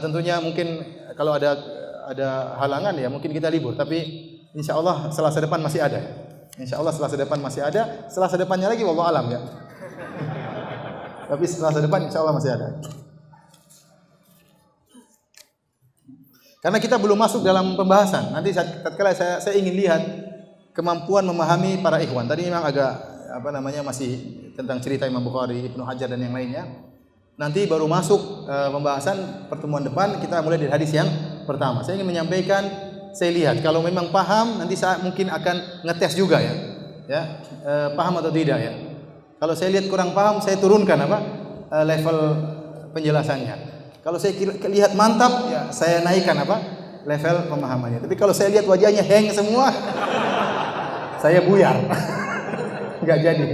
Tentunya mungkin kalau ada halangan ya mungkin kita libur, tapi insyaallah Selasa depan masih ada. Insyaallah Selasa depan masih ada. Selasa depannya lagi wallahu alam ya. Tapi Selasa depan insyaallah masih ada. Karena kita belum masuk dalam pembahasan. Nanti tatkala saya ingin lihat kemampuan memahami para ikhwan. Tadi memang agak masih tentang cerita Imam Bukhari, Ibnu Hajar dan yang lainnya. Nanti baru masuk pembahasan pertemuan depan, kita mulai dari hadis yang pertama. Saya ingin menyampaikan saya lihat. Kalau memang paham, nanti saya mungkin akan ngetes juga ya. Paham atau tidak ya. Kalau saya lihat kurang paham, saya turunkan level penjelasannya. Kalau saya lihat mantap, ya saya naikkan level pemahamannya. Tapi kalau saya lihat wajahnya hang semua, saya buyar. Enggak jadi.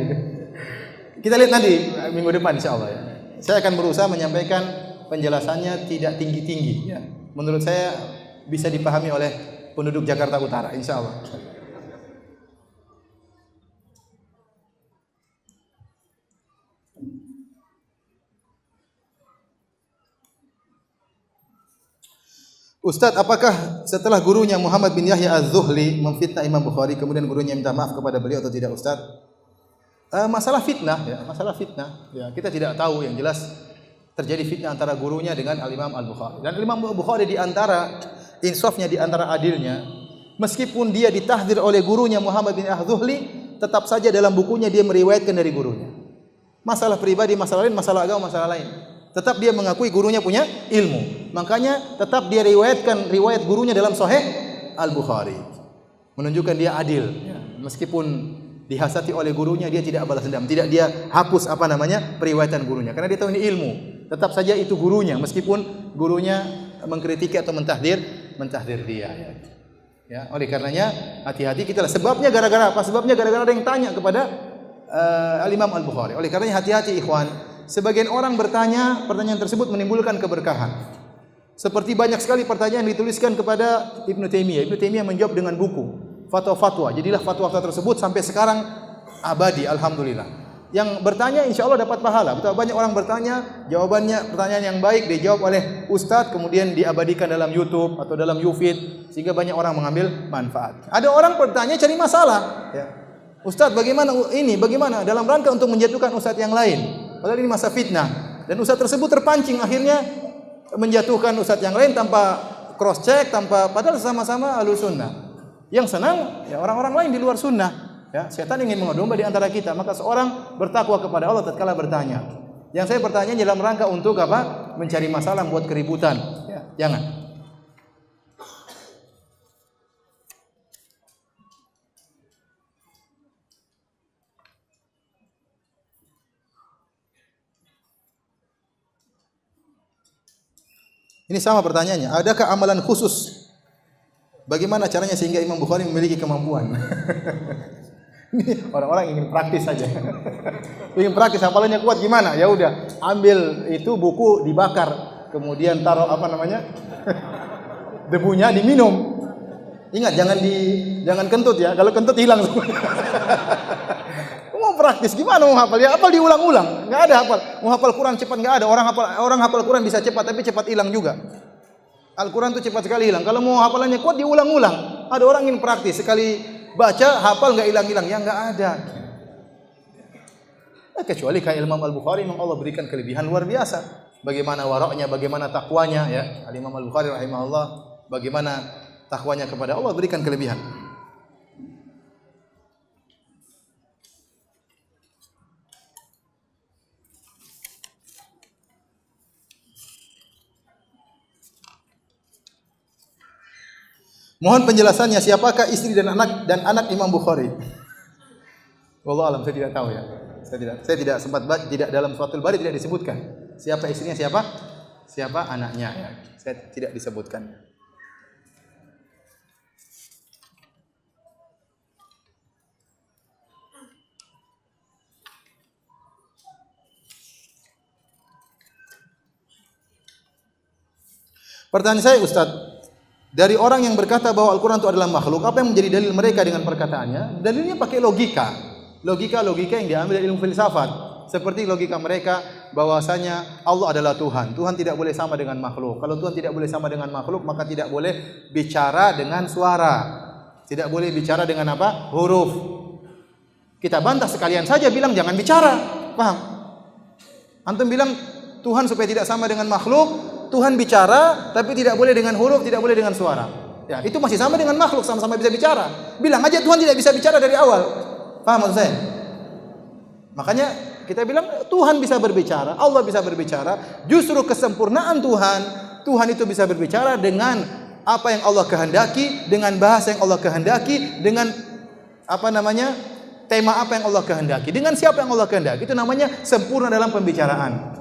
Kita lihat nanti minggu depan insyaallah ya. Saya akan berusaha menyampaikan penjelasannya tidak tinggi-tinggi ya. Menurut saya bisa dipahami oleh penduduk Jakarta Utara insyaallah. Ustadz, apakah setelah gurunya Muhammad bin Yahya Az-Zuhli memfitnah Imam Bukhari, kemudian gurunya minta maaf kepada beliau atau tidak, Ustadz? Masalah fitnah, ya, masalah fitnah. Ya, kita tidak tahu, yang jelas terjadi fitnah antara gurunya dengan Al-Imam Al-Bukhari. Dan Imam Al-Bukhari di antara insafnya, di antara adilnya, meskipun dia ditahdir oleh gurunya Muhammad bin Yahya Az-Zuhli, tetap saja dalam bukunya dia meriwayatkan dari gurunya. Masalah pribadi, masalah lain, masalah agama, masalah lain. Tetap dia mengakui gurunya punya ilmu. Makanya tetap dia riwayatkan riwayat gurunya dalam Sahih Al-Bukhari. Menunjukkan dia adil. Ya. Meskipun dihasati oleh gurunya, dia tidak balas dendam. Tidak dia hapus periwayatan gurunya. Karena dia tahu ini ilmu. Tetap saja itu gurunya. Meskipun gurunya mengkritiki atau mentahdir dia. Ya. Oleh karenanya hati-hati kita lah. Sebabnya gara-gara apa? Sebabnya gara-gara ada yang tanya kepada Al-Imam Al-Bukhari. Oleh karenanya hati-hati ikhwan. Sebagian orang bertanya, pertanyaan tersebut menimbulkan keberkahan. Seperti banyak sekali pertanyaan yang dituliskan kepada Ibnu Taimiyah. Ibnu Taimiyah menjawab dengan buku, fatwa-fatwa. Jadilah fatwa-fatwa tersebut sampai sekarang abadi, alhamdulillah. Yang bertanya insya Allah dapat pahala. Betul, banyak orang bertanya, jawabannya pertanyaan yang baik dijawab oleh ustadz, kemudian diabadikan dalam YouTube atau dalam YouFeed, sehingga banyak orang mengambil manfaat. Ada orang bertanya cari masalah. Ya. Ustadz, bagaimana ini? Bagaimana dalam rangka untuk menjatuhkan ustadz yang lain? Padahal ini masa fitnah. Dan ustadz tersebut terpancing akhirnya menjatuhkan ustadz yang lain tanpa cross check, padahal sama-sama ahlus sunnah. Yang senang ya orang-orang lain di luar sunnah. Ya, setan ingin mengadu domba di antara kita. Maka seorang bertakwa kepada Allah tatkala bertanya. Yang saya bertanya dalam rangka untuk apa? Mencari masalah, membuat keributan. Ya, jangan. Ini sama pertanyaannya. Adakah amalan khusus? Bagaimana caranya sehingga Imam Bukhari memiliki kemampuan? Ini orang-orang ingin praktis saja. Ingin praktis, hafalannya kuat gimana? Ya udah, ambil itu buku dibakar, kemudian taruh debunya diminum. Ingat jangan kentut ya. Kalau kentut hilang semua. Mau praktis gimana mau hafal? Ya hafal diulang-ulang. Enggak ada hafal. Mau hafal Quran cepat enggak ada. Orang hafal Quran bisa cepat tapi cepat hilang juga. Al-Quran itu cepat sekali hilang. Kalau mau hafalannya kuat diulang-ulang. Ada orang ingin praktis, sekali baca hafal enggak hilang-hilang. Ya enggak ada. Kecuali kayak Imam Al-Bukhari, memang Allah berikan kelebihan luar biasa. Bagaimana waraknya, bagaimana takwanya ya. Al-Imam Al-Bukhari rahimahullah, bagaimana takwanya kepada Allah berikan kelebihan. Mohon penjelasannya siapakah istri dan anak Imam Bukhari? Wallahu alam, saya tidak tahu ya. Saya tidak sempat baca, tidak dalam Fathul Bari tidak disebutkan. Siapa istrinya, siapa anaknya ya. Saya tidak disebutkan. Pertanyaan saya, Ustaz, dari orang yang berkata bahwa Al-Quran itu adalah makhluk, apa yang menjadi dalil mereka dengan perkataannya? Dalilnya pakai logika yang diambil dari ilmu filsafat. Seperti logika mereka bahwasanya Allah adalah Tuhan. Tuhan tidak boleh sama dengan makhluk. Kalau Tuhan tidak boleh sama dengan makhluk, maka tidak boleh bicara dengan suara. Tidak boleh bicara dengan apa? Huruf. Kita bantah sekalian saja bilang jangan bicara. Paham? Antum bilang Tuhan supaya tidak sama dengan makhluk, Tuhan bicara tapi tidak boleh dengan huruf, tidak boleh dengan suara. Ya, itu masih sama dengan makhluk, sama-sama bisa bicara. Bilang aja Tuhan tidak bisa bicara dari awal. Paham maksud saya? Makanya kita bilang Tuhan bisa berbicara, Allah bisa berbicara. Justru kesempurnaan Tuhan itu bisa berbicara dengan apa yang Allah kehendaki, dengan bahasa yang Allah kehendaki, dengan tema apa yang Allah kehendaki, dengan siapa yang Allah kehendaki. Itu namanya sempurna dalam pembicaraan.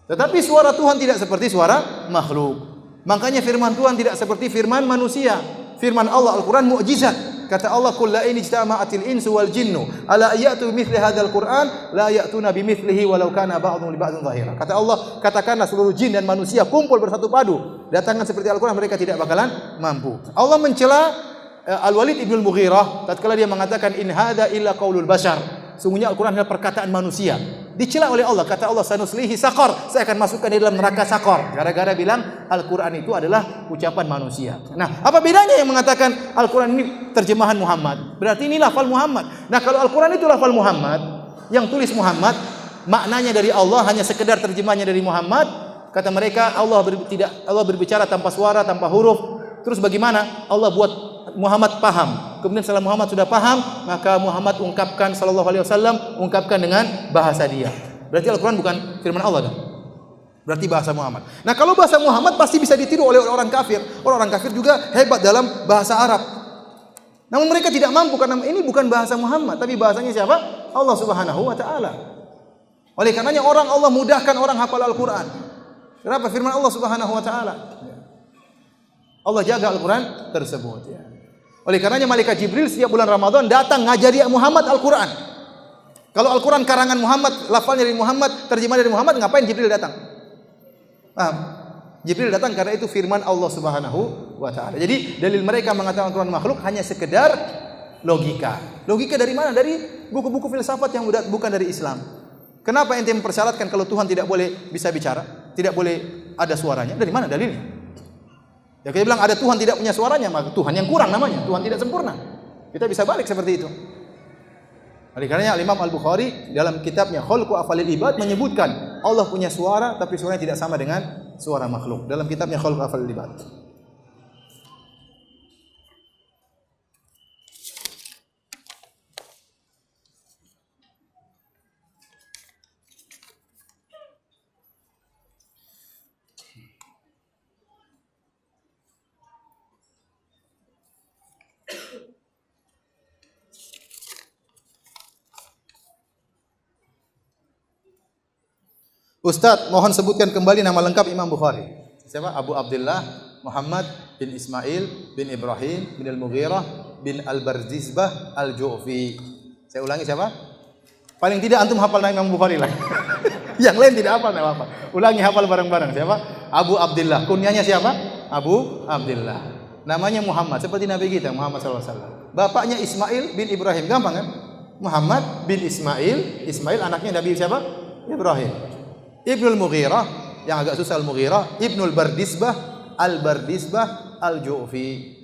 Tetapi suara Tuhan tidak seperti suara makhluk. Makanya firman Tuhan tidak seperti firman manusia. Firman Allah Al-Quran mukjizat. Kata Allah, "Qul la in ijtama'atil insu wal jinnu ala ayatu bimithli hadzal Qur'an la ya'tuna bimithlihi walau kana ba'dhum li ba'dhin dhahira." Kata Allah, katakanlah seluruh jin dan manusia kumpul bersatu padu, datangkan seperti Al-Quran, mereka tidak bakalan mampu. Allah mencela Al-Walid ibn al-Mughirah tatkala dia mengatakan, "In hadza illa qaulul bashar." Sungguhnya Al-Quran adalah perkataan manusia. Dicela oleh Allah, kata Allah, "Sanuslihi saqar." Saya akan masukkan di dalam neraka saqar. Gara-gara bilang Al-Quran itu adalah ucapan manusia. Nah, apa bedanya yang mengatakan Al-Quran ini terjemahan Muhammad? Berarti ini lafal Muhammad. Nah, kalau Al-Quran itu lafal Muhammad, yang tulis Muhammad, maknanya dari Allah, hanya sekedar terjemahnya dari Muhammad, kata mereka Allah berbicara tanpa suara, tanpa huruf. Terus bagaimana Allah buat Muhammad paham? Kemudian setelah Muhammad sudah paham, maka Muhammad ungkapkan sallallahu alaihi wasallam ungkapkan dengan bahasa dia. Berarti Al-Quran bukan firman Allah dah. Berarti bahasa Muhammad. Nah, kalau bahasa Muhammad pasti bisa ditiru oleh orang kafir. Orang kafir juga hebat dalam bahasa Arab. Namun mereka tidak mampu karena ini bukan bahasa Muhammad, tapi bahasanya siapa? Allah Subhanahu wa taala. Oleh karenanya Allah mudahkan orang hafal Al-Quran. Kenapa? Firman Allah Subhanahu wa taala. Allah jaga Al-Quran tersebut, ya. Oleh karenanya malaikat Jibril setiap bulan Ramadan datang ngajari Muhammad Al-Quran. Kalau Al-Quran karangan Muhammad, lafalnya dari Muhammad, terjemah dari Muhammad, ngapain Jibril datang? Paham? Jibril datang karena itu firman Allah Subhanahu wa taala. Jadi dalil mereka mengatakan Al-Quran makhluk hanya sekedar logika. Logika dari mana? Dari buku-buku filsafat yang bukan dari Islam. Kenapa ente mempersyaratkan kalau Tuhan tidak boleh bisa bicara, tidak boleh ada suaranya? Dari mana dalilnya? Ya, kita bilang ada Tuhan tidak punya suaranya, maka Tuhan yang kurang namanya, Tuhan tidak sempurna. Kita bisa balik seperti itu. Oleh karenanya Imam Al-Bukhari dalam kitabnya Khalqu Af'alil Ibad menyebutkan Allah punya suara tapi suaranya tidak sama dengan suara makhluk. Dalam kitabnya Khalqu Af'alil Ibad. Ustaz, mohon sebutkan kembali nama lengkap Imam Bukhari. Siapa? Abu Abdullah Muhammad bin Ismail bin Ibrahim bin Al-Mughirah bin Al-Barzizbah Al-Ju'fi. Saya ulangi siapa? Paling tidak antum hafal nama Imam Bukhari lah. Yang lain tidak hafal, enggak apa-apa. Ulangi, hafal bareng-bareng. Siapa? Abu Abdullah. Kunyanya siapa? Abu Abdullah. Namanya Muhammad, seperti Nabi kita Muhammad SAW. Bapaknya Ismail bin Ibrahim. Gampang kan? Muhammad bin Ismail. Ismail anaknya Nabi siapa? Ibrahim. Ibnul Mughirah, yang agak susah Al-Mughirah, Ibnul Bardisbah, Al-Bardisbah, Al-Ju'fi.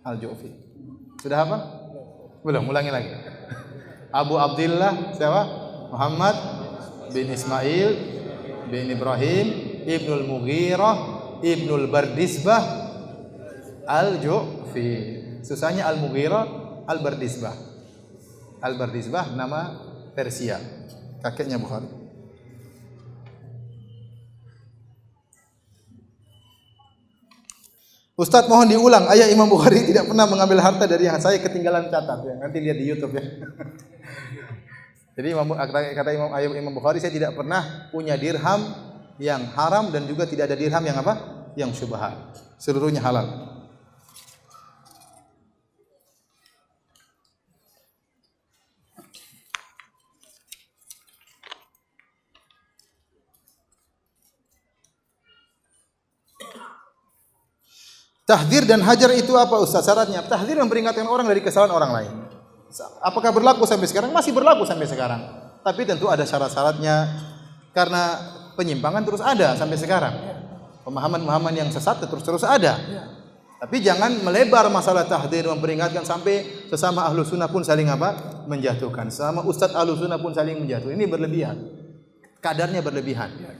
Al-Ju'fi. Sudah apa? Belum, ulangi lagi. Abu Abdullah siapa? Muhammad bin Ismail bin Ibrahim, Ibnul Mughirah, Ibnul Bardisbah, Al-Ju'fi. Susahnya Al-Mughirah, Al-Bardisbah. Al-Bardisbah nama Persia. Kakeknya Bukhari. Ustaz, mohon diulang. Ayah Imam Bukhari tidak pernah mengambil harta dari yang saya ketinggalan catat. Ya. Nanti lihat di YouTube ya. Jadi kata Imam Bukhari, saya tidak pernah punya dirham yang haram dan juga tidak ada dirham yang apa? Yang syubhat. Seluruhnya halal. Tahdzir dan hajar itu apa Ustaz? Syaratnya tahdzir memperingatkan orang dari kesalahan orang lain. Apakah berlaku sampai sekarang? Masih berlaku sampai sekarang. Tapi tentu ada syarat-syaratnya karena penyimpangan terus ada sampai sekarang. Pemahaman-pemahaman yang sesat terus ada. Tapi jangan melebar masalah tahdzir memperingatkan sampai sesama ahlu sunnah pun saling apa? Menjatuhkan. Sesama ustadz ahlu sunnah pun saling menjatuhkan. Ini berlebihan. Kadarnya berlebihan.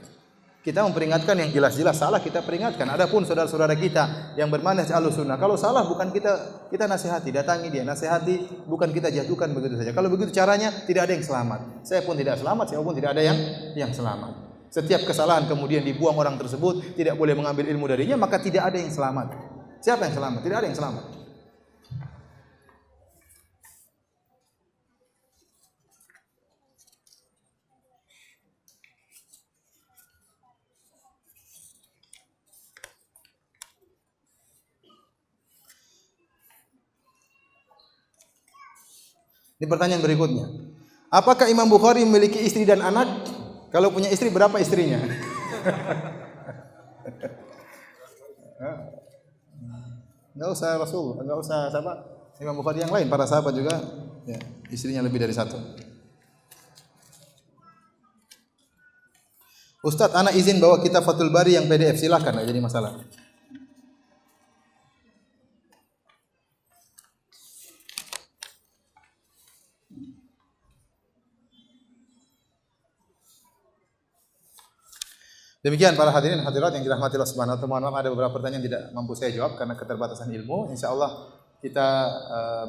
Kita memperingatkan yang jelas-jelas salah, kita peringatkan. Adapun saudara-saudara kita yang bermanhaj Ahlussunnah, kalau salah bukan kita nasihati, datangi dia, nasihati, bukan kita jatuhkan begitu saja. Kalau begitu caranya tidak ada yang selamat. Saya pun tidak selamat, saya pun tidak ada yang selamat. Setiap kesalahan kemudian dibuang orang tersebut, tidak boleh mengambil ilmu darinya, maka tidak ada yang selamat. Siapa yang selamat? Tidak ada yang selamat. Ini pertanyaan berikutnya. Apakah Imam Bukhari memiliki istri dan anak? Kalau punya istri, berapa istrinya? Enggak usah Rasul, enggak usah siapa? Imam Bukhari yang lain, para sahabat juga ya, istrinya lebih dari satu. Ustadz, anak izin bawa kitab Fathul Bari yang PDF, silakan, enggak jadi masalah. Demikian para hadirin hadirat yang dirahmati Allah Subhanahu wa taala. Mohon maaf ada beberapa pertanyaan tidak mampu saya jawab karena keterbatasan ilmu. Insyaallah kita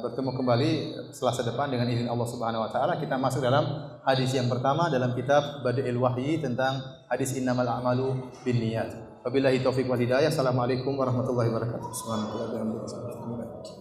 bertemu kembali Selasa depan dengan izin Allah Subhanahu wa taala. Kita masuk dalam hadis yang pertama dalam kitab Badail Wahyi tentang hadis innamal a'malu binniyat. Wabillahi taufiq wal hidayah. Assalamualaikum warahmatullahi wabarakatuh. Subhanallah.